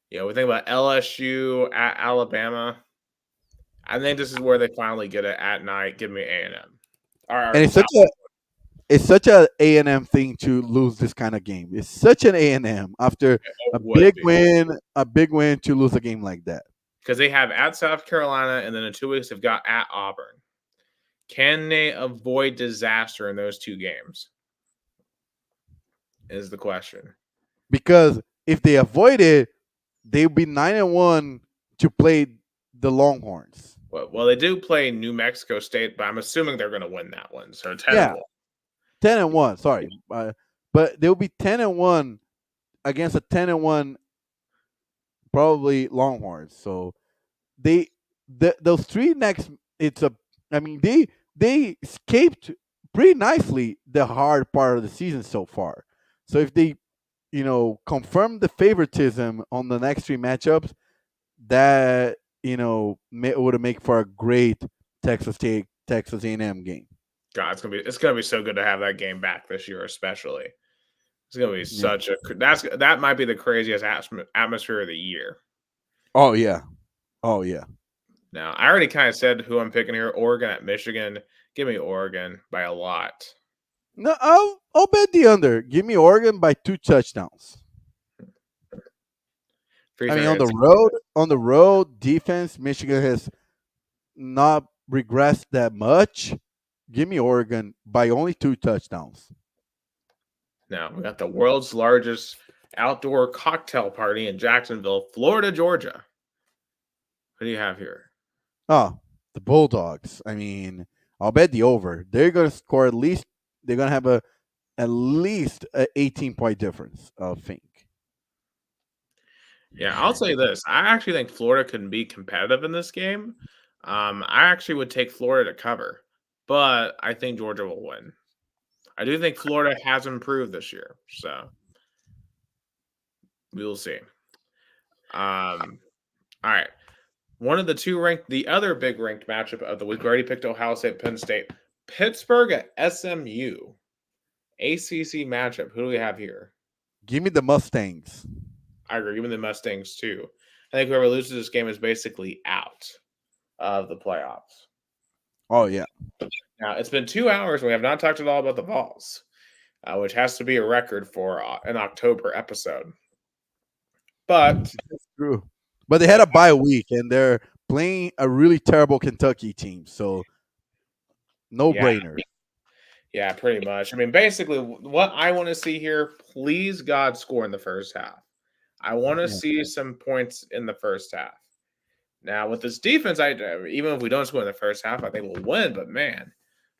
You know, we think about LSU at Alabama. I think this is where they finally get it at night. Give me A&M. And it's such a A&M thing to lose this kind of game. It's such an A&M after a big win to lose a game like that. Because they have at South Carolina, and then in 2 weeks they've got at Auburn. Can they avoid disaster in those 2 games? Is the question. Because if they avoid it, they'll be 9-1 to play the Longhorns. Well, they do play New Mexico State, but I'm assuming they're going to win that one. So 10-1. 10-1. Sorry, but they'll be 10-1 against a 10-1, probably Longhorns. So those 3 next. They escaped pretty nicely the hard part of the season so far. So if they, confirm the favoritism on the next 3 matchups, that would make for a great Texas A&M game. God, it's gonna be so good to have that game back this year, especially. It's gonna be such that might be the craziest atmosphere of the year. Oh yeah, Oh yeah. Now, I already kind of said who I'm picking here. Oregon at Michigan. Give me Oregon by a lot. No, I'll bet the under. Give me Oregon by 2 touchdowns. I mean, Freezing. on the road defense, Michigan has not regressed that much. Give me Oregon by only 2 touchdowns. Now, we got the world's largest outdoor cocktail party in Jacksonville, Florida, Georgia. What do you have here? Oh, the Bulldogs. I mean, I'll bet the over. They're going to score at least. They're going to have at least a 18-point difference. I think. Yeah, I'll say this. I actually think Florida can be competitive in this game. I actually would take Florida to cover, but I think Georgia will win. I do think Florida has improved this year, so we will see. All right. One of the other big ranked matchup of the week. We already picked Ohio State, Penn State, Pittsburgh at SMU, ACC matchup. Who do we have here? Give me the Mustangs. I agree. Give me the Mustangs too. I think whoever loses this game is basically out of the playoffs. Oh yeah. Now it's been 2 hours and we have not talked at all about the Vols, which has to be a record for an October episode. But That's true. But they had a bye week and they're playing a really terrible Kentucky team, so no yeah, brainer. yeah, pretty much. I mean, basically, what I want to see here, please God, score in the first half. I want to Yeah. see some points in the first half. Now, with this defense, even if we don't score in the first half, I think we'll win. But man,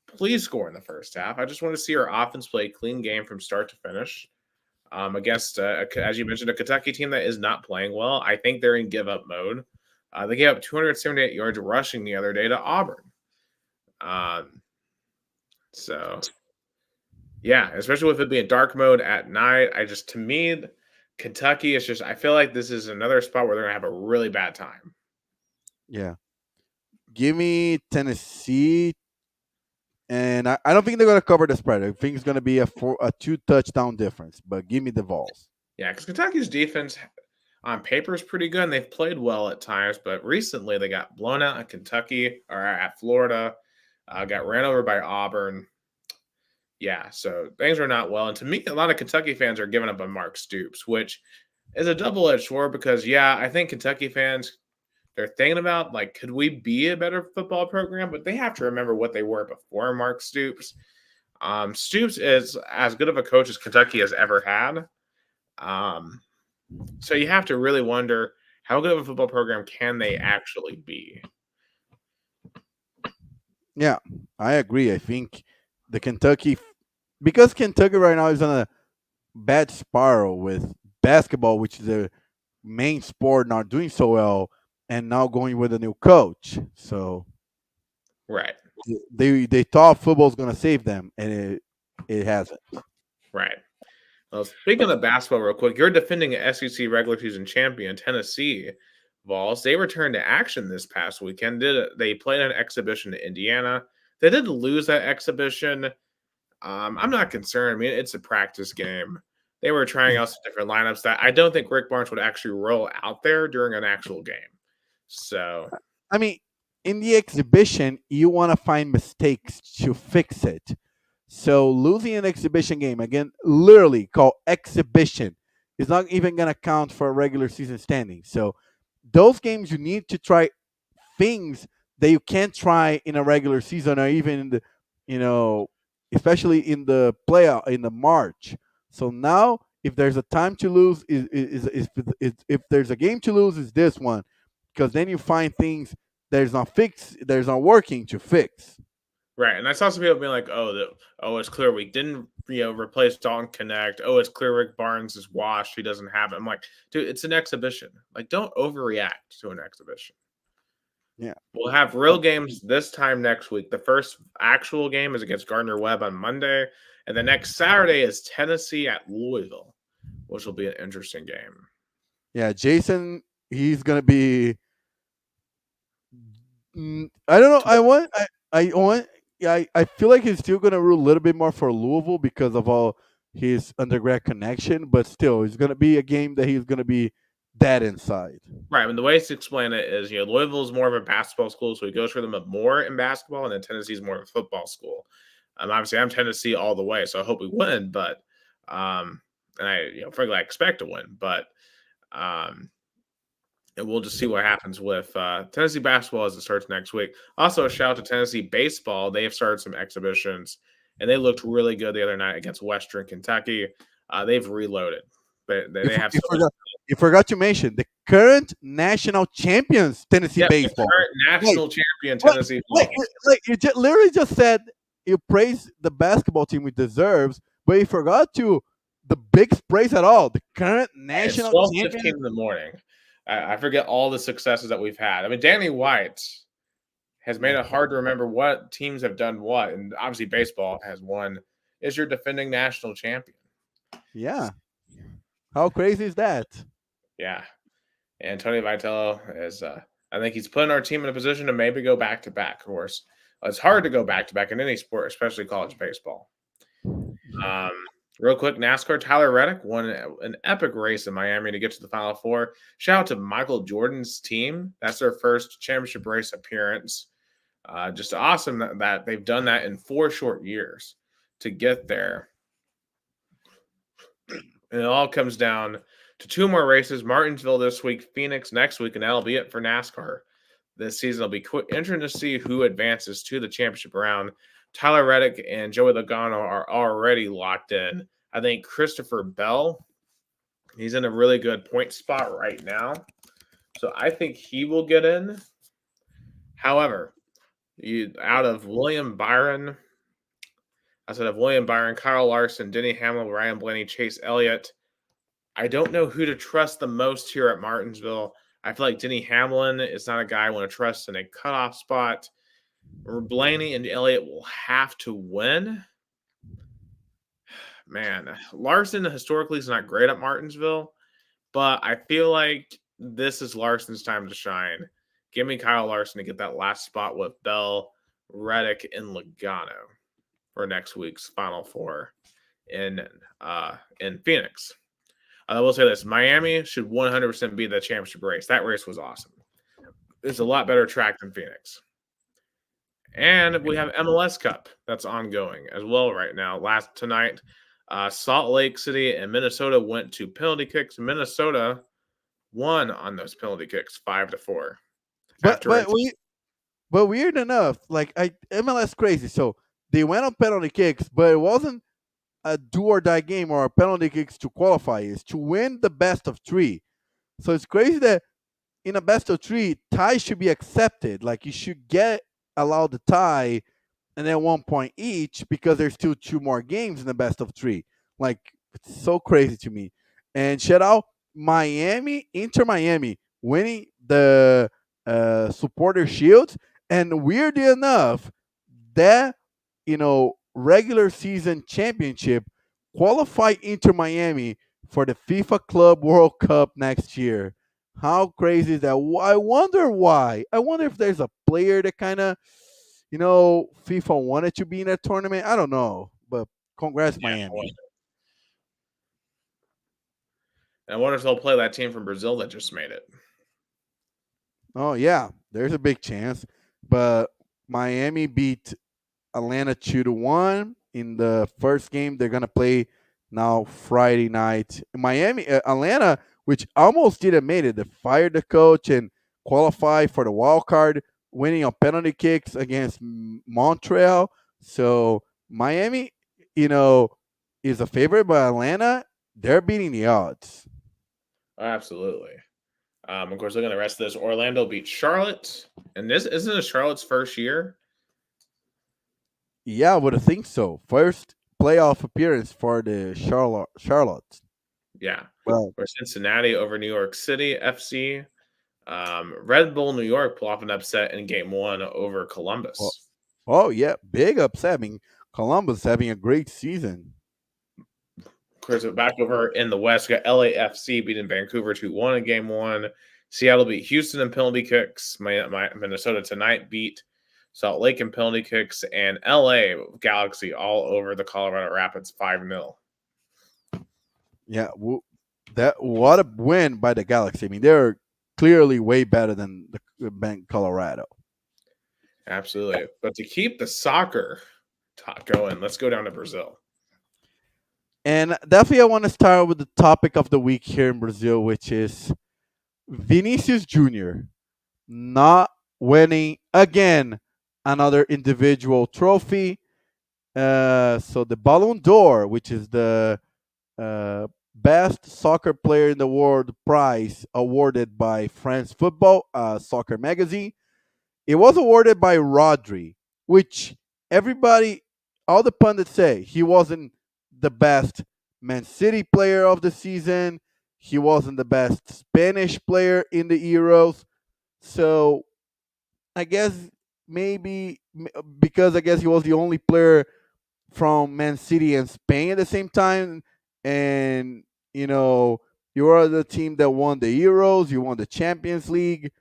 please score in the first half. I just want to see our offense play a clean game from start to finish. Against, as you mentioned, a Kentucky team that is not playing well. I think they're in give up mode. They gave up 278 yards rushing the other day to Auburn. So, yeah, especially with it being dark mode at night. To me, Kentucky is just, I feel like this is another spot where they're going to have a really bad time. Yeah. Give me Tennessee, and I don't think they're going to cover the spread. I think it's going to be a 2 touchdown difference. But give me the Vols. Yeah, because Kentucky's defense on paper is pretty good, and they've played well at times. But recently, they got blown out at Kentucky or at Florida, got ran over by Auburn. Yeah, so things are not well. And to me, a lot of Kentucky fans are giving up on Mark Stoops, which is a double-edged sword because, yeah, I think Kentucky fans, they're thinking about, like, could we be a better football program? But they have to remember what they were before Mark Stoops. Stoops is as good of a coach as Kentucky has ever had. So you have to really wonder how good of a football program can they actually be? Yeah, I agree. I think the because Kentucky right now is on a bad spiral with basketball, which is the main sport, not doing so well, and now going with a new coach. So Right. they thought football was going to save them, and it hasn't. Right. Well, speaking of basketball, real quick, you're defending SEC regular season champion Tennessee Vols. They returned to action this past weekend. They played an exhibition in Indiana? They did lose that exhibition. I'm not concerned. I mean, it's a practice game. They were trying out some different lineups that I don't think Rick Barnes would actually roll out there during an actual game. So, I mean, in the exhibition, you want to find mistakes to fix it. So losing an exhibition game, again, literally called exhibition, is not even going to count for a regular season standing. So those games you need to try things that you can't try in a regular season or even in the, you know, especially in the playoff in the March. So now, if there's a time to lose, if there's a game to lose, is this one, because then you find things there's not working to fix. right. And I saw some people being like, it's clear we didn't, replace Dalton Connect. Oh, it's clear Rick Barnes is washed. He doesn't have it. I'm like, dude, it's an exhibition. Like, don't overreact to an exhibition. Yeah. We'll have real games this time next week. The first actual game is against Gardner Webb on Monday. And the next Saturday is Tennessee at Louisville, which will be an interesting game. Yeah, Jason, he's gonna be. I don't know. I feel like he's still gonna root a little bit more for Louisville because of all his undergrad connection, but still, it's gonna be a game that he's gonna be that inside. Right. I mean, the way to explain it is, Louisville is more of a basketball school, so he goes for them more in basketball, and then Tennessee's more of a football school. Obviously, I'm Tennessee all the way, so I hope we win. But, and I, frankly, I expect to win. But, and we'll just see what happens with Tennessee basketball as it starts next week. Also, a shout out to Tennessee baseball. They have started some exhibitions, and they looked really good the other night against Western Kentucky. They've reloaded. They have so much. You forgot to mention the current national champions, Tennessee Yeah, the baseball. current national champion Tennessee Like, football. like you literally just said you praise the basketball team it deserves, but you forgot to the big praise at all. The current It's national 12:15 champion. in the morning. I forget all the successes that we've had. I mean, Danny White has made it hard to remember what teams have done what, and obviously baseball has won. Is your defending national champion? Yeah. How crazy is that? Yeah, and Tony Vitello is. I think he's putting our team in a position to maybe go back to back. Of course, it's hard to go back to back in any sport, especially college baseball. Um, Real quick, NASCAR, Tyler Reddick won an epic race in Miami to get to the Final Four. Shout out to Michael Jordan's team. That's their first championship race appearance. Just awesome that they've done that in 4 short years to get there. And it all comes down to 2 more races, Martinsville this week, Phoenix next week, and that'll be it for NASCAR. This season will be interesting to see who advances to the championship round. Tyler Reddick and Joey Logano are already locked in. I think Christopher Bell, he's in a really good point spot right now. So I think he will get in. However, out of William Byron, Kyle Larson, Denny Hamlin, Ryan Blaney, Chase Elliott, I don't know who to trust the most here at Martinsville. I feel like Denny Hamlin is not a guy I want to trust in a cutoff spot. Blaney and Elliott will have to win. Man, Larson historically is not great at Martinsville, but I feel like this is Larson's time to shine. Give me Kyle Larson to get that last spot with Bell, Reddick, and Logano for next week's Final Four in Phoenix. I will say this: Miami should 100% be the championship race. That race was awesome. It's a lot better track than Phoenix. And we have MLS Cup that's ongoing as well right now. Tonight, Salt Lake City and Minnesota went to penalty kicks. Minnesota won on those penalty kicks 5-4. But weird enough, like MLS crazy. So they went on penalty kicks, but it wasn't a do or die game or a penalty kicks to qualify. It's to win the best of 3. So it's crazy that in a best of 3, ties should be accepted. Like you should allow the tie and then 1 point each because there's still 2 more games in the best of 3. Like it's so crazy to me. And shout out Inter Miami winning the supporter shield. And weirdly enough, that regular season championship qualify Inter Miami for the FIFA Club World Cup next year. How crazy is that? I wonder why. I wonder if there's a player that kind of, FIFA wanted to be in that tournament. I don't know, but congrats, Miami. I wonder if they'll play that team from Brazil that just made it. Oh yeah, there's a big chance, but Miami beat Atlanta 2-1 in the first game. They're gonna play now Friday night. Atlanta, which almost didn't make it, they fired the coach and qualified for the wild card, winning on penalty kicks against Montreal. So Miami, is a favorite, but Atlanta, they're beating the odds. Absolutely. Of course, looking at the rest of this, Orlando beat Charlotte, and this isn't Charlotte's first year. Yeah, I would think so. First playoff appearance for the Charlotte. Yeah. Well, or Cincinnati over New York City FC. Red Bull New York pull off an upset in Game 1 over Columbus. Oh yeah, big upset. I mean, Columbus having a great season. Of course, back over in the West, we got LAFC beating Vancouver 2-1 in Game 1. Seattle beat Houston in penalty kicks. Minnesota tonight beat Salt Lake in penalty kicks, and LA Galaxy all over the Colorado Rapids 5-0. Yeah, That what a win by the Galaxy. I mean, they're clearly way better than the Bank Colorado. Absolutely. But to keep the soccer talk going, let's go down to Brazil. And definitely, I want to start with the topic of the week here in Brazil, which is Vinicius Jr. not winning again another individual trophy. So the Ballon d'Or, which is the best soccer player in the world prize awarded by France Football, soccer magazine, it was awarded by Rodri, which everybody, all the pundits say he wasn't the best Man City player of the season. He wasn't the best Spanish player in the Euros. So I guess maybe because I guess he was the only player from Man City and Spain at the same time, and you know you are the team that won the Euros, you won the Champions League,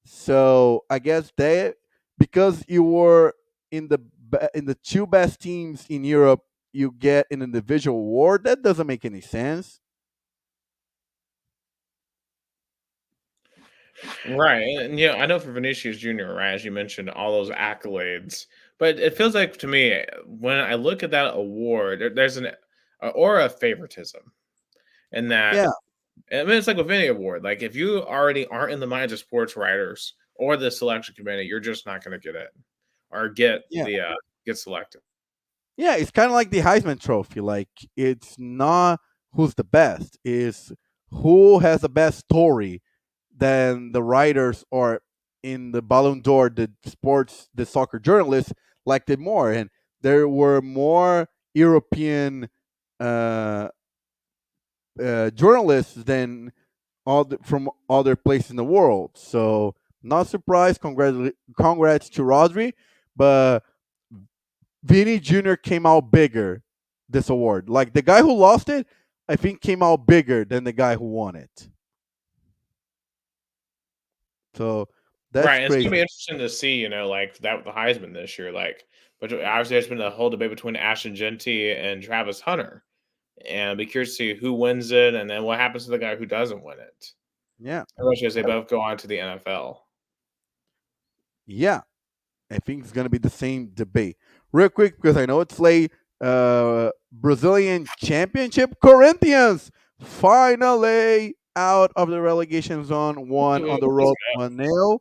so I guess that because you were in the two best teams in Europe, you get an individual award. That doesn't make any sense. Right. And I know for Vinicius Jr., right, as you mentioned, all those accolades. But it feels like to me, when I look at that award, there's an aura of favoritism. And that, Yeah, I mean, it's like with any award. Like, if you already aren't in the minds of sports writers or the selection committee, you're just not going to get it or yeah. get selected. Yeah, it's kind of like the Heisman Trophy. Like it's not who's the best, is who has the best story than the writers or in the Ballon d'Or, the soccer journalists liked it more, and there were more European uh, journalists than from other places in the world. So not surprised. Congrats to Rodri, but Vinny Jr. came out bigger this award. Like the guy who lost it, I think came out bigger than the guy who won it. So that's Right. And it's going to be crazy. interesting to see, like that with the Heisman this year. Like, but obviously, there's been a whole debate between Ashton Genty and Travis Hunter. And I'll be curious to see who wins it and then what happens to the guy who doesn't win it. Yeah. Especially as they both go on to the NFL. Yeah. I think it's going to be the same debate. Real quick, because I know it's late. Brazilian Championship Corinthians finally out of the relegation zone, one on the Let's road go. 1-0.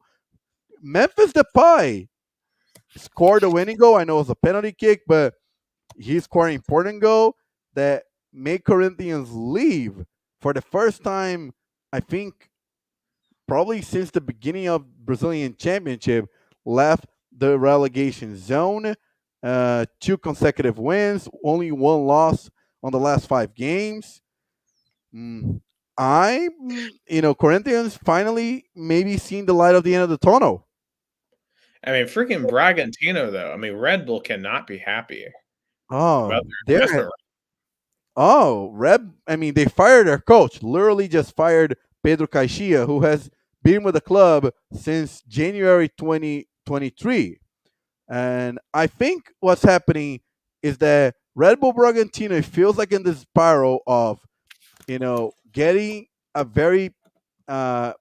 Memphis Depay scored the winning goal. I know it was a penalty kick, but he scored an important goal that made Corinthians leave for the first time, I think, probably since the beginning of Brazilian Championship, left the relegation zone. Two consecutive wins, only one loss on the last 5 games. Mm, Corinthians finally maybe seeing the light of the end of the tunnel. I mean, freaking Bragantino, though. I mean, Red Bull cannot be happy about Oh, their they're investment. Reb. I mean, they fired their coach. Literally, just fired Pedro Caixinha, who has been with the club since January 2023. And I think what's happening is that Red Bull Bragantino feels like in this spiral of, getting a very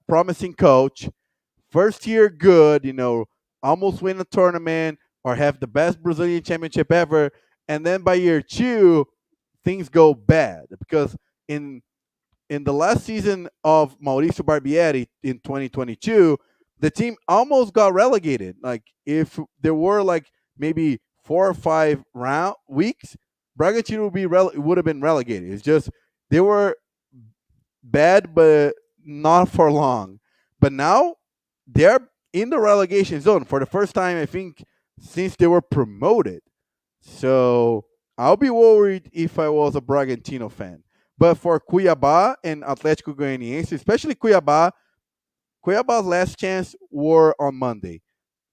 promising coach, first year good, almost win a tournament or have the best Brazilian championship ever, and then by year two, things go bad because in in the last season of Mauricio Barbieri in 2022, the team almost got relegated. Like if there were like maybe 4 or 5 weeks, Bragantino would have been relegated. It's just they were bad, but not for long. But now they're in the relegation zone for the first time, I think, since they were promoted. So I'll be worried if I was a Bragantino fan. But for Cuiabá and Atlético Goianiense, especially Cuiabá, Cuiabá's last chance were on Monday.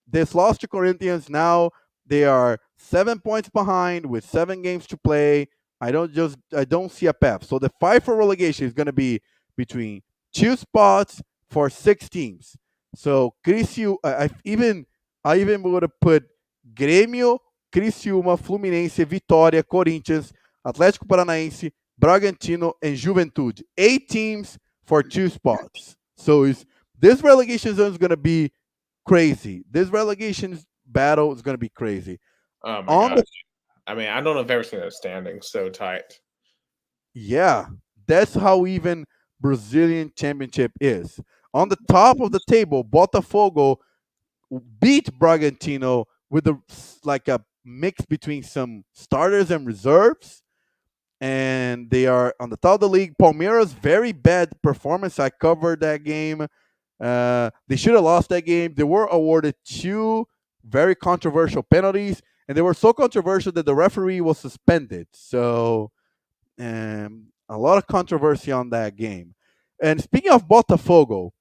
This loss to Corinthians, now they are 7 points behind with 7 games to play. I don't see a path. So the fight for relegation is going to be between 2 spots for 6 teams. So I even would have put Grêmio, Criciúma, Fluminense, Vitória, Corinthians, Atlético Paranaense, Bragantino, and Juventude. 8 teams for 2 spots. So this relegation zone is going to be crazy. This relegation battle is going to be crazy. Oh my On gosh. the I mean, I don't know if I've ever seen a standing so tight. Yeah, that's how even Brazilian championship is. On the top of the table, Botafogo beat Bragantino with like a mix between some starters and reserves, and they are on the top of the league. Palmeiras very bad performance. I covered that game. They should have lost that game. They were awarded 2 very controversial penalties, and they were so controversial that the referee was suspended. So a lot of controversy on that game. And speaking of Botafogo,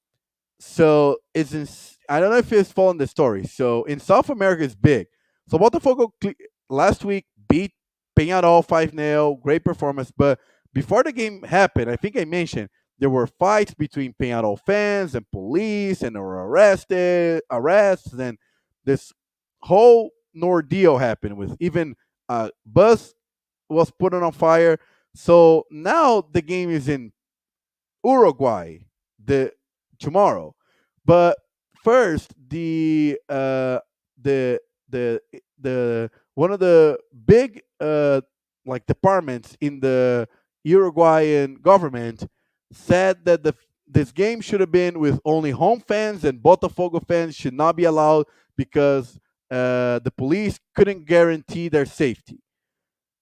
so I don't know if it's following the story. So in South America, it's big. So Botafogo last week beat Peñarol 5-0, great performance. But before the game happened, I think I mentioned there were fights between Peñarol fans and police, and they were arrests, and this whole ordeal happened with even bus was put on fire. So now the game is in Uruguay the tomorrow. But first, the the one of the big like departments in the Uruguayan government said that this game should have been with only home fans, and Botafogo fans should not be allowed because the police couldn't guarantee their safety.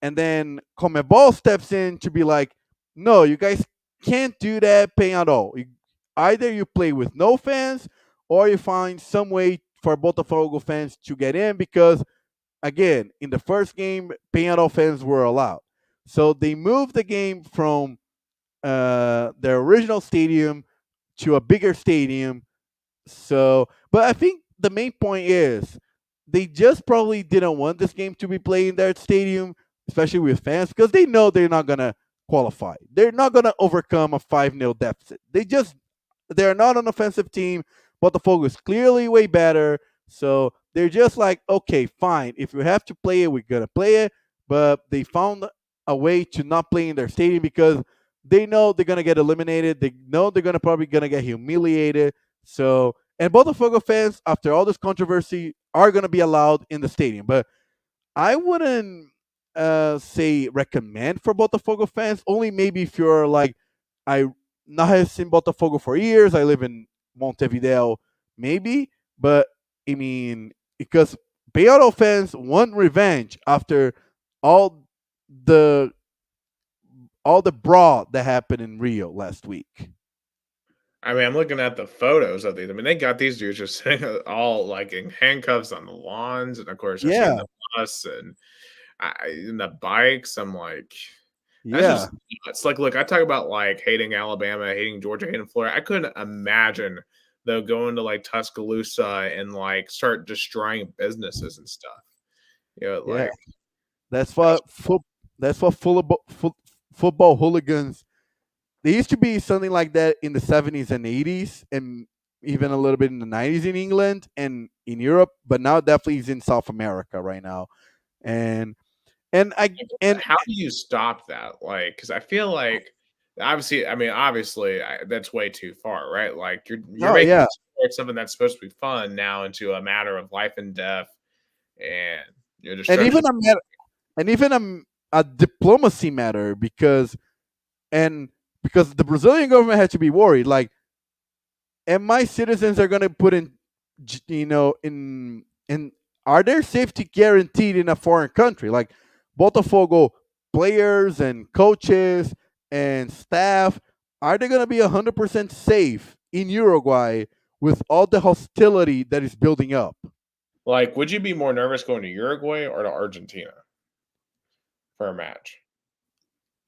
And then Comebol steps in to be like, no, you guys can't do that paying at all. Either you play with no fans or you find some way for Botafogo fans to get in because, again, in the first game, Peñarol fans were allowed. So they moved the game from their original stadium to a bigger stadium. So, but I think the main point is they just probably didn't want this game to be played in their stadium, especially with fans, because they know they're not gonna qualify. They're not gonna overcome a 5-0 deficit. They're not an offensive team. Botafogo is clearly way better. So they're just like, okay, fine. If we have to play it, we're gonna play it. But they found a way to not play in their stadium because they know they're gonna get eliminated. They know they're gonna probably gonna get humiliated. So, and Botafogo fans, after all this controversy, are gonna be allowed in the stadium. But I wouldn't say recommend for Botafogo fans. Only maybe if you're like, I not have seen Botafogo for years. I live in Montevideo, maybe. But I mean, because Peñarol fans want revenge after all the brawl that happened in Rio last week. I mean, I'm looking at the photos of these. I mean, they got these dudes just sitting all like in handcuffs on the lawns, and of course, I've seen Yeah, the bus and in the bikes. I'm like, that's yeah. just nuts. Like, look, I talk about like hating Alabama, hating Georgia, hating Florida. I couldn't imagine though going to like Tuscaloosa and like start destroying businesses and stuff. You know, Yeah, like that's that's what football hooligans. There used to be something like that in the 70s and 80s, and even a little bit in the 90s in England and in Europe. But now definitely is in South America right now, and and I and how do you stop that? Like, because I feel like obviously, I mean, obviously, that's way too far, right? Like, you're no, making yeah, sports something that's supposed to be fun now into a matter of life and death, and and destruction. even a diplomacy matter and because the Brazilian government had to be worried, like, and my citizens are going to put in, in are their safety guaranteed in a foreign country? Like Botafogo players and coaches and staff, are they going to be 100% safe in Uruguay with all the hostility that is building up? Like, would you be more nervous going to Uruguay or to Argentina for a match?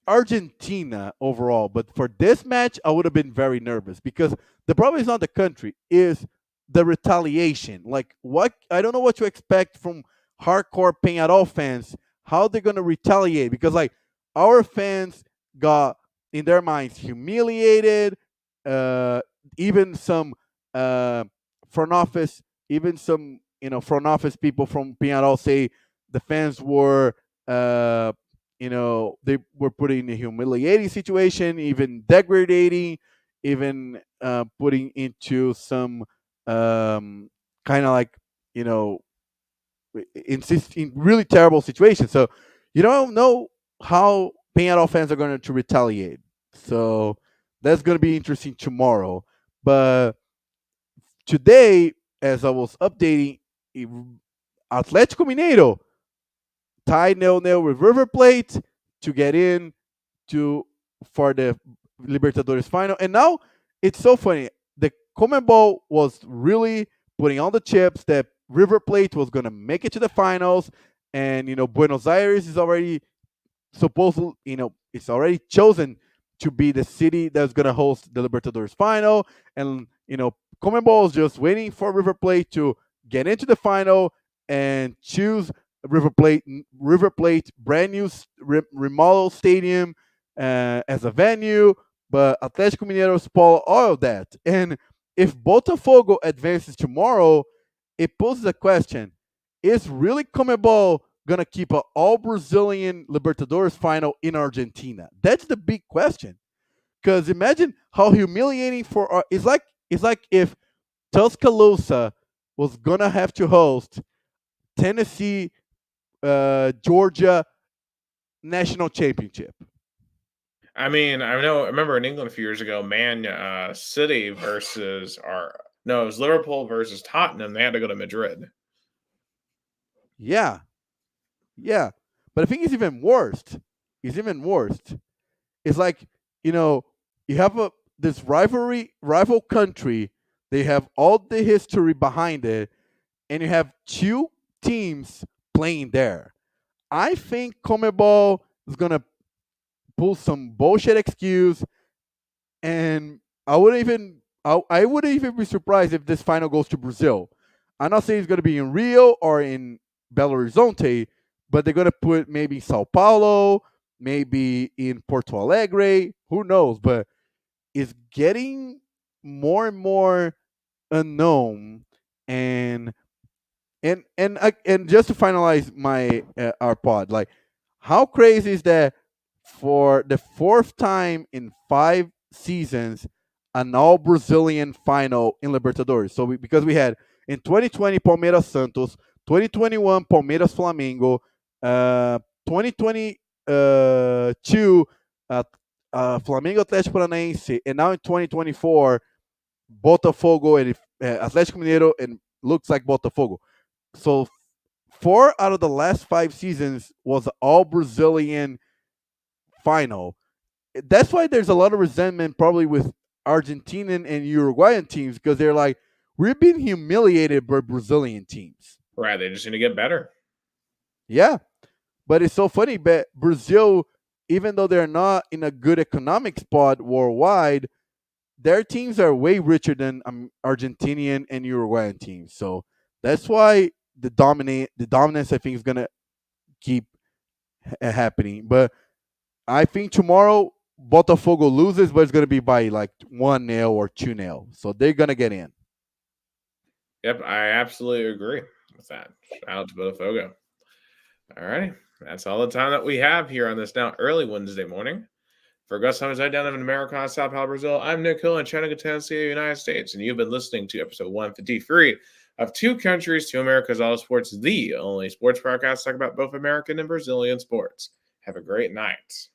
Argentina overall, but for this match, I would have been very nervous because the problem is not the country, is the retaliation. Like, what I don't know what to expect from hardcore Peñarol fans, how they're gonna retaliate because like our fans got in their minds humiliated. Uh, even some uh, front office, even some front office people from Peñarol say the fans were they were put in a humiliating situation, even degrading, even putting into some kind of like you know in really terrible situations. So you don't know how Peñarol fans are going to retaliate. So that's going to be interesting tomorrow. But today, as I was updating, Atlético Mineiro tied 0-0 with River Plate to get in to for the Libertadores final. And now it's so funny. The Comebol was really putting on the chips that River Plate was going to make it to the finals, and Buenos Aires is already supposedly, it's already chosen to be the city that's going to host the Libertadores final. And, Comebol is just waiting for River Plate to get into the final and choose River Plate, brand new remodeled stadium as a venue. But Atlético Mineiro spoiled all of that. And if Botafogo advances tomorrow, it poses a question: is really Comebol gonna keep an all Brazilian Libertadores final in Argentina? That's the big question. Because imagine how humiliating for it's like if Tuscaloosa was gonna have to host Tennessee, Georgia national championship. I mean, I remember in England a few years ago, Man City versus our no, it was Liverpool versus Tottenham. They had to go to Madrid. Yeah, yeah. But I think it's even worse. It's even worse. It's like you know you have this rival country. They have all the history behind it, and you have two teams playing there. I think Comebol is gonna pull some bullshit excuse, and I wouldn't even be surprised if this final goes to Brazil. I'm not saying it's gonna be in Rio or in Belo Horizonte, but they're gonna put maybe Sao Paulo, maybe in Porto Alegre. Who knows? But it's getting more and more unknown, and and just to finalize my our pod, like how crazy is that for the fourth time in 5 seasons, an all Brazilian final in Libertadores. So because we had in 2020 Palmeiras Santos, 2021 Palmeiras Flamengo, 2022 Flamengo Atlético Paranaense, and now in 2024 Botafogo and Atlético Mineiro, and looks like Botafogo. So 4 out of the last 5 seasons was all Brazilian final. That's why there's a lot of resentment probably with Argentinian and Uruguayan teams, because they're like, we're being humiliated by Brazilian teams. Right. They just need to get better. Yeah. But it's so funny, but Brazil, even though they're not in a good economic spot worldwide, their teams are way richer than Argentinian and Uruguayan teams. So that's why the dominance I think is gonna keep happening. But I think tomorrow Botafogo loses, but it's gonna be by like 1-0 or 2-0. So they're gonna get in. Yep, I absolutely agree with that. Shout out to Botafogo. All righty. That's all the time that we have here on this now early Wednesday morning. For Gustavo down in America, Sao Paulo, Brazil, I'm Nick Hill in Chattanooga, Tennessee, United States, and you've been listening to episode 153 of Two Countries, Two Americas, All Sports, the only sports podcast talk about both American and Brazilian sports. Have a great night.